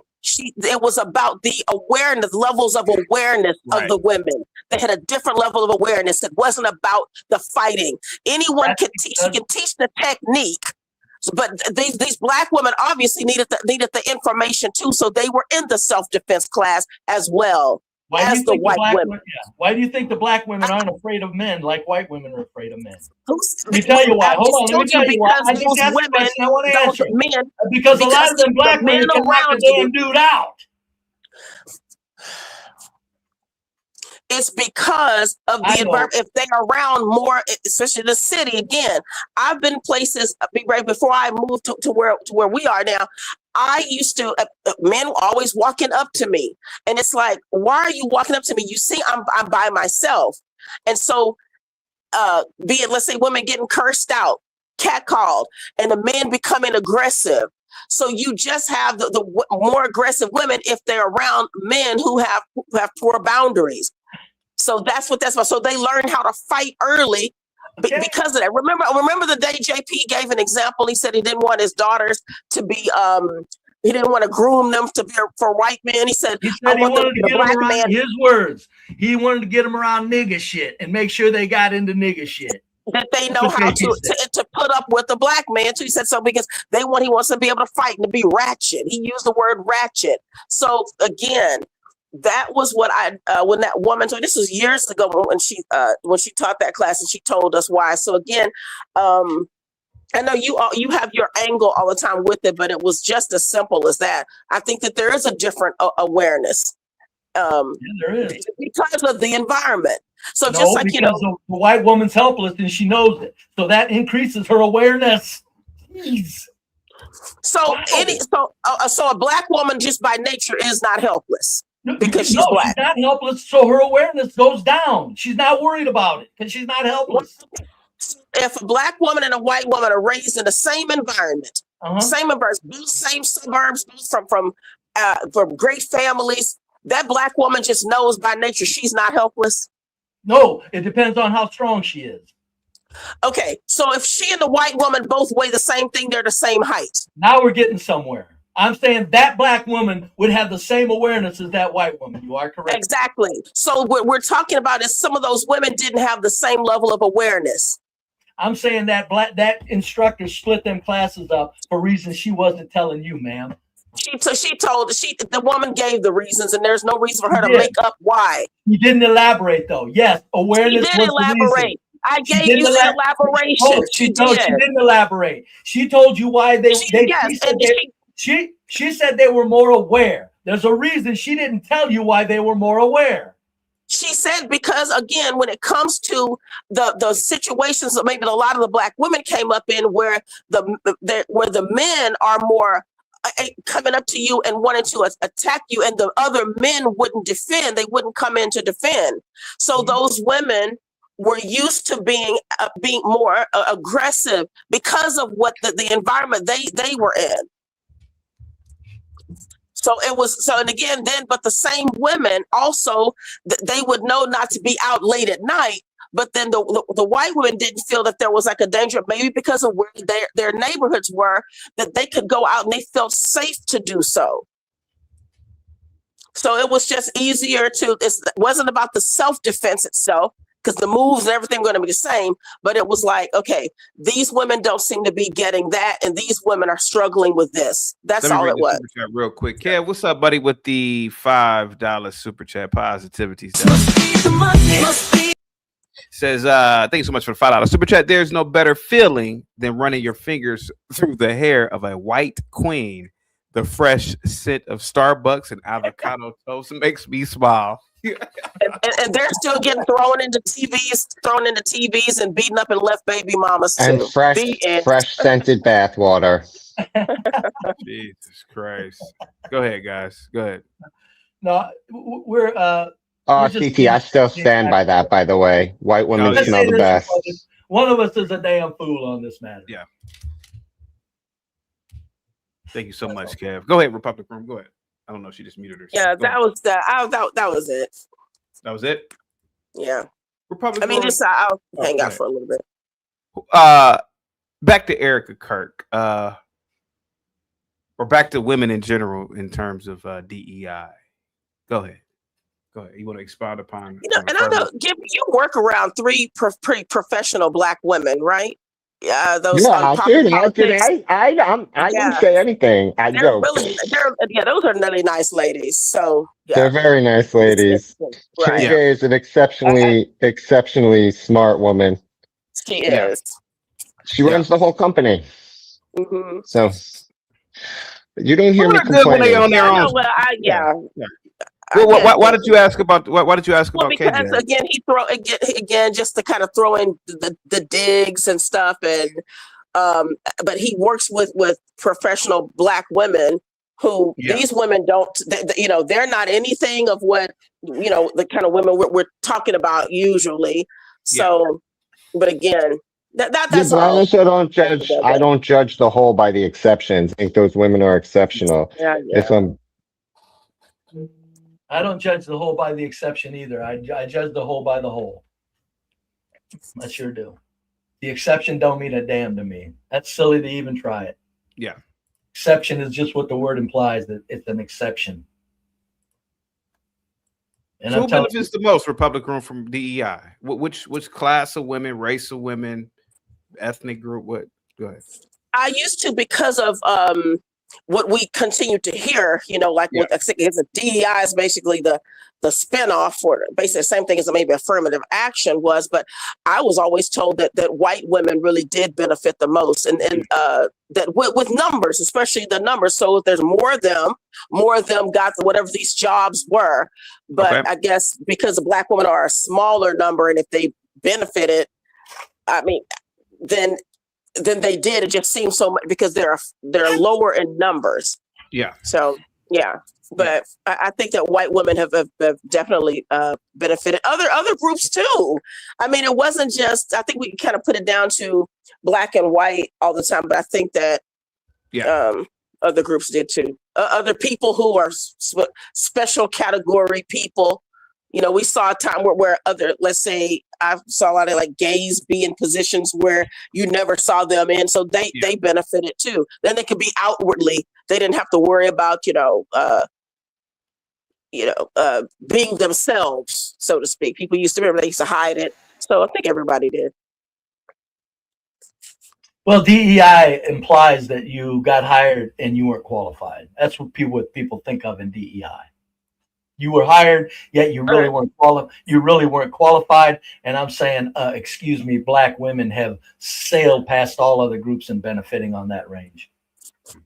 it was about the awareness, levels of awareness of the women. They had a different level of awareness. It wasn't about the fighting. Anyone can teach. You can teach the technique. But these black women obviously needed the information too, so they were in the self-defense class as well as the white women. Why do you think the black women aren't afraid of men like white women are afraid of men? Let me tell you why. Hold on, let me tell you why. I think that's the question I want to answer. Because a lot of them black women can knock a damn dude out. It's because of the environment. If they're around more, especially the city. Again, I've been places right before I moved to where we are now. I used to men were always walking up to me, and it's like, why are you walking up to me? You see, I'm by myself, and so let's say women getting cursed out, catcalled, and the men becoming aggressive. So you just have the more aggressive women if they're around men who have poor boundaries. So that's what that's about. So they learn how to fight early because of that. Remember the day JP gave an example. He said he didn't want his daughters to be he didn't want to groom them to be for white men. He said he wanted to get them around, his words. He wanted to get them around nigga shit and make sure they got into nigga shit. That they know how to put up with the black man too. He said so because he wants to be able to fight and to be ratchet. He used the word ratchet. So again, that was what when that woman told. This was years ago when she taught that class and she told us why. So again, I know you have your angle all the time with it, but it was just as simple as that. I think that there is a different awareness. There is because of the environment. So no, just like the white woman's helpless and she knows it, so that increases her awareness. Jeez. So so a black woman just by nature is not helpless because she's black. She's not helpless, so her awareness goes down. She's not worried about it because she's not helpless. If a black woman and a white woman are raised in the same environment, both same suburbs, both from great families. that black woman just knows by nature she's not helpless? No, it depends on how strong she is. Okay, so if she and the white woman both weigh the same thing, they're the same height. Now we're getting somewhere. I'm saying that black woman would have the same awareness as that white woman. You are correct. Exactly. So what we're talking about is some of those women didn't have the same level of awareness. I'm saying that instructor split them classes up for reasons she wasn't telling you, ma'am. The woman gave the reasons, and there's no reason for her to make up why. You didn't elaborate though. Yes, awareness. She did elaborate. I gave you the elaboration. She didn't elaborate. She told you why she said they were more aware. There's a reason she didn't tell you why they were more aware. She said because, again, when it comes to the situations that maybe a lot of the black women came up in, where the men are more coming up to you and wanting to attack you, and the other men wouldn't defend, they wouldn't come in to defend. So those women were used to being more aggressive because of what the environment they were in. So it was and again, but the same women also, they would know not to be out late at night. But then the white women didn't feel that there was like a danger, maybe because of where their neighborhoods were, that they could go out and they felt safe to do so. So it was just easier it wasn't about the self-defense itself, because the moves and everything were going to be the same. But it was like, okay, these women don't seem to be getting that, and these women are struggling with this. That's all it was. Super chat real quick. Kev, what's up, buddy, with the $5 super chat? Positivity says, thank you so much for the $5 super chat. There's no better feeling than running your fingers through the hair of a white queen. The fresh scent of Starbucks and avocado toast makes me smile. and they're still getting thrown into TVs and beaten up and left baby mamas too. And fresh scented bath water. Jesus Christ. Go ahead, guys. Go ahead. No, we're CT, I still stand by that, by the way. White women smell the best. One of us is a damn fool on this matter. Yeah. Thank you so much, Kev. Go ahead, Republic Room. Go ahead. I don't know. She just muted herself. Yeah, that was it. That was it? Yeah. Republic I mean, Room. I'll hang out for a little bit. Back to Erika Kirk. Or back to women in general in terms of DEI. Go ahead. You want to expound upon? And I know, you work around three pretty professional black women, right? Yeah, those. Yeah, I didn't say anything. I joke. Those are really nice ladies. So they're very nice ladies. Right. TJ is an exceptionally smart woman. She is. She runs the whole company. Mm-hmm. So you don't hear me complaining. On their own. Why did you ask about? Why did you ask about? Because KJ? again, he just to kind of throw in the digs and stuff, and but he works with professional black women who these women don't. They're not anything of what the kind of women we're talking about usually. So, but again, that's all. I don't judge the whole by the exceptions. I think those women are exceptional. I don't judge the whole by the exception either. I judge the whole by the whole. I sure do. The exception don't mean a damn to me. That's silly to even try it. Yeah. Exception is just what the word implies, that it's an exception. And so who benefits the most, Republic Room, from DEI? Which class of women, race of women, ethnic group? What? Go ahead. I used to, because of what we continue to hear, what I think is DEI is basically the spinoff for basically the same thing as maybe affirmative action was, but I was always told that white women really did benefit the most, and that with numbers, especially the numbers. So if there's more of them got whatever these jobs were. But I guess because the black women are a smaller number, and if they benefited, I mean, then they did. It just seems so much because they're lower in numbers. Yeah. So but I think that white women have definitely benefited. Other groups too. I mean, it wasn't just. I think we kind of put it down to black and white all the time, but I think that other groups did too. other people who are special category people. You know, we saw a time where other, let's say, I saw a lot of like gays be in positions where you never saw them in, so they benefited too. Then they could be outwardly; they didn't have to worry about being themselves, so to speak. People used to remember they used to hide it, so I think everybody did. Well, DEI implies that you got hired and you weren't qualified. That's what people think of in DEI. You were hired, yet you really weren't qualified. And I'm saying, excuse me, Black women have sailed past all other groups and benefiting on that range.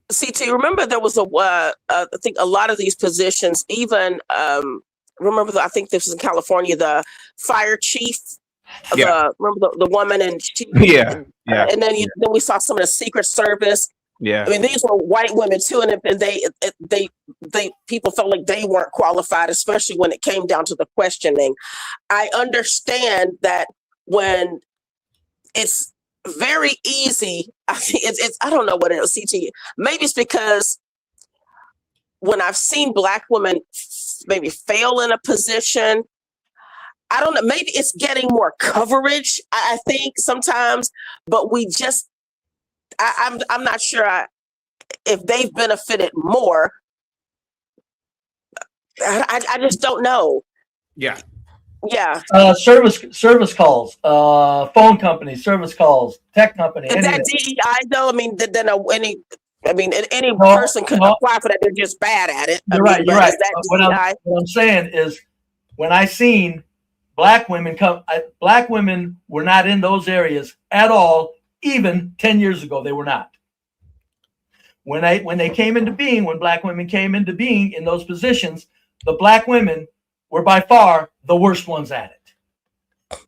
CT, remember there was I think a lot of these positions, even remember I think this was in California, the fire chief. Remember the woman, and she, and then then we saw some of the Secret Service. I mean, these were white women too, and they people felt like they weren't qualified, especially when it came down to the questioning. I understand that when it's very easy, I think it's I don't know what it is, CT. Maybe it's because when I've seen Black women maybe fail in a position, I don't know, maybe it's getting more coverage, I think sometimes, but we just, I'm not sure if they've benefited more. I just don't know. Yeah. Service calls, phone companies, service calls, tech company. Is that DEI though? I mean, then any person could apply for that. They're just bad at it. You're right. What I'm saying is, when I seen Black women Black women were not in those areas at all. Even 10 years ago, they were not. When they came into being, when Black women came into being in those positions, the Black women were by far the worst ones at it.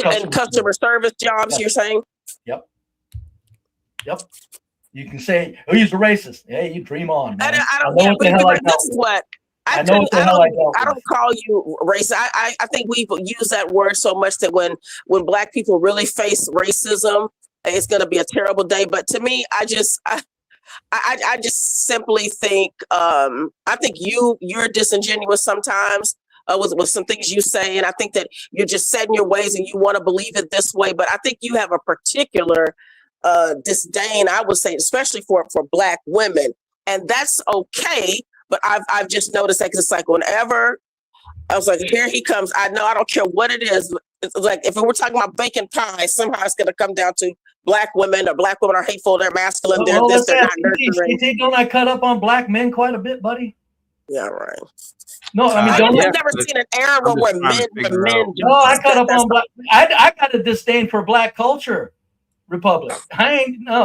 And customer service jobs, you're saying? Yep. You can say, "Oh, he's a racist." Hey, you dream on, man. I don't call you racist. I think we use that word so much that when Black people really face racism, it's going to be a terrible day. But to me, I just simply think I think you're disingenuous sometimes with some things you say, and I think that you're just set in your ways and you want to believe it this way. But I think you have a particular disdain, I would say, especially for Black women, and that's okay. But I've just noticed that, because it's like whenever I was like, here he comes. I know, I don't care what it is. It's like if we're talking about bacon pie, somehow it's going to come down to Black women, or Black women are hateful, they're masculine, they're this, they're not nurturing. Don't I cut up on Black men quite a bit, buddy? Yeah, right. No, I mean, I've never seen an era where men do. No, I cut up on Black. I got a disdain for Black culture. Republic.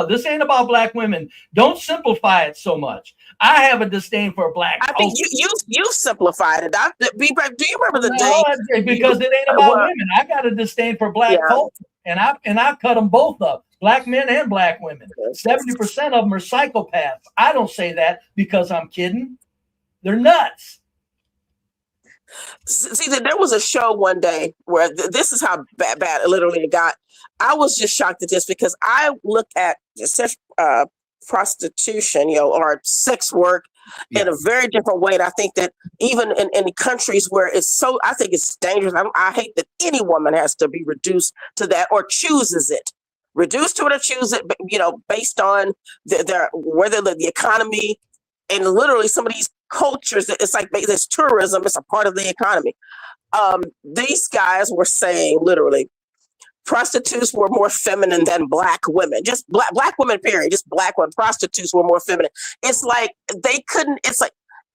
This ain't about Black women. Don't simplify it so much. I have a disdain for Black culture. I think you simplified it. Do you remember the day? Because it ain't about women. I got a disdain for Black culture, and I cut them both up. Black men and Black women. 70% of them are psychopaths. I don't say that because I'm kidding. They're nuts. See, there was a show one day where this is how bad it literally got. I was just shocked at this, because I look at prostitution, or sex work in a very different way. And I think that even in countries where it's so, I think it's dangerous. I hate that any woman has to be reduced to that, or chooses it. Reduced to it or choose it, based on whether the economy, and literally some of these cultures, it's like there's tourism, it's a part of the economy. These guys were saying literally prostitutes were more feminine than Black women, just black women, period, just Black women. Prostitutes were more feminine. It's like they couldn't, it's like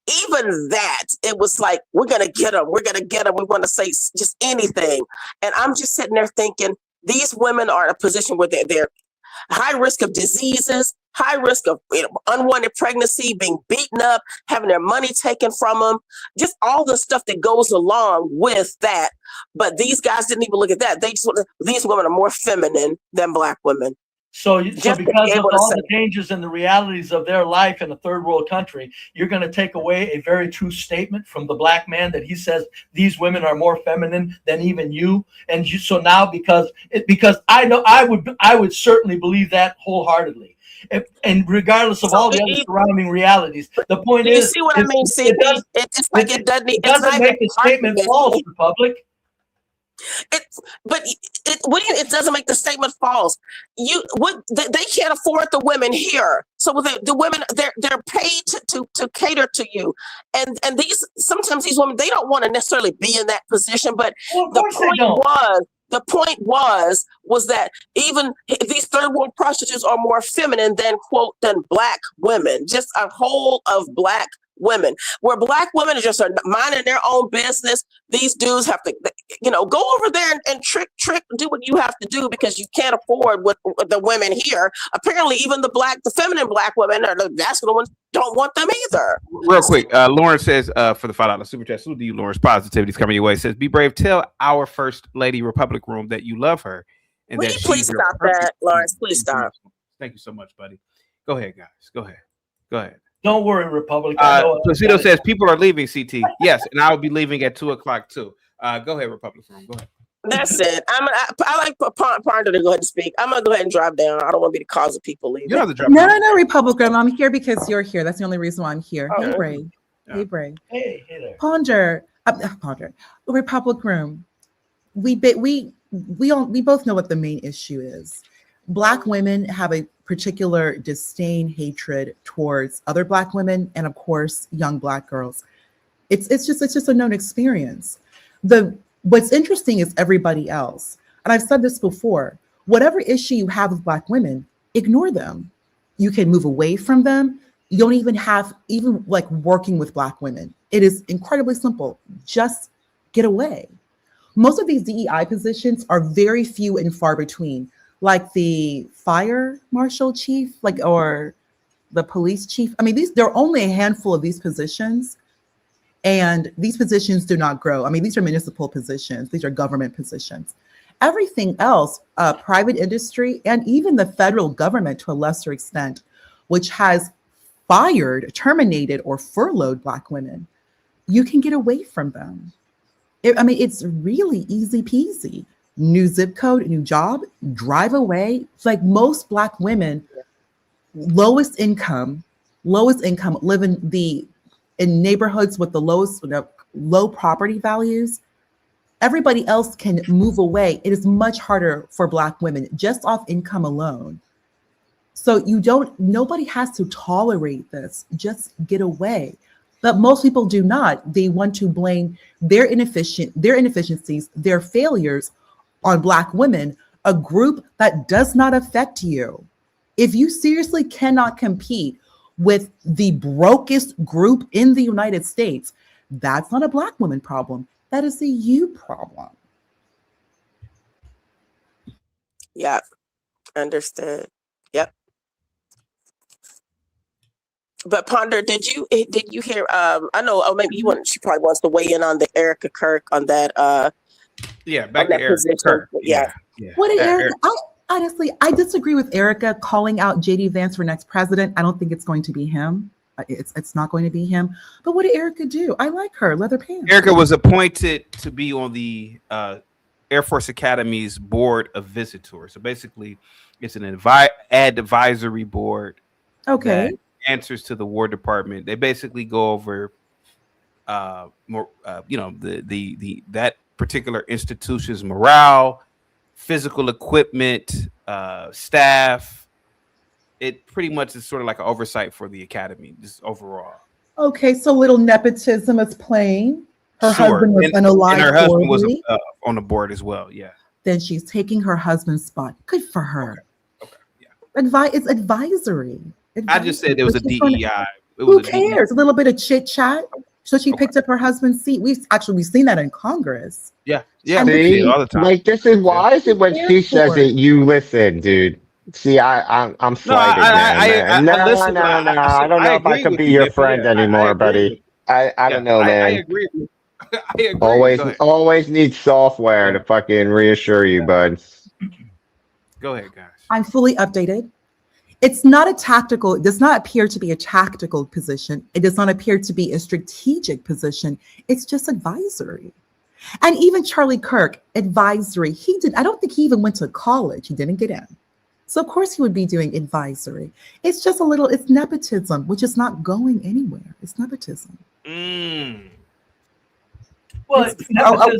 even that, it was like, we're going to get them. We want to say just anything. And I'm just sitting there thinking, these women are in a position where they're high risk of diseases, high risk of unwanted pregnancy, being beaten up, having their money taken from them, just all the stuff that goes along with that. But these guys didn't even look at that. These women are more feminine than Black women. So because of all the changes and the realities of their life in a third world country, you're going to take away a very true statement from the Black man that he says these women are more feminine than even you. And so now, because I know I would certainly believe that wholeheartedly. and regardless of all the other surrounding realities. The point you is, see what I mean, CB? It's like it doesn't. It doesn't make the statement false, Republic. It doesn't make the statement false. They can't afford the women here, so the women they're paid to cater to you, and sometimes these women, they don't want to necessarily be in that position, but the point was that even these third world prostitutes are more feminine than black women, just a whole of black women, where black women are just minding their own business. These dudes have to, go over there and trick, do what you have to do because you can't afford what the women here. Apparently, even the feminine black women or the masculine ones don't want them either. Real quick, Lauren says for the $5 super chat, salute to you, Lawrence. Positivity's coming your way. Says, be brave. Tell our first lady Republic Room that you love her. And will you please stop that, Lawrence? Please stop. Thank you so much, buddy. Go ahead, guys. Go ahead. Don't worry, Republic. Placido says people are leaving, CT. Yes, and I will be leaving at 2:00 too. Go ahead, Republic Room. Go ahead. That's it. I like Ponder to go ahead and speak. I'm gonna go ahead and drive down. I don't want to be the cause of people leaving. No, Republican. I'm here because you're here. That's the only reason why I'm here. Hey, Bray. Yeah. Hey, Bray. Hey there. Ponder. Republic Room. We both know what the main issue is. Black women have a particular disdain, hatred towards other Black women, and of course, young Black girls. It's just a known experience. What's interesting is everybody else. And I've said this before, whatever issue you have with Black women, ignore them. You can move away from them. You don't even have like working with Black women. It is incredibly simple. Just get away. Most of these DEI positions are very few and far between, like the fire marshal chief, or the police chief. I mean, there are only a handful of these positions. And these positions do not grow. I mean, these are municipal positions. These are government positions. Everything else, private industry, and even the federal government to a lesser extent, which has fired, terminated, or furloughed Black women, you can get away from them. It's really easy peasy. New zip code, new job, drive away. It's like most Black women, lowest income, live in neighborhoods with the lowest, low property values. Everybody else can move away. It is much harder for Black women just off income alone. So nobody has to tolerate this. Just get away. But most people do not. They want to blame their inefficiencies, their failures on Black women, a group that does not affect you. If you seriously cannot compete with the brokest group in the United States, that's not a Black woman problem. That is a you problem. Yeah, understood. Yep. But Ponder, did you hear? I know. Maybe she probably wants to weigh in on the Erika Kirk on that. Back to Erika Kirk. Yeah. What did Erika? Honestly, I disagree with Erika calling out JD Vance for next president. I don't think it's going to be him. It's not going to be him. But what did Erika do? I like her. Leather pants. Erika was appointed to be on the Air Force Academy's board of visitors. So basically, it's an advisory board. Okay. That answers to the War Department. They basically go over that particular institution's morale, physical equipment, staff. It pretty much is sort of like an oversight for the academy, just overall. Okay, so little nepotism is playing. Her husband was unalive. And her husband was on the board as well, yeah. Then she's taking her husband's spot. Good for her. Okay, yeah. It's advisory. I just said it was a DEI. Who cares? A little bit of chit chat. So she picked up her husband's seat. We've seen that in Congress. Yeah. See, all the time. Like, this is why is it when she says it, you listen, dude. See, I'm slighted. No, I don't know if I can be your friend anymore, buddy. I don't know, man. I agree. I agree. Always need software to fucking reassure you, bud. Go ahead, guys. I'm fully updated. It's not a tactical, it does not appear to be a tactical position. It does not appear to be a strategic position. It's just advisory. And even Charlie Kirk, advisory, I don't think he even went to college. He didn't get in. So of course he would be doing advisory. It's just it's nepotism, which is not going anywhere. It's nepotism. Well,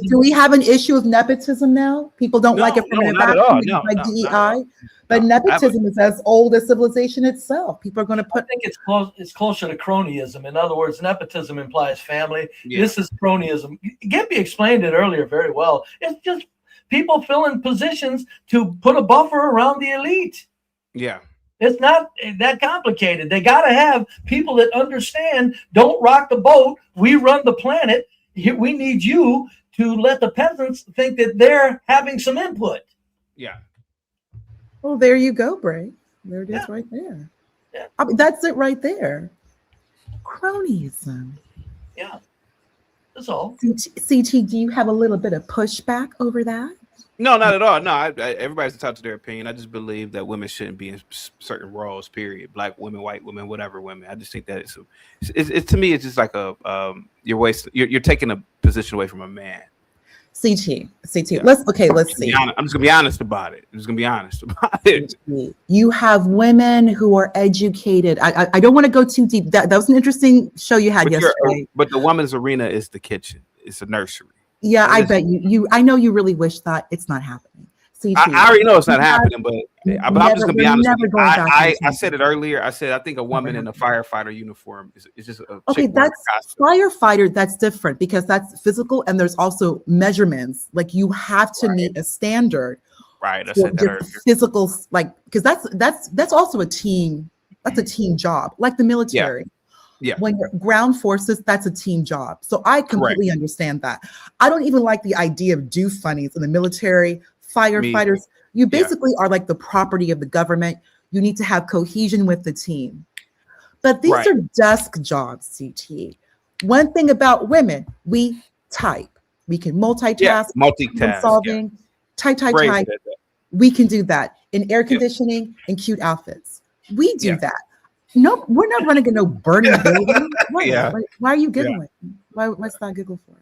do we have an issue with nepotism now? People don't like it from an not at all. environment like DEI. But nepotism is as old as civilization itself. People are going to put. I think it's closer to cronyism. In other words, nepotism implies family. Yeah. This is cronyism. Gimpy explained it earlier very well. It's just people filling positions to put a buffer around the elite. Yeah. It's not that complicated. They got to have people that understand, don't rock the boat. We run the planet. We need you to let the peasants think that they're having some input. Yeah. Well, there you go, Bray. There it is right there. Yeah. I mean, that's it right there. Cronyism. Yeah. That's all. CT, do you have a little bit of pushback over that? No, not at all. No, everybody's entitled to their opinion. I just believe that women shouldn't be in certain roles, period. Black women, white women, whatever women. I just think that it's to me, it's just like you're taking a position away from a man. CT. Yeah. Let's see. I'm just gonna be honest about it. You have women who are educated. I don't want to go too deep. That was an interesting show you had yesterday. But the woman's arena is the kitchen. It's a nursery. Yeah, I bet you. I know you really wish that it's not happening. CT, I already know it's not happening, but I'm just gonna be honest. I said it earlier. I said I think a woman in a firefighter uniform is just a okay. That's firefighter. That's different because that's physical, and there's also measurements. Like you have to meet a standard. Right. I said that earlier. Physical, like because that's also a team. That's a team job, like the military. Yeah. When you're ground forces, that's a team job. So I completely understand that. I don't even like the idea of do funnies in the military, firefighters. You basically are like the property of the government. You need to have cohesion with the team. But these are desk jobs, CT. One thing about women, we type. We can multitask, multitask, solving, type. We can do that in air conditioning and cute outfits. We do that. No, we're not running in no burning building. Why are you giggling? What's that giggle for?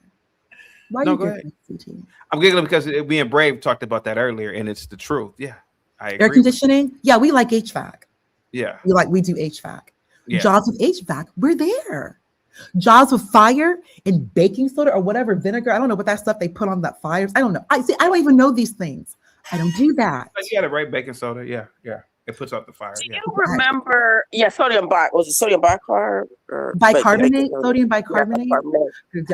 Why are you giggling, CT? I'm giggling because me and Brave talked about that earlier, and it's the truth. Yeah, I agree. Air conditioning. Yeah, we like HVAC. Yeah, we do HVAC. Yeah. Jobs with HVAC, we're there. Jobs with fire and baking soda or whatever vinegar. I don't know what that stuff they put on that fires. I don't know. I don't even know these things. I don't do that. You got it right. Baking soda. Yeah. It puts out the fire. Do you remember? Yeah, sodium bicarb or bicarbonate? Sodium bicarbonate.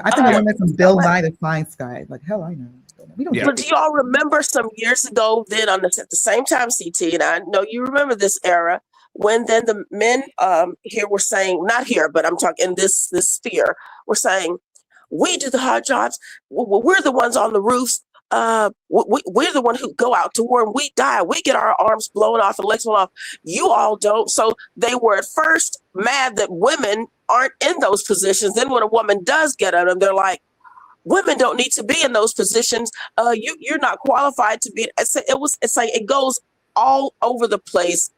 I think I went from Bill Nye the Science Guy. Like hell, I know. We don't. But do y'all remember some years ago? Then at the same time, CT, and I know you remember this era when then the men here were saying, not here, but I'm talking in this sphere, were saying, we do the hard jobs. We're the ones on the roofs. We're the one who go out to war and we die. We get our arms blown off and legs blown off. You all don't. So they were at first mad that women aren't in those positions. Then when a woman does get at them, they're like, women don't need to be in those positions. You're not qualified to be. It's like it goes all over the place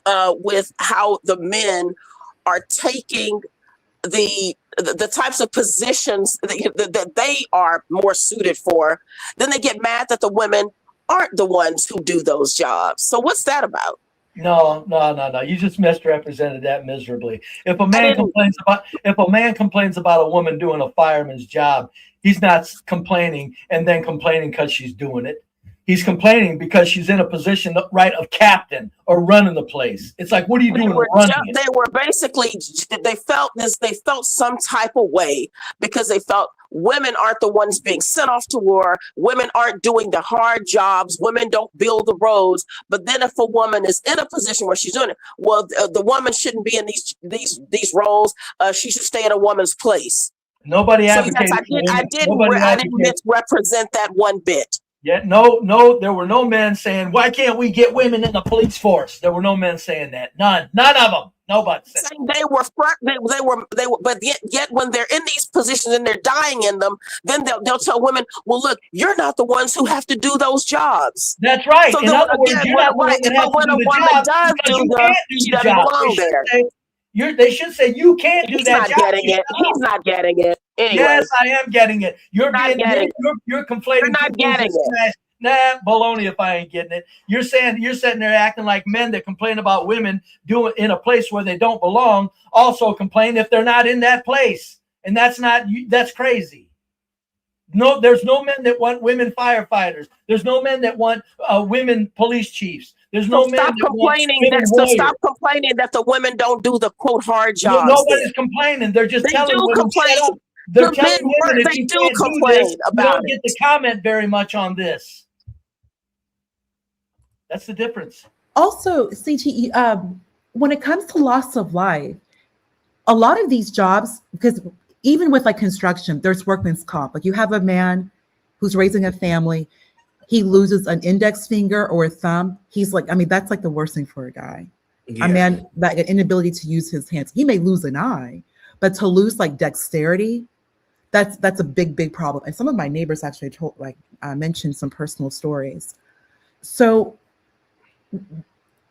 with how the men are taking the types of positions that they are more suited for. Then they get mad that the women aren't the ones who do those jobs. So what's that about? No. You just misrepresented that miserably. If a man complains about a woman doing a fireman's job, he's not complaining and then complaining because she's doing it. He's complaining because she's in a position of captain or running the place. It's like, what are you doing running it? They were basically, they felt some type of way because they felt women aren't the ones being sent off to war. Women aren't doing the hard jobs. Women don't build the roads. But then if a woman is in a position where she's doing it, well, the woman shouldn't be in these roles. She should stay in a woman's place. Nobody advocated. I didn't misrepresent that one bit. Yeah, no, there were no men saying, why can't we get women in the police force? There were no men saying that. None of them. Nobody said they were, but yet when they're in these positions and they're dying in them, then they'll tell women, well, look, you're not the ones who have to do those jobs. That's right. So when a woman does do them, she doesn't belong there. They should say you can't do that job. He's not getting it. Anyway. Yes, I am getting it. You're conflating. You're not getting it. Nah, baloney if I ain't getting it. You're saying you're sitting there acting like men that complain about women doing in a place where they don't belong also complain if they're not in that place. And that's crazy. No, there's no men that want women firefighters. There's no men that want women police chiefs. There's no men that want women so stop complaining that the women don't do the quote hard jobs. Nobody's complaining. They're just telling women shut up. They're telling women if you can't do this, you don't get to comment very much on this. That's the difference. Also, CT, when it comes to loss of life, a lot of these jobs, because even with like construction, there's workman's comp. Like you have a man who's raising a family, he loses an index finger or a thumb. He's like, I mean, that's like the worst thing for a guy. Yeah. A man that an inability to use his hands. He may lose an eye, but to lose like dexterity, that's a big problem. And some of my neighbors actually mentioned some personal stories. So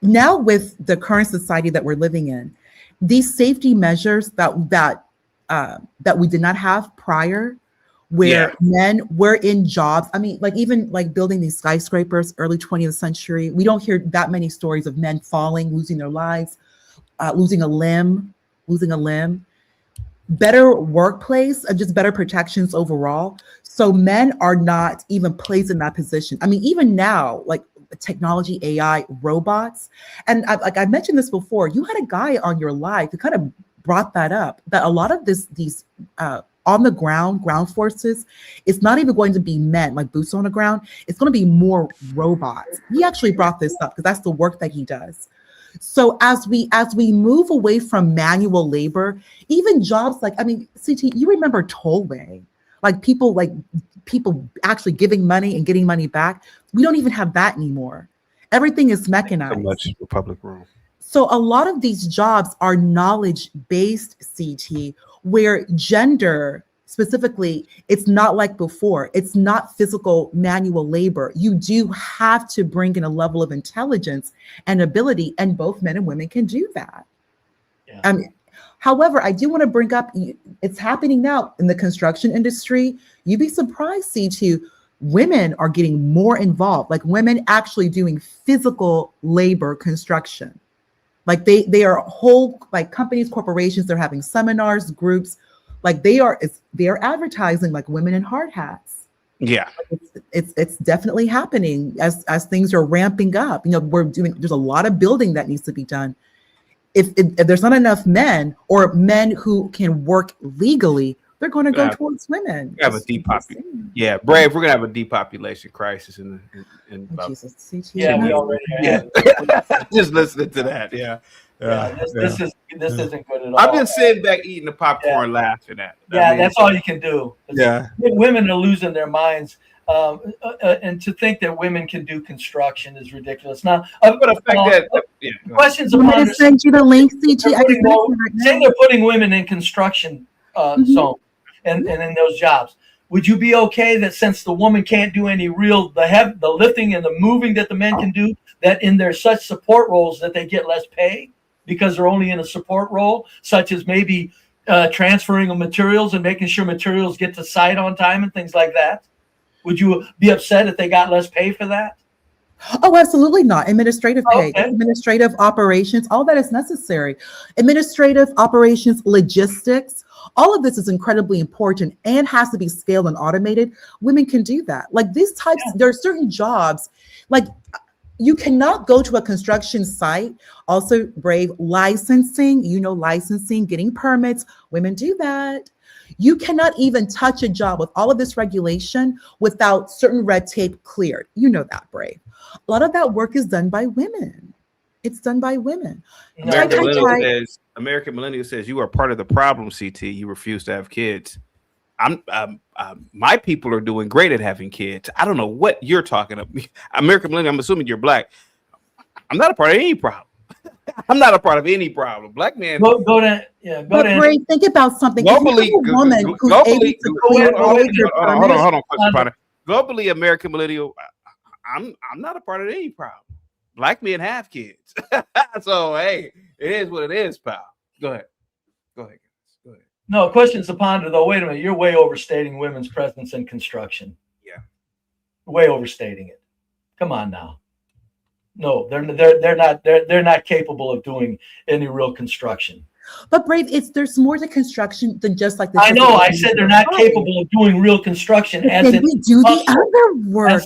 now with the current society that we're living in, these safety measures that we did not have prior, where men were in jobs. I mean, like even like building these skyscrapers, early 20th century, we don't hear that many stories of men falling, losing their lives, losing a limb. Better workplace and just better protections overall. So men are not even placed in that position. I mean, even now, like technology, AI, robots. And I mentioned this before, you had a guy on your live who kind of brought that up, that a lot of these on the ground forces, it's not even going to be men, like boots on the ground. It's going to be more robots. He actually brought this up because that's the work that he does. So as we move away from manual labor, even jobs like, I mean, CT, you remember tollway, like people actually giving money and getting money back. We don't even have that anymore. Everything is mechanized. So much for public room. So a lot of these jobs are knowledge-based, CT, where gender specifically, it's not like before. It's not physical manual labor. You do have to bring in a level of intelligence and ability, and both men and women can do that. Yeah. However, I do want to bring up, it's happening now in the construction industry. You'd be surprised, CT, women are getting more involved, like women actually doing physical labor construction. Like they are whole, like companies, corporations, they're having seminars, groups, like they are advertising like women in hard hats. Yeah. It's definitely happening as things are ramping up. You know, there's a lot of building that needs to be done. If there's not enough men or men who can work legally, they're going to go towards women. We have a depopulation. Yeah, Brave, we're going to have a depopulation crisis in about we already have. Just listening to that. This isn't good at all. I've been sitting back eating the popcorn laughing at it. That's all you can do. Yeah. Women are losing their minds. And to think that women can do construction is ridiculous. Now, questions. I'm going to send you the link, CT. Say they're putting women in construction zone and in those jobs. Would you be okay that since the woman can't do any the lifting and the moving that the men can do, that in their such support roles that they get less pay because they're only in a support role, such as maybe transferring of materials and making sure materials get to site on time and things like that? Would you be upset if they got less pay for that? Oh, absolutely not. Administrative pay, administrative operations, all that is necessary. Administrative operations, logistics, all of this is incredibly important and has to be scaled and automated. Women can do that. Like these types, there are certain jobs, like you cannot go to a construction site. Also, Brave, licensing, licensing, getting permits, women do that. You cannot even touch a job with all of this regulation without certain red tape cleared. You know that, Brave. A lot of that work is done by women. It's done by women. American Millennial says you are part of the problem, CT. You refuse to have kids. My people are doing great at having kids. I don't know what you're talking about. American Millennial, I'm assuming you're black. I'm not a part of any problem. I'm not a part of any problem. Black men. Go to. Brave, think about something. Globally, hold on. Globally, American Millennial, I'm not a part of any problem. Black men have kids. So, hey, it is what it is, pal. Go ahead. No, questions to ponder, though. Wait a minute. You're way overstating women's presence in construction. Yeah. way overstating it. Come on now. No, they're not capable of doing any real construction. But Brave, there's more to construction than just like the. I know. I said they're not capable of doing real construction. But as then we do the other work.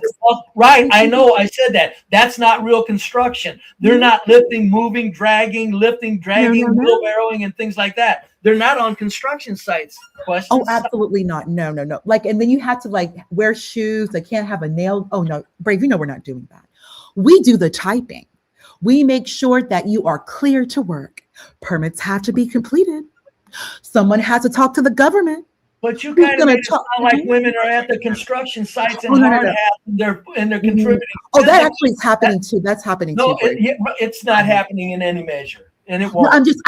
Right. I know. I said that. That's not real construction. They're not lifting, moving, dragging, wheelbarrowing, and things like that. They're not on construction sites. Oh, absolutely not. No. Like, and then you have to like wear shoes. They can't have a nail. Oh no, Brave, you know we're not doing that. We do the typing. We make sure that you are clear to work. Permits have to be completed. Someone has to talk to the government. But you kind of make it sound like women are at the construction sites and hard hats and they're contributing. Oh, that actually is happening too. That's happening too. It's not happening in any measure. And it won't. No, I'm just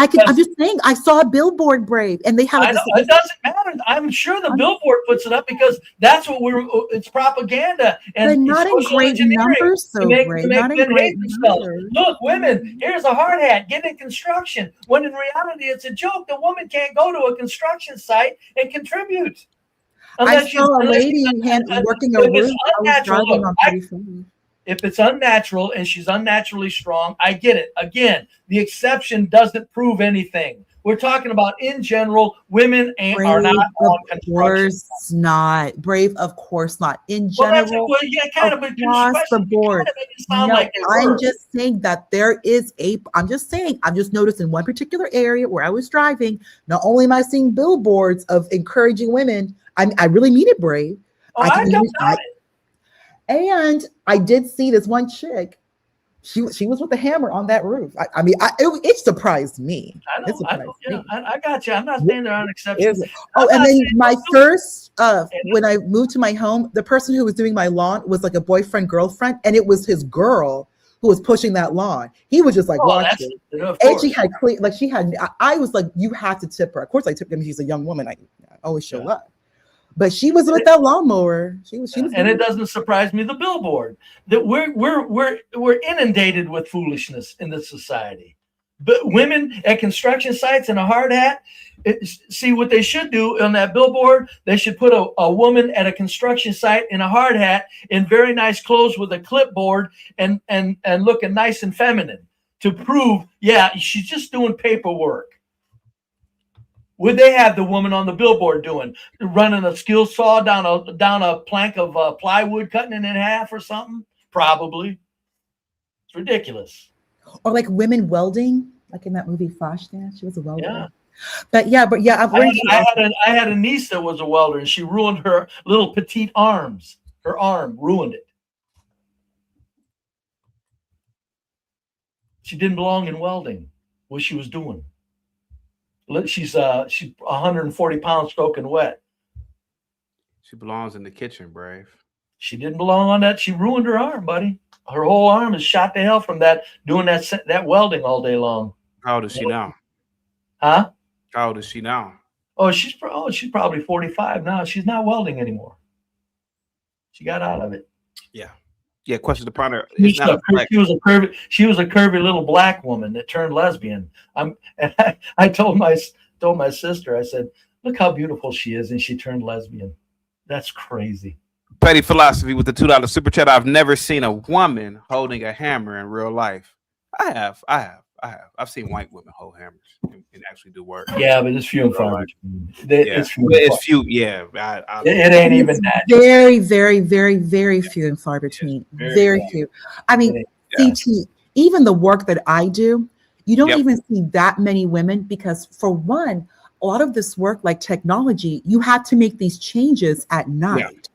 saying, I saw a billboard, Brave, and they have it doesn't matter. I'm sure the billboard puts it up because that's what it's propaganda. And they're not in great numbers, so Brave. Not in great numbers. Look, women, here's a hard hat, get in construction. When in reality, it's a joke. The woman can't go to a construction site and contribute. I saw a lady working a roof. If it's unnatural and she's unnaturally strong, I get it. Again, the exception doesn't prove anything. We're talking about in general, women are not on construction. Of course not. Brave, of course not. In general, across the board. I'm just saying that there is I'm just noticing one particular area where I was driving. Not only am I seeing billboards of encouraging women, I really mean it, Brave. I don't doubt it. And I did see this one chick. She was with the hammer on that roof. It surprised me. I got you. I'm not saying there aren't exceptions. And then my first, when I moved to my home, the person who was doing my lawn was like a boyfriend, girlfriend, and it was his girl who was pushing that lawn. He was just like watching. And she had I was like, you have to tip her. Of course I tipped her. She's a young woman. I always show up. But she was with that lawnmower. She was. And it doesn't surprise me. The billboard that we're inundated with foolishness in this society. But women at construction sites in a hard hat. See what they should do on that billboard. They should put a woman at a construction site in a hard hat in very nice clothes with a clipboard and looking nice and feminine to prove, she's just doing paperwork. Would they have the woman on the billboard running a skill saw down a plank of plywood, cutting it in half or something? Probably. It's ridiculous. Or like women welding, like in that movie Flashdance. She was a welder. Yeah. But I had a niece that was a welder, and she ruined her little petite arms. Her arm ruined it. She didn't belong in welding. What she was doing. She's 140 pounds soaking wet. She belongs in the kitchen, Brave. She didn't belong on that. She ruined her arm, buddy. Her whole arm is shot to hell from doing that welding all day long. How old is she now? Huh? How old is she now? Oh, she's probably 45 now. She's not welding anymore. She got out of it. Yeah, question upon her. She was a curvy little black woman that turned lesbian. I told my sister, I said, look how beautiful she is, and she turned lesbian. That's crazy. Petty Philosophy with the $2 super chat. I've never seen a woman holding a hammer in real life. I have. I've seen white women hold hammers and actually do work. Yeah, but it's few and far between. It's few. Yeah, it ain't even that. Very, very, very, very few and far between. Very few. I mean, CT. Even the work that I do, you don't even see that many women because, for one, a lot of this work, like technology, you have to make these changes at night.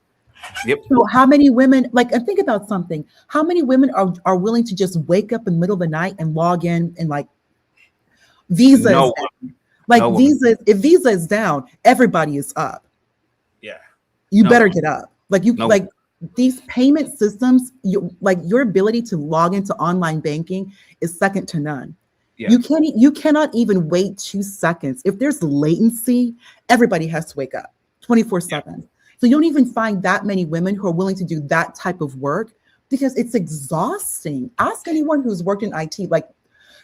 Yep. So how many women, and think about something, how many women are willing to just wake up in the middle of the night and log in and visas? No visas, if Visa is down, everybody is up. Yeah. You better get up. These payment systems, your ability to log into online banking is second to none. Yeah. You cannot even wait 2 seconds. If there's latency, everybody has to wake up 24/7. So you don't even find that many women who are willing to do that type of work because it's exhausting. Ask anyone who's worked in IT,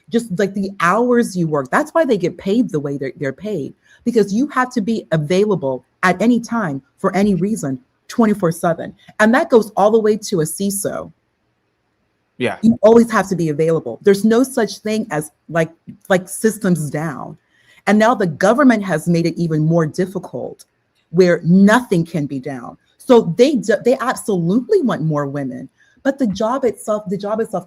just the hours you work. That's why they get paid the way they're paid, because you have to be available at any time for any reason 24/7. And that goes all the way to a CISO. Yeah. You always have to be available. There's no such thing as like systems down. And now the government has made it even more difficult where nothing can be down. So they absolutely want more women, but the job itself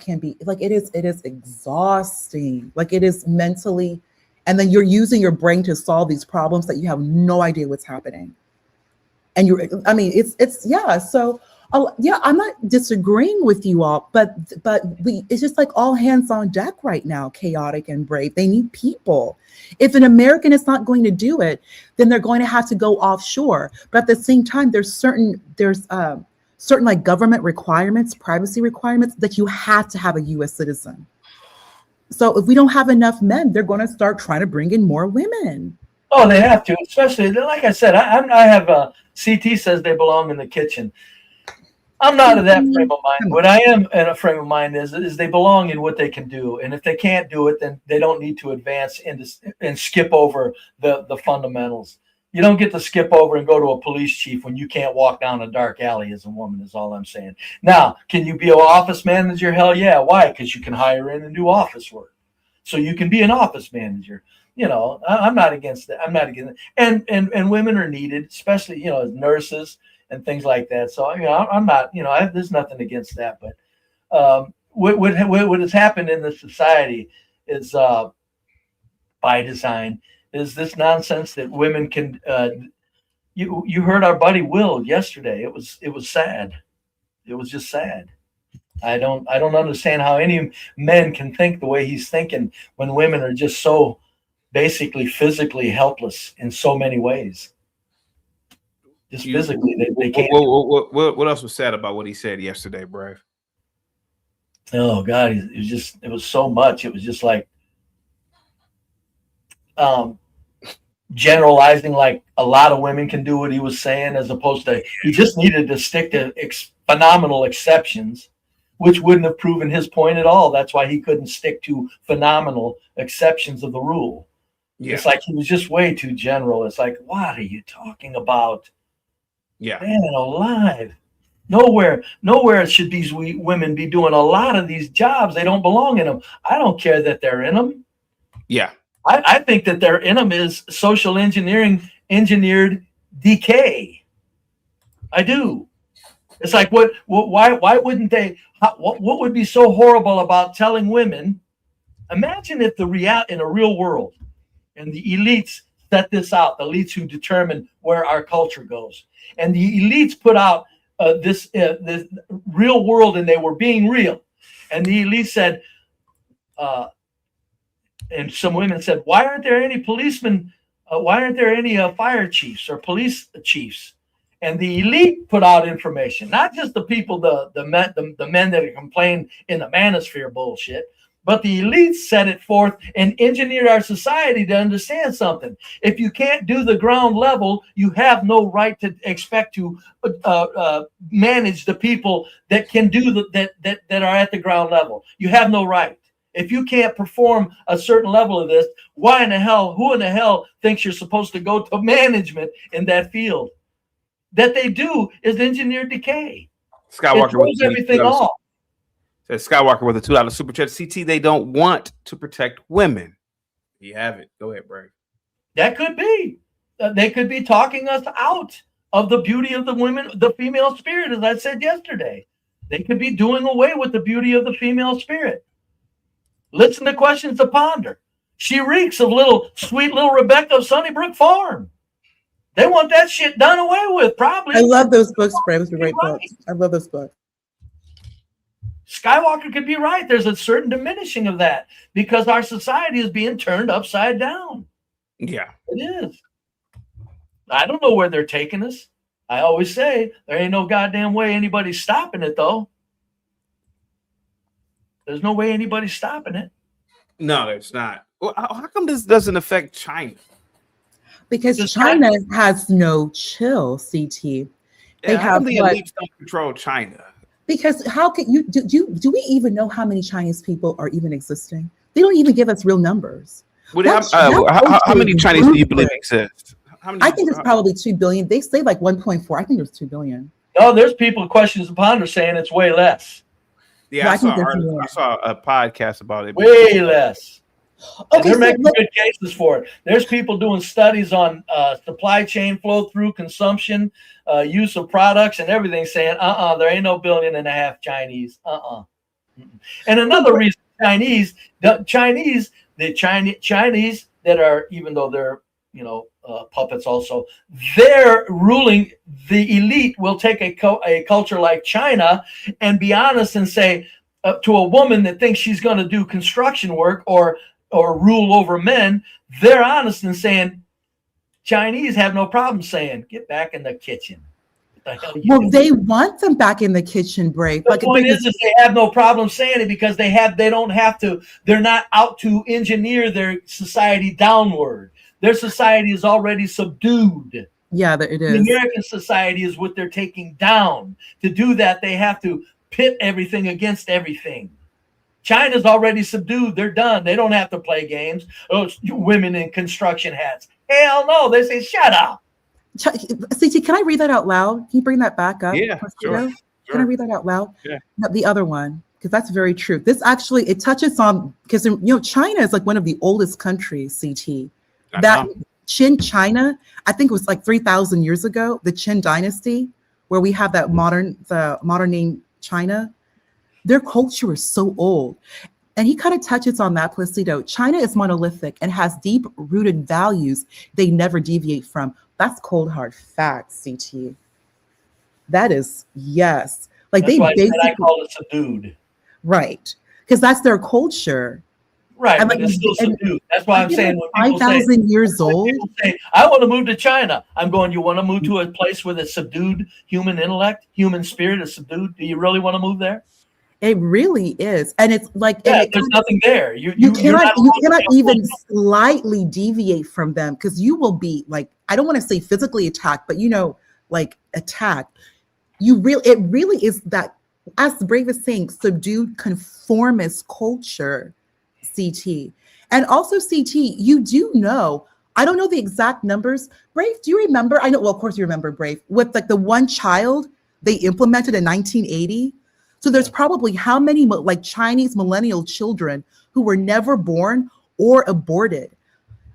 can be like, it is exhausting. Like it is mentally, and then you're using your brain to solve these problems that you have no idea what's happening. And so I'm not disagreeing with you all, but it's just like all hands on deck right now, chaotic and brave. They need people. If an American is not going to do it, then they're going to have to go offshore. But at the same time, there's certain like government requirements, privacy requirements that you have to have a U.S. citizen. So if we don't have enough men, they're going to start trying to bring in more women. Oh, they have to, especially like I said. I have CT says they belong in the kitchen. I'm not in that frame of mind. What I am in a frame of mind is they belong in what they can do, and if they can't do it, then they don't need to advance and skip over the fundamentals. You don't get to skip over and go to a police chief when you can't walk down a dark alley as a woman, is all I'm saying. Now, can you be an office manager? Hell yeah. Why? Because you can hire in and do office work. So you can be an office manager. You know, I'm not against that. I'm not against it. And women are needed, especially, you know, as nurses and things like that. So, you know, I'm not, you know, there's nothing against that. But what has happened in this society is by design, is this nonsense that women can, you heard our buddy Will yesterday. It was sad. It was just sad. I don't understand how any men can think the way he's thinking when women are just so basically physically helpless in so many ways. Just physically, they can't. What else was sad about what he said yesterday, Brave? Oh God, it was so much. It was just like generalizing, like a lot of women can do what he was saying, as opposed to he just needed to stick to phenomenal exceptions, which wouldn't have proven his point at all. That's why he couldn't stick to phenomenal exceptions of the rule. Yeah. It's like he was just way too general. It's like, what are you talking about? Yeah, man alive. Nowhere should these women be doing a lot of these jobs. They don't belong in them. I don't care that they're in them. Yeah. I think that they're in them is social engineered decay. I do. It's like, why wouldn't they, what would be so horrible about telling women, imagine if in a real world, and the elites set this out, the elites who determine where our culture goes. And the elites put out this real world, and they were being real. And the elites said, and some women said, why aren't there any policemen? Why aren't there any fire chiefs or police chiefs? And the elite put out information, not just the people, the men that complain in the manosphere bullshit, but the elites set it forth and engineered our society to understand something. If you can't do the ground level, you have no right to expect to manage the people that can do that are at the ground level. You have no right. If you can't perform a certain level of this, who in the hell thinks you're supposed to go to management in that field? That they do is engineered decay. Skywalker throws everything off. Says Skywalker with a $2 super chat. CT, they don't want to protect women. You have it. Go ahead, Brave. That could be. They could be talking us out of the beauty of the women, the female spirit, as I said yesterday. They could be doing away with the beauty of the female spirit. Listen to Questions to Ponder. She reeks of sweet little Rebecca of Sunnybrook Farm. They want that shit done away with, probably. I love those books, Brave. Those are great books. I love those books. Skywalker could be right. There's a certain diminishing of that because our society is being turned upside down. Yeah, it is. I don't know where they're taking us. I always say there ain't no goddamn way anybody's stopping it, though. There's no way anybody's stopping it. No, there's not. Well, how come this doesn't affect China? Because China has no chill, CT. They have the elites don't control China. Because how can you do we even know how many Chinese people are even existing? They don't even give us real numbers. How many Chinese do you believe exist? How many? I think it's probably 2 billion. They say like 1.4. I think there's 2 billion. No, there's people questions upon her saying it's way less. Yeah, No, I I think there's I more. saw a podcast about it. Way less. And Okay, they're so making good cases for it. There's people doing studies on supply chain flow through, consumption, use of products, and everything, saying, there ain't no 1.5 billion Chinese. And another reason, the Chinese that are, even though they're puppets also, they're ruling. The elite will take a culture like China and be honest and say to a woman that thinks she's going to do construction work or rule over men, they're honest and saying, Chinese have no problem saying, get back in the kitchen. Well, they want them back in the kitchen, Brave. The point is they have no problem saying it because they don't have to. They're not out to engineer their society downward. Their society is already subdued. Yeah, it is. The American society is what they're taking down. To do that, they have to pit everything against everything. China's already subdued. They're done. They don't have to play games. Oh, women in construction hats. Hell no. They say, shut up. CT, can I read that out loud? Can you bring that back up? Yeah, sure. Can I read that out loud? Yeah. No, the other one, because that's very true. This actually, it touches on, because China is like one of the oldest countries, CT. That Qin China, I think it was like 3,000 years ago, the Qin dynasty, where we have the modern name China. Their culture is so old. And he kind of touches on that, Placido. China is monolithic and has deep-rooted values they never deviate from. That's cold, hard facts, CT. That is, yes. Like that's they why basically, I call it subdued. Right. Because that's their culture. Right, and but like, it's still subdued. That's why I'm saying when 5,000 years old. People say, I want to move to China. I'm going, you want to move to a place with a subdued human intellect, human spirit is subdued? Do you really want to move there? It really is. And it's like, there's nothing there. You cannot even slightly deviate from them, because you will be like, I don't want to say physically attacked, but like attacked. It really is that, as Brave is saying, subdued conformist culture, CT. And also CT, you do know, I don't know the exact numbers. Brave, do you remember? I know, well, of course you remember, Brave, with like the one child they implemented in 1980. So there's probably how many like Chinese millennial children who were never born or aborted.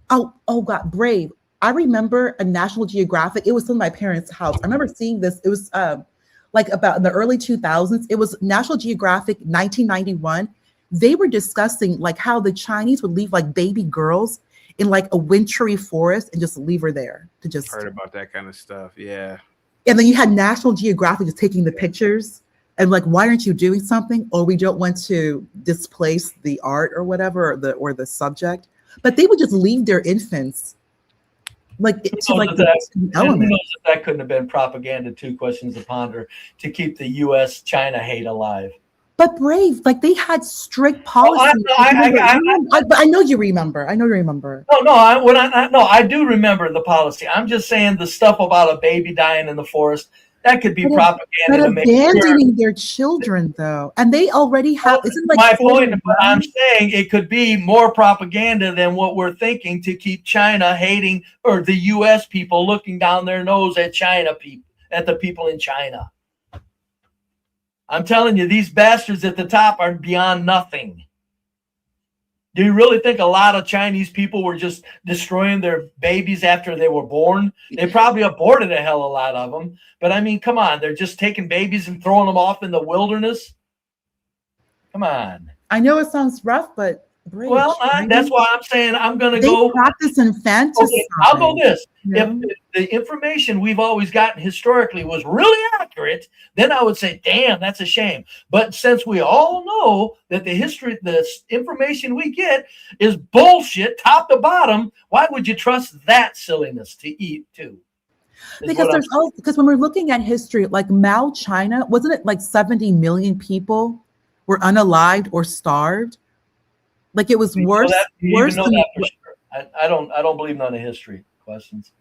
Oh God, Brave. I remember a National Geographic. It was in my parents' house. I remember seeing this. It was like about in the early 2000s. It was National Geographic 1991. They were discussing like how the Chinese would leave like baby girls in like a wintry forest and just leave her there to just. Heard about that kind of stuff. Yeah. And then you had National Geographic just taking the pictures. And like, why aren't you doing something? Or we don't want to displace the art or whatever, or the subject. But they would just leave their infants like to like the element. That couldn't have been propaganda. Two questions to ponder to keep the U.S.-China hate alive. But Brave, like they had strict policies. I know you remember. I know you remember. No, I do remember the policy. I'm just saying the stuff about a baby dying in the forest. That could be propaganda. But abandoning their children, though, and they already have. Isn't like my point? But I'm saying it could be more propaganda than what we're thinking to keep China hating, or the U.S. people looking down their nose at China people, at the people in China. I'm telling you, these bastards at the top are beyond nothing. Do you really think a lot of Chinese people were just destroying their babies after they were born? They probably aborted a hell of a lot of them. But I mean, come on, they're just taking babies and throwing them off in the wilderness. Come on. I know it sounds rough, but Brave, well, that's why I'm saying I'm going to go practice infanticide. Okay, I'll go this. If the information we've always gotten historically was really accurate, then I would say, damn, that's a shame. But since we all know that the information we get is bullshit, top to bottom, why would you trust that silliness to eat too? Because when we're looking at history, like Mao China, wasn't it like 70 million people were unalived or starved? Like it was worse. Worse than sure. I don't believe none of history questions.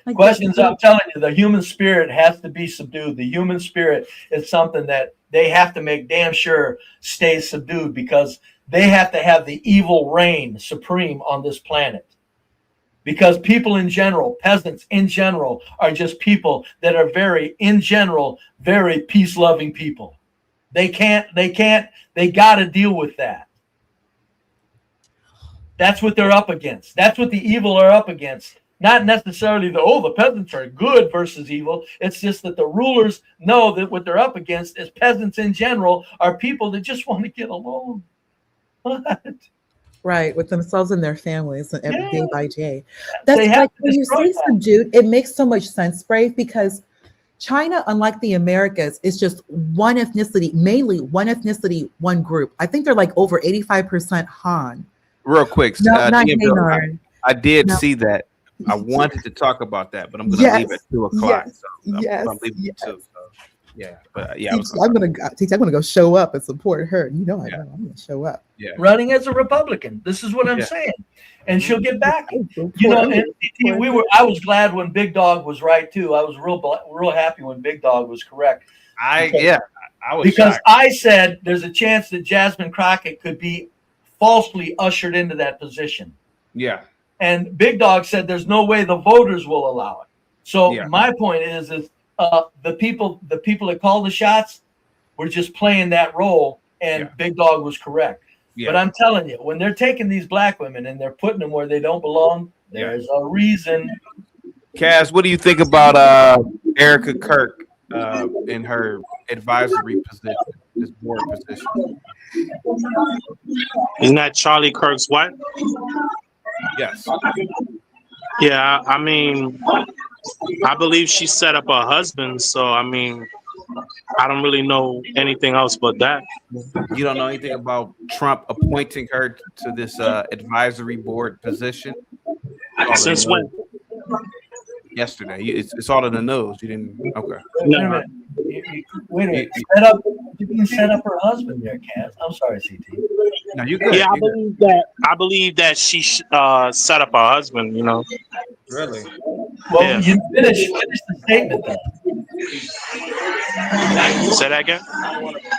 Like questions. I'm telling you, the human spirit has to be subdued. The human spirit is something that they have to make damn sure stays subdued, because they have to have the evil reign supreme on this planet. because people in general, peasants in general, are just people that are in general, very peace-loving people. They got to deal with that. That's what they're up against. That's what the evil are up against. Not necessarily the peasants are good versus evil. It's just that the rulers know that what they're up against is peasants in general are people that just want to get along. What? Right, with themselves and their families and every day by day. That's They have like to when you destroy say that. subdued, it makes so much sense, Brave, because China, unlike the Americas, is just one ethnicity, mainly one ethnicity, one group. I think they're like over 85% Han. Real quick, No, not DM Bill, Hanar. I did No. see that. I wanted to talk about that, but I'm going to leave at 2 o'clock. Yes, So yes, I'm leaving at 2. So yeah, but yeah, I'm gonna go show up and support her. You know, I know I'm gonna show up. Yeah, running as a Republican. This is what I'm saying, and she'll get back. You know, and I was glad when Big Dog was right too. I was real happy when Big Dog was correct. I was because shocked. I said there's a chance that Jasmine Crockett could be falsely ushered into that position. Yeah. And Big Dog said there's no way the voters will allow it. So my point is the people that call the shots were just playing that role, and Big Dog was correct. Yeah. But I'm telling you, when they're taking these black women and they're putting them where they don't belong, there's a reason. Kaz, what do you think about Erika Kirk in her advisory position, this board position? Isn't that Charlie Kirk's wife? Yes. Yeah, I mean, I believe she set up her husband, so I mean, I don't really know anything else but that. You don't know anything about Trump appointing her to this advisory board position? Since when? Yesterday. It's all in the news. You didn't? Okay. Wait a minute. Wait a minute. You can set up her husband there, Kaz. I'm sorry, CT. No, you good. Yeah, I believe that she set up her husband. You know. Really? Well, you finish the statement then. Say that again.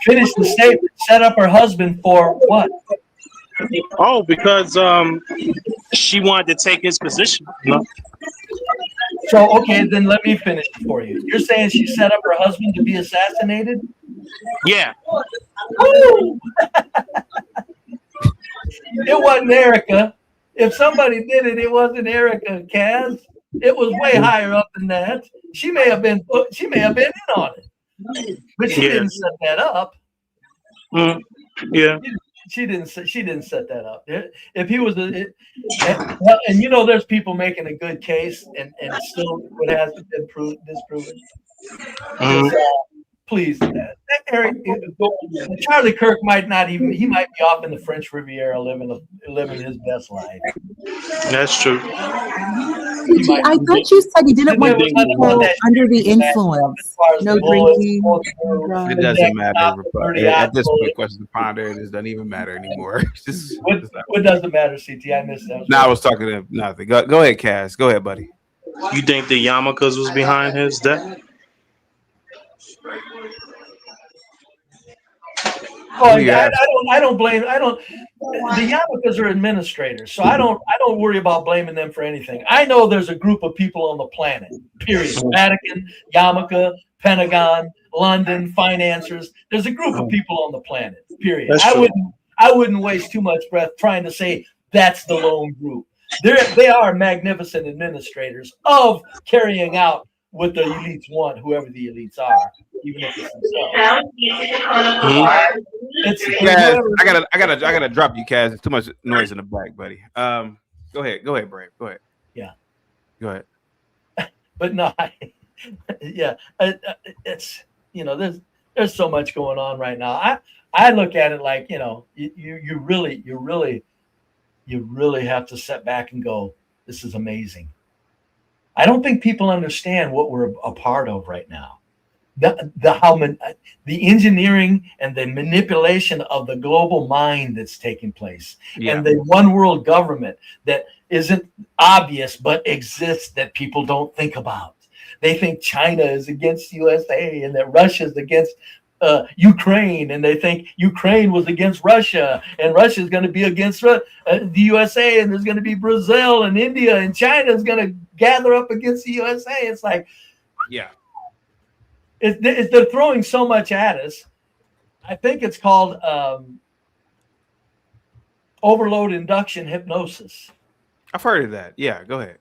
Finish the statement. Set up her husband for what? Oh, because she wanted to take his position. You know? So okay, then let me finish it for you. You're saying she set up her husband to be assassinated? Yeah. It wasn't Erika. If somebody did it, it wasn't Erika, Kaz. It was way higher up than that. She may have been in on it, but she didn't set that up. Yeah. She didn't set that up. If he was and you know, there's people making a good case, and still it hasn't been disproven. Please, Eric, Charlie Kirk might be off in the French Riviera living his best life. That's true. I thought you said you didn't want people under the influence. No drinking. It doesn't matter. At this point, question to ponder, it doesn't even matter anymore. What doesn't matter, CT? I missed that. No, I was talking to nothing. Go ahead, Kaz. Go ahead, buddy. You think the yarmulkes was behind his death? Oh, I don't blame. The yarmulkes are administrators, so I don't worry about blaming them for anything. I know there's a group of people on the planet. Period. Vatican, yarmulke, Pentagon, London, financiers. There's a group of people on the planet. Period. I wouldn't waste too much breath trying to say that's the lone group. They are magnificent administrators of carrying out what the elites want, whoever the elites are, even if it's themselves. Kaz, I gotta drop you, Kaz. There's too much noise in the back, buddy. Go ahead, Brave. Go ahead. Yeah. Go ahead. But no, it's there's so much going on right now. I look at it like, you really have to step back and go, this is amazing. I don't think people understand what we're a part of right now. The engineering and the manipulation of the global mind that's taking place, and the one world government that isn't obvious but exists that people don't think about. They think China is against USA and that Russia is against Ukraine, and they think Ukraine was against Russia, and Russia is going to be against the USA, and there's going to be Brazil and India and China is going to gather up against the USA. It's like, yeah, they're throwing so much at us. I think it's called overload induction hypnosis. I've heard of that. Yeah, go ahead.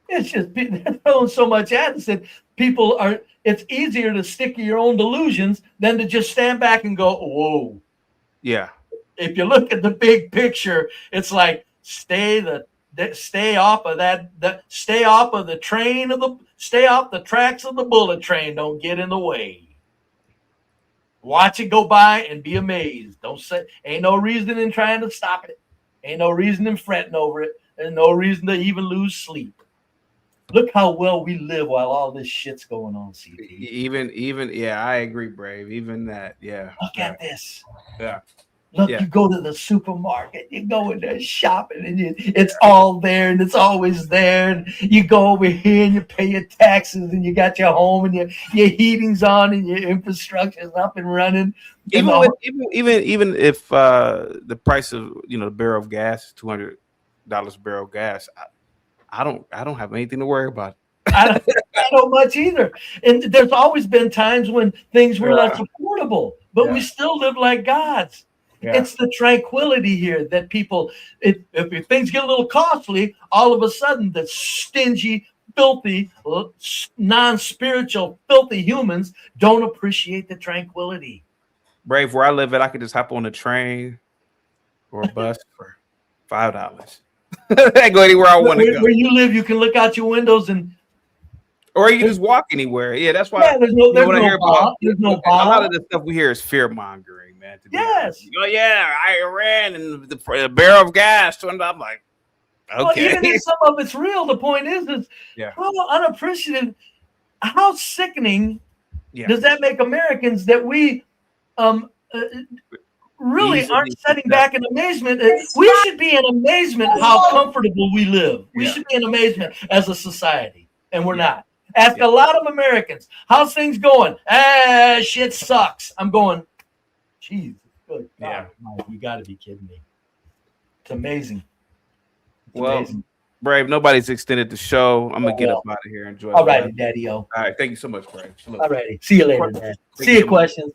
It's just they're throwing so much at us that people are. It's easier to stick to your own delusions than to just stand back and go, "Whoa." Yeah. If you look at the big picture, it's like stay off of that. Stay off of the train stay off the tracks of the bullet train. Don't get in the way. Watch it go by and be amazed. Don't say. Ain't no reason in trying to stop it. Ain't no reason in fretting over it. There's no reason to even lose sleep. Look how well we live while all this shit's going on, CT. Even, yeah, I agree, Brave. Even that, yeah. Look at this. Yeah. Look, you go to the supermarket, you go in there shopping, and it's all there, and it's always there. And you go over here and you pay your taxes, and you got your home, and your heating's on, and your infrastructure's up and running. Even if the price of the barrel of gas, $200 a barrel of gas. I don't have anything to worry about. I don't much either. And there's always been times when things were less affordable, but we still live like gods. Yeah. It's the tranquility here that people, if things get a little costly, all of a sudden the stingy, filthy, non-spiritual, filthy humans don't appreciate the tranquility. Brave, where I live at, I could just hop on a train or a bus for $5. I go anywhere I want to go. Where you live, you can look out your windows or you can just walk anywhere. Yeah, that's why. Yeah, there's no lot of the stuff we hear is fear mongering, man. Yes. Oh yeah, Iran and the barrel of gas. I'm like, okay. Well, even if some of it's real, the point is how unappreciative, how sickening does that make Americans that we really aren't sitting back in amazement. We should be in amazement how comfortable we live. We should be in amazement as a society, and we're not. Ask a lot of Americans, how's things going? Shit sucks. I'm going, Jesus, good God, you got to be kidding me. It's amazing. It's amazing. Brave, nobody's extended the show. I'm going to get up out of here and enjoy All righty, Daddy-O. All right, thank you so much, Brave. All righty. See you later, man. See you, questions.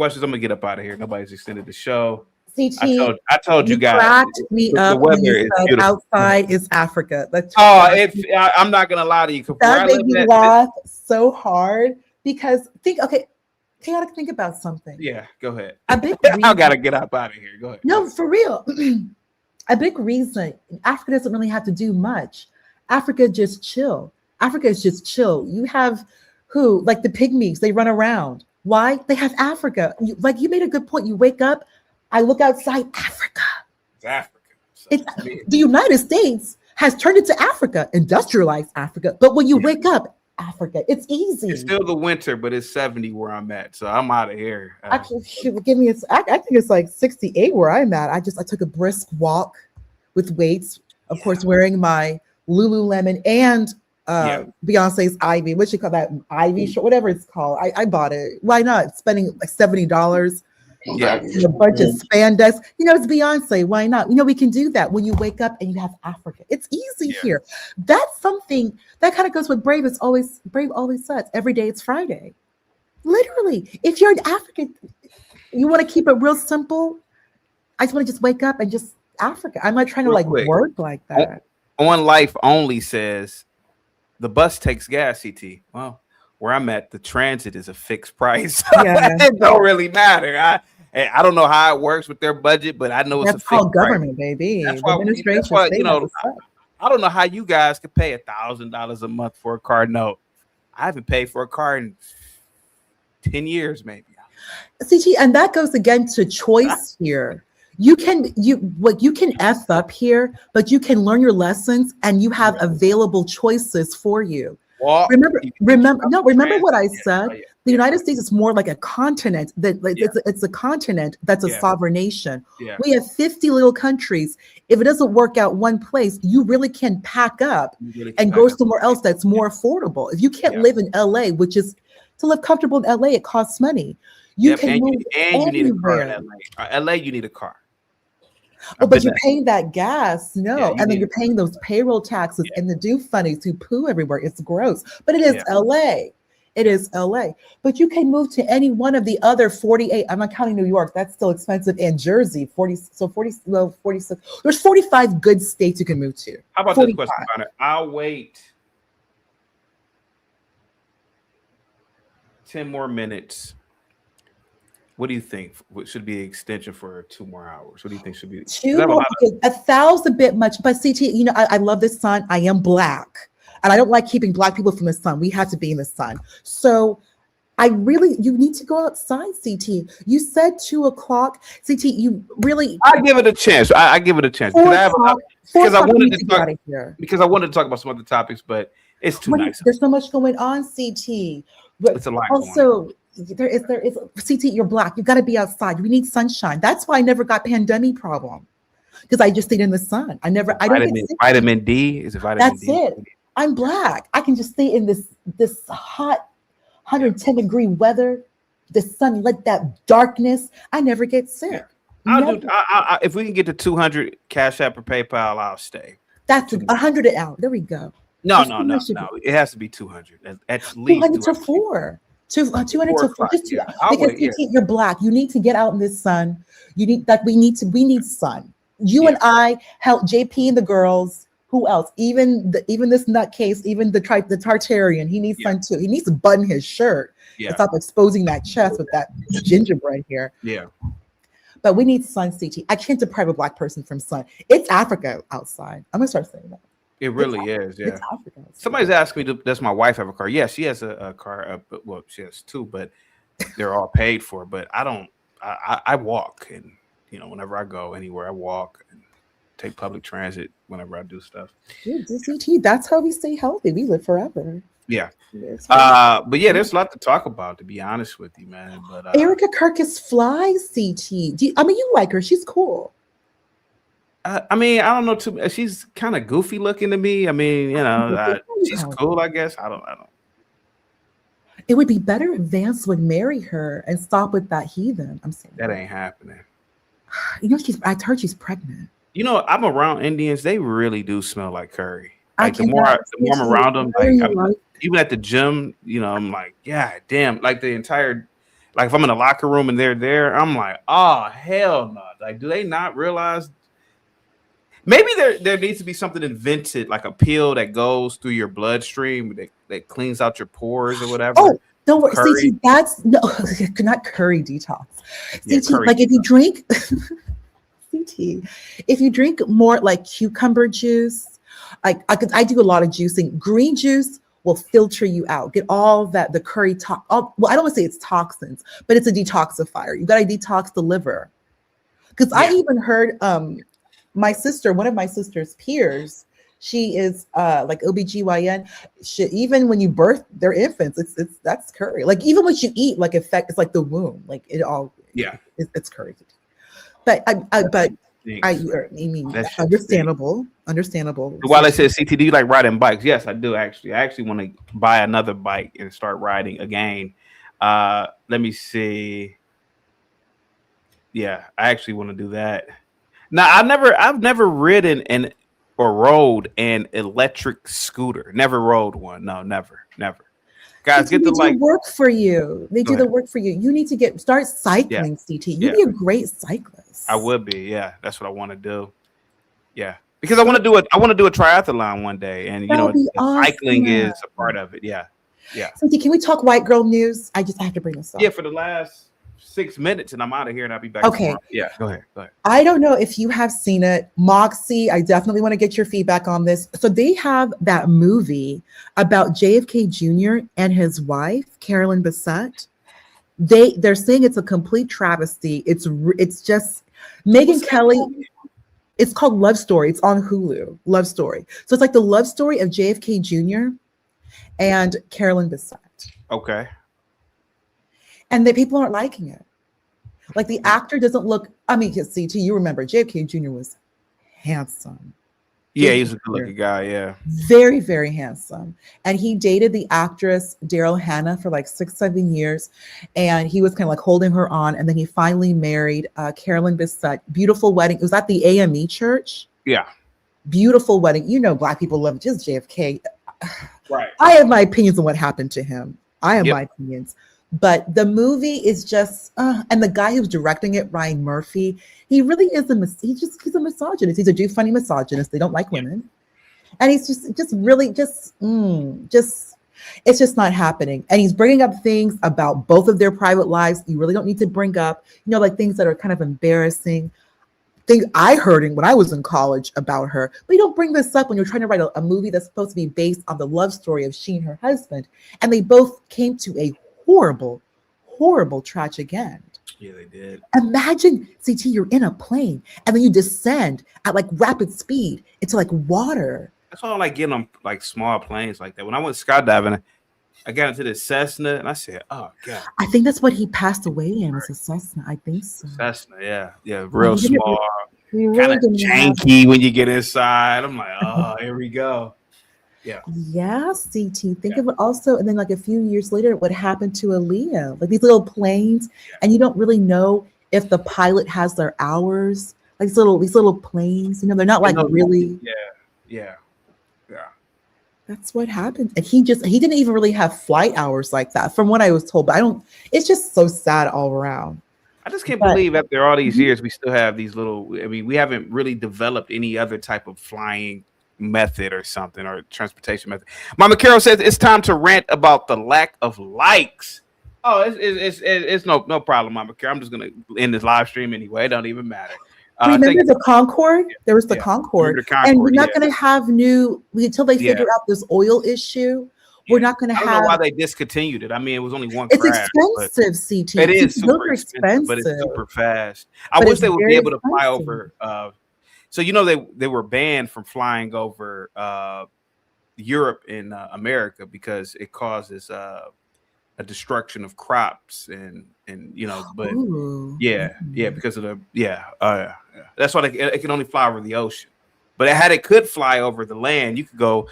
I'm gonna get up out of here. Nobody's extended the show. CT, I told you guys. Cracked me the up weather when you is said beautiful. outside is Africa. I'm not gonna lie to you. That made me laugh so hard because think about something. Yeah, go ahead. A big I gotta get up out of here. Go ahead. No, for real. A big reason Africa doesn't really have to do much. Africa just chill. Africa is just chill. You have like the pygmies, they run around. Why? They have Africa. You made a good point. You wake up, I look outside, Africa. It's Africa. So the United States has turned into Africa, industrialized Africa. But when you wake up, Africa, it's easy. It's still the winter, but it's 70 where I'm at, so I'm out of here. Actually, give me I think it's like 68 where I'm at. I took a brisk walk with weights, of course, wearing my Lululemon and Beyonce's Ivy, what you call that, Ivy shirt, whatever it's called. I bought it. Why not? Spending like $70. A bunch of spandex. It's Beyonce. Why not? We can do that when you wake up and you have Africa. It's easy here. That's something that kind of goes with Brave. Brave always says every day it's Friday. Literally, if you're an African, you want to keep it real simple. I just want to wake up and just Africa. I'm not trying to work like that. On Life Only says the bus takes gas, CT. Well, where I'm at, the transit is a fixed price. It don't really matter. I don't know how it works with their budget, but I know it's that's called government, baby. That's why, I don't know how you guys could pay $1,000 a month for a car note. I haven't paid for a car in 10 years, maybe. CT, and that goes again to choice here. You can F up here, but you can learn your lessons and you have available choices for you. Well, remember what I said. The United States is more like a continent it's a continent that's a sovereign nation. We have 50 little countries. If it doesn't work out one place, you really can pack up and go somewhere else that's more affordable. If you can't live in LA, which is To live comfortable in LA, it costs money. You Yep, can and move you need a car in anywhere. LA. LA, you need a car. Oh, I've but been you're there. paying that gas, Yeah, no, you and then need you're a car. paying those payroll taxes Yeah. and the do funnies who poo everywhere. It's gross, but it is Yeah. LA. It is LA. But you can move to any one of the other 48. I'm not counting New York. That's still expensive. And Jersey, 40. So 40. Well, 46. There's 45 good states you can move to. How about 45. this question, Connor? I'll wait 10 more minutes. What do you think? What should be an extension for 2 more hours? What do you think should be? 2 more, okay, 1,000 bit much. But CT, you know, I love the sun. I am black. And I don't like keeping black people from the sun. We have to be in the sun. So you need to go outside, CT. You said 2 o'clock. CT, you really. I give it a chance. I give it a chance because I wanted to talk because I wanted to talk about some other topics, but it's too nice. There's so much going on, CT. But it's a lot. Also, there is CT. You're black. You got to be outside. We need sunshine. That's why I never got pandemic problem because I just stayed in the sun. I don't get sick. Vitamin D is a vitamin That's D. it. I'm black. I can just stay in this hot 110-degree weather. The sun, let that darkness. I never get sick. I if we can get to 200 Cash App or PayPal, I'll stay. That's 100 an hour. There we go. No. It has to be 200 at least. 200 to 4. 200 to 4. Because you're black. You need to get out in this sun. You need we need sun. You and I help JP and the girls. Who else? Even this nutcase, even the Tartarian, he needs sun too. He needs to button his shirt and stop exposing that chest with that gingerbread here. Yeah. But we need sun, CT. I can't deprive a black person from sun. It's Africa outside. I'm gonna start saying that. It really is. Yeah. It's Africa. Somebody's asked me, does my wife have a car? Yeah, she has a car. Well, she has 2, but they're all paid for. But I don't. I walk, and whenever I go anywhere, I walk and take public transit whenever I do stuff. Dude, CT, that's how we stay healthy. We live forever. Yeah. But yeah, there's a lot to talk about, to be honest with you, man. But Erika Kirk is fly, CT. You like her. She's cool. I mean, I don't know too. She's kind of goofy looking to me. I mean, she's cool, I guess. I don't. It would be better if Vance would marry her and stop with that heathen. I'm saying that ain't happening. I heard she's pregnant. I'm around Indians. They really do smell like curry. Like the more I'm around them, even at the gym, I'm like, yeah, damn. Like the entire, like if I'm in the locker room and they're there, I'm like, oh hell no. Like, do they not realize? Maybe there needs to be something invented, like a pill that goes through your bloodstream that cleans out your pores or whatever. Oh, don't worry. CT, that's not curry detox. CT, like if you drink. CT, if you drink more like cucumber juice, I do a lot of juicing. Green juice will filter you out, get all that the curry well, I don't want to say it's toxins, but it's a detoxifier. You got to detox the liver. Because I even heard my sister, one of my sister's peers, she is like OBGYN. Even when you birth their infants, that's curry. Like even what you eat, like it's like the womb, like it all. Yeah, it's curry. But I mean, understandable. While I said, CT, do you like riding bikes? Yes, I do actually. I actually want to buy another bike and start riding again. Let me see. Yeah, I actually want to do that. Now, I've never ridden or rode an electric scooter. Never rode one. No, never. Guys, get the like work for you. They do the work for you. You need to start cycling, CT. You'd be a great cyclist. I would be. Yeah, that's what I want to do. Yeah, because I want to do a triathlon one day, and cycling is a part of it. Yeah. CT, can we talk white girl news? I have to bring this up. Yeah, for the last 6 minutes, and I'm out of here, and I'll be back. Okay. Tomorrow. Yeah, go ahead. I don't know if you have seen it, Moxie. I definitely want to get your feedback on this. So they have that movie about JFK Jr. and his wife, Carolyn Bessette. They're saying it's a complete travesty. It's just Megyn Kelly. It's called Love Story. It's on Hulu. Love Story. So it's like the love story of JFK Jr. and Carolyn Bessette. Okay. And the people aren't liking it. Like the actor doesn't look. I mean, CT, you remember JFK Jr. was handsome. Yeah, he's a good-looking guy. Yeah, very, very handsome. And he dated the actress Daryl Hannah for like 6-7 years, and he was kind of like holding her on. And then he finally married Carolyn Bissett. Beautiful wedding. It was at the AME church. yeah. Beautiful wedding. You know, Black people love just JFK. Right. I have my opinions on what happened to him. I have my opinions. But the movie is just, and the guy who's directing it, Ryan Murphy, he really is he's a misogynist. He's a do funny misogynist. They don't like women. And he's just really it's just not happening. And he's bringing up things about both of their private lives you really don't need to bring up, like things that are kind of embarrassing. Things I heard when I was in college about her, but you don't bring this up when you're trying to write a movie that's supposed to be based on the love story of she and her husband. And they both came to a horrible, horrible, tragic end. Yeah, they did. Imagine, CT, you're in a plane and then you descend at like rapid speed into like water. That's why I don't like getting on like small planes like that. When I went skydiving, I got into the Cessna and I said, "Oh God!" I think that's what he passed away in, was a Cessna. I think so. Cessna, yeah, real small, kind of janky when you get inside. I'm like, "Oh, here we go." Yeah. Yeah, CT. Think of it also, and then like a few years later, what happened to Aaliyah? Like these little planes, and you don't really know if the pilot has their hours. Like these little planes, they're not like really. Yeah. That's what happened. And he didn't even really have flight hours like that, from what I was told. But it's just so sad all around. I just can't believe after all these years, we still have these we haven't really developed any other type of flying method or something, or transportation method. Mama Carol says it's time to rant about the lack of likes. Oh, it's no problem, Mama Carol. I'm just going to end this live stream anyway. It don't even matter. Remember the Concorde? There was the Concorde. And we're not going to have until they figure out this oil issue. We're not going to have. I don't know why they discontinued it. I mean, it was only one It's crash. expensive, CT. It is super expensive, but it's super fast. I wish they would be able to fly over. So they were banned from flying over Europe and America because it causes a destruction of crops and but because of that's why it can only fly over the ocean. But had it could fly over the land, you could go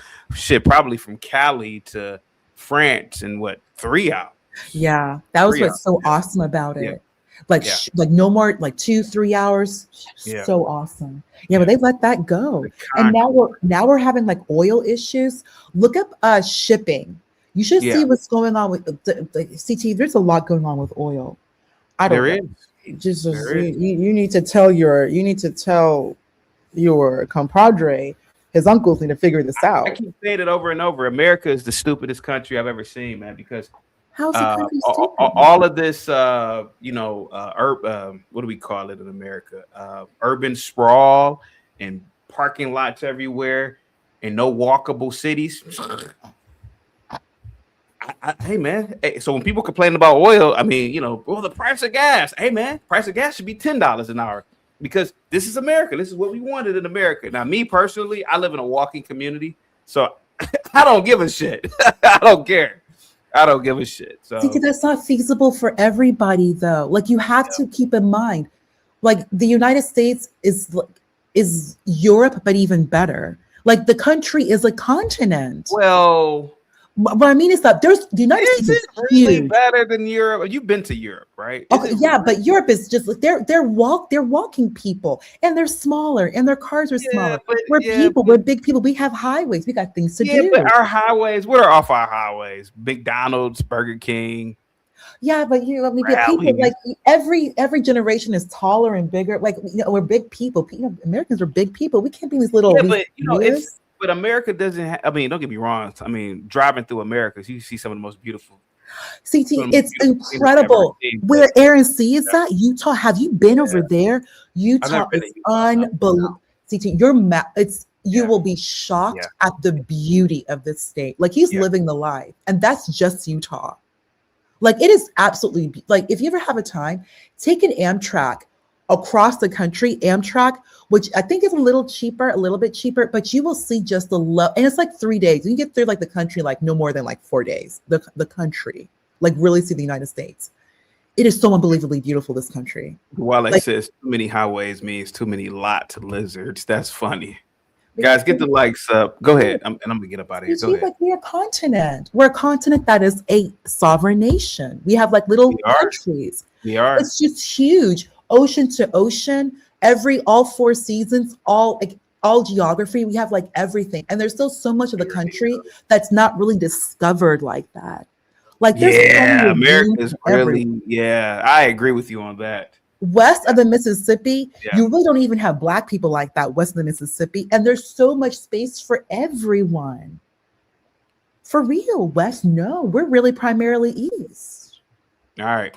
probably from Cali to France in 3 hours. Yeah, that was what's so awesome about it. Like no more 2-3 hours. So awesome. Yeah, but they let that go. And now we're having like oil issues. Look up CHIPPing. You should see what's going on with the CT. There's a lot going on with oil. There is. You need to tell your compadre, his uncles need to figure this out. I keep saying it over and over. America is the stupidest country I've ever seen, man, because how's the country stupid? All of this what do we call it in America? Urban sprawl and parking lots everywhere and no walkable cities. Hey man, so when people complain about oil, I mean, the price of gas. Hey man, price of gas should be $10 an hour because this is America. This is what we wanted in America. Now, me personally, I live in a walking community, so I don't give a shit. I don't care. I don't give a shit. So that's not feasible for everybody, though. Like you have to keep in mind, like the United States is Europe, but even better. Like the country is a continent. Well. What I mean is that the United States is really huge. Better than Europe. You've been to Europe, right? Okay, but Europe is just like they're walking people, and they're smaller, and their cars are smaller. We're big people. We have highways. We got things to do. Yeah, but our highways, what are off our highways? McDonald's, Burger King. Yeah, but people like every generation is taller and bigger. Like we're big people. Americans are big people. We can't be these little. Yeah, but America doesn't have, I mean, don't get me wrong. I mean, driving through America, you see some of the most beautiful. CT, it's incredible. Where Aaron C is at, Utah. Have you been over there? Utah is unbelievable. CT, you will be shocked at the beauty of this state. Like he's living the life. And that's just Utah. Like it is absolutely, like if you ever have a time, take an Amtrak across the country, Amtrak, which I think is a little bit cheaper, but you will see just the love. And it's like 3 days. You can get through like the country, like no more than like 4 days, the country, like really see the United States. It is so unbelievably beautiful, this country. While it says too many highways means too many lots of lizards. That's funny. Guys, get the likes up. Go ahead. I'm gonna get up out of here. Go ahead. Like we're a continent. We're a continent that is a sovereign nation. We have like little countries. We are. It's just huge, ocean to ocean. All 4 seasons, all geography. We have like everything, and there's still so much of the country that's not really discovered like that. Like there's America is really. Yeah, I agree with you on that. West of the Mississippi, you really don't even have Black people like that west of the Mississippi, and there's so much space for everyone. For real, West, no, we're really primarily East. All right.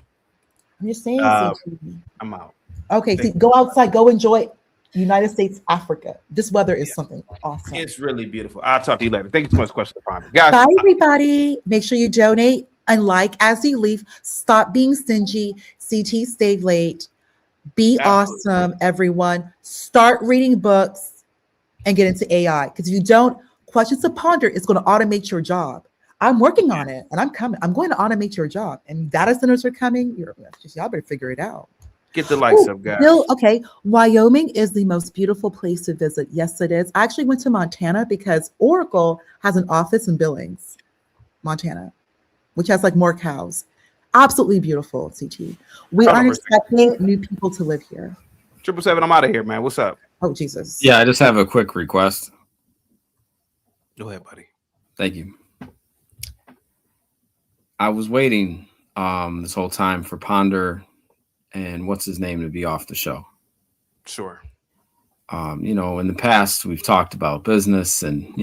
I'm just saying. I'm out. Okay, go outside, go enjoy United States, Africa. This weather is something awesome. It's really beautiful. I'll talk to you later. Thank you so much, question time. Guys, bye, everybody. Make sure you donate and like as you leave. Stop being stingy. CT, stay late. Be awesome, everyone. Start reading books and get into AI. Because if you don't, Questions to Ponder is going to automate your job. I'm working on it, and I'm coming. I'm going to automate your job. And data centers are coming. Y'all better figure it out. Get the likes up, guys. Okay. Wyoming is the most beautiful place to visit. Yes, it is. I actually went to Montana because Oracle has an office in Billings, Montana, which has like more cows. Absolutely beautiful, CT. We aren't expecting new people to live here. 777, I'm out of here, man. What's up? Oh, Jesus. Yeah, I just have a quick request. Go ahead, buddy. Thank you. I was waiting this whole time for Ponder and what's his name to be off the show. Sure. In the past we've talked about business and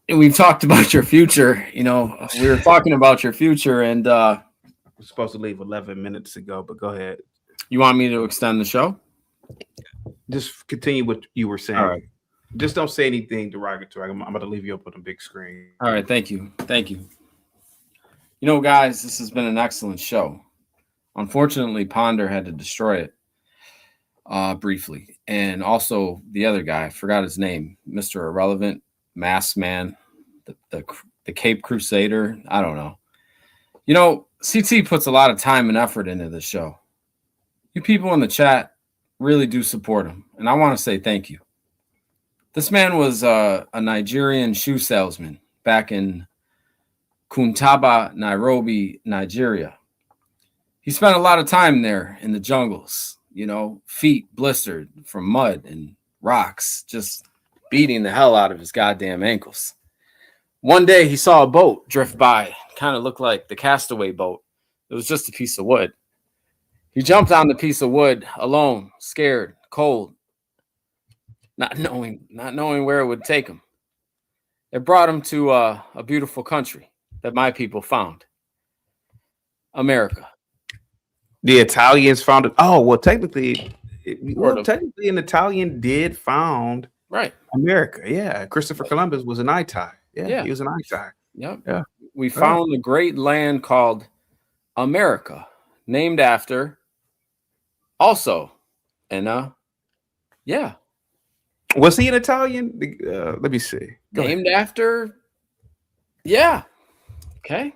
we've talked about your future. We were talking about your future, and we're supposed to leave 11 minutes ago, but go ahead. You want me to extend the show? Just continue what you were saying. All right. Just don't say anything derogatory. I'm going to leave you up on a big screen. All right. Thank you. Guys, this has been an excellent show. Unfortunately, Ponder had to destroy it briefly. And also the other guy, I forgot his name, Mr. Irrelevant, Masked Man, the Cape Crusader. I don't know. CT puts a lot of time and effort into the show. You people in the chat really do support him. And I want to say thank you. This man was a Nigerian shoe salesman back in Kuntaba, Nairobi, Nigeria. He spent a lot of time there in the jungles, feet blistered from mud and rocks, just beating the hell out of his goddamn ankles. One day he saw a boat drift by, kind of looked like the Castaway boat. It was just a piece of wood. He jumped on the piece of wood alone, scared, cold, not knowing where it would take him. It brought him to a beautiful country that my people found. America. The Italians found it. Oh, well, technically an Italian did found America. Yeah. Christopher Columbus was an Itai. Yeah, he was an Itai. Yep. Yeah. We found a great land called America, named after also. And yeah. Was he an Italian? Let me see. Named after. Yeah. Okay.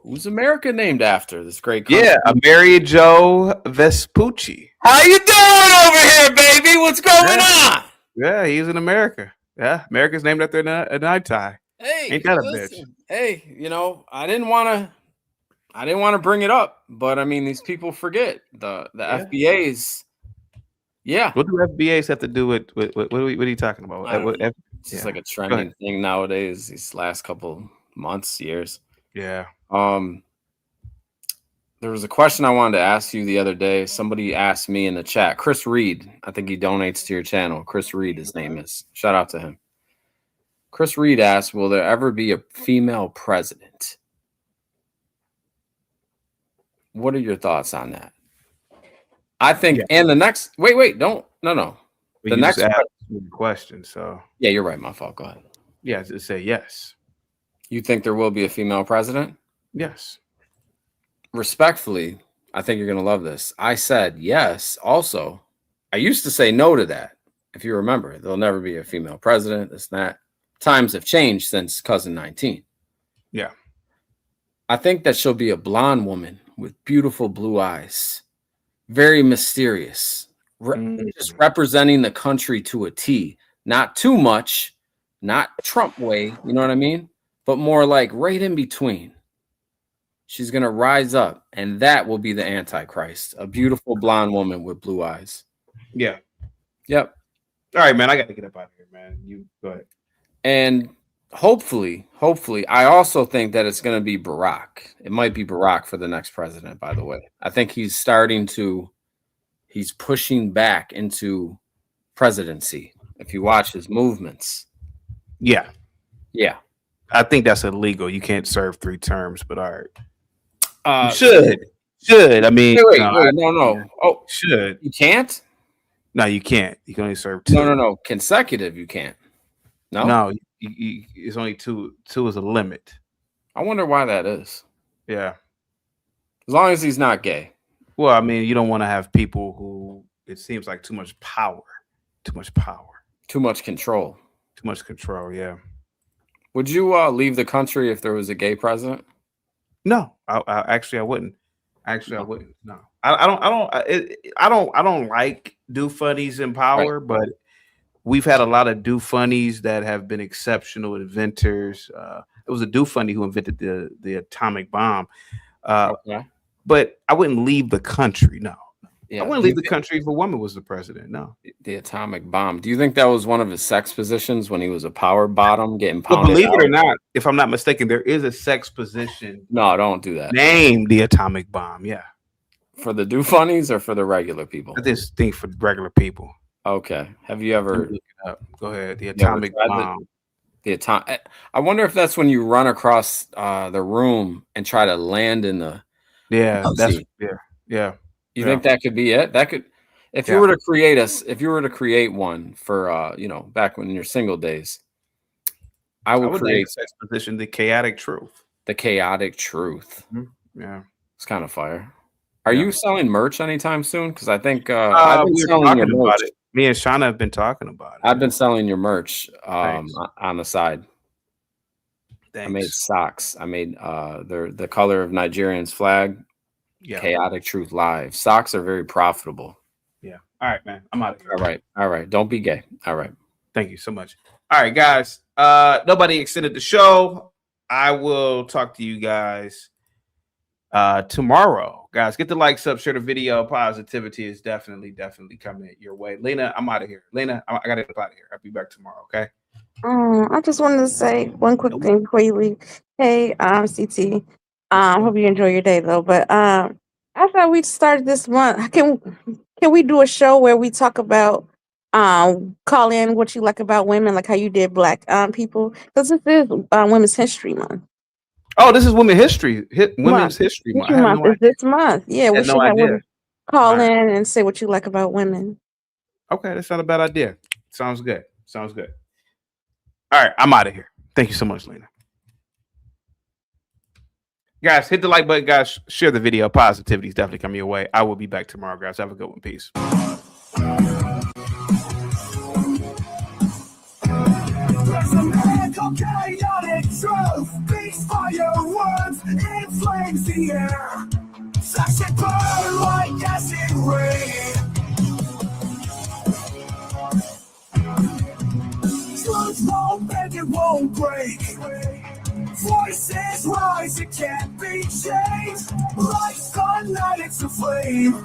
Who's America named after? This great country? Yeah, Amerigo Vespucci. How you doing over here, baby? What's going on? Yeah, he's in America. Yeah, America's named after an Itai. Hey, ain't that a bitch? Hey, I didn't want to bring it up, but I mean, these people forget the FBA's. Yeah. What do FBAs have to do with what are you talking about? It's just like a trending thing nowadays. These last couple months, years. Yeah. There was a question I wanted to ask you the other day. Somebody asked me in the chat. Chris Reed, I think he donates to your channel. Chris Reed, his name is. Shout out to him. Chris Reed asked, will there ever be a female president? What are your thoughts on that? I think, and the next, wait, no. The next question. So yeah, you're right. My fault. Go ahead. Yeah, to say yes. You think there will be a female president? Yes. Respectfully, I think you're going to love this. I said yes. Also, I used to say no to that. If you remember, there'll never be a female president. This and that. Times have changed since Cousin 19. Yeah. I think that she'll be a blonde woman with beautiful blue eyes. Very mysterious. just representing the country to a T. Not too much, not Trump way, you know what I mean? But more like right in between. She's going to rise up, and that will be the Antichrist. A beautiful blonde woman with blue eyes. Yeah. Yep. All right, man. I got to get up out of here, man. You go ahead. And hopefully, I also think that it's going to be Barack. It might be Barack for the next president, by the way. I think he's pushing back into presidency. If you watch his movements. Yeah. Yeah. I think that's illegal. You can't serve 3 terms, but all right. Should. I mean, wait, no. Oh, should. You can't? No, you can't. You can only serve 2. No. Consecutive, you can't. No, it's only 2. 2 is a limit. I wonder why that is. Yeah. As long as he's not gay. Well, I mean, you don't want to have people who it seems like too much power. Too much control. Too much control, yeah. Would you leave the country if there was a gay president? No, I wouldn't. I wouldn't. No, I don't like do funnies in power, right. But we've had a lot of do funnies that have been exceptional inventors. It was a do funny who invented the atomic bomb. Okay. But I wouldn't leave the country. No. Yeah, I wouldn't leave the country if a woman was the president. No. The atomic bomb. Do you think that was one of his sex positions when he was a power bottom getting pounded? Well, believe it or not, if I'm not mistaken, there is a sex position. No, don't do that. Named the atomic bomb. Yeah. For the do funnies or for the regular people? I just think for regular people. Okay. Have you ever look it up? Go ahead. The atomic bomb. I wonder if that's when you run across the room and try to land in the. Yeah. Yeah. You think that could be it? That could, if you were to create one for back when in your single days, I would create sex position, the chaotic truth. The chaotic truth. Mm-hmm. Yeah, it's kind of fire. Are you selling merch anytime soon? Because I think I've been selling your merch. Me and Shauna have been talking about it. I've been selling your merch on the side. Thanks. I made socks. I made the color of Nigerian's flag. Yeah. Chaotic Truth Live. Socks are very profitable. Yeah. All right, man. I'm out of here. All right. Don't be gay. All right. Thank you so much. All right, guys. Nobody extended the show. I will talk to you guys tomorrow. Guys, get the likes up, share the video. Positivity is definitely coming your way. Lena, I'm out of here. Lena, I got to get out of here. I'll be back tomorrow, okay? I just wanted to say one quick thing before you leave. Hey, CT. Hope you enjoy your day though. But I thought we started this month. Can we do a show where we talk about call in what you like about women, like how you did Black people? Because this is Women's History Month. Oh, this is Women's History Month. History Month is this month. Yeah, we should have women call in and say what you like about women. Okay, that's not a bad idea. Sounds good. All right, I'm out of here. Thank you so much, Lena. Guys, hit the like button, guys. Share the video. Positivity is definitely coming your way. I will be back tomorrow, guys. Have a good one. Peace. Chaotic truth, beats fire words, inflames the air. Flash and burn like acid rain. Truth won't bend, it won't break. Voices rise, it can't be changed. Life's gone, it's a flame.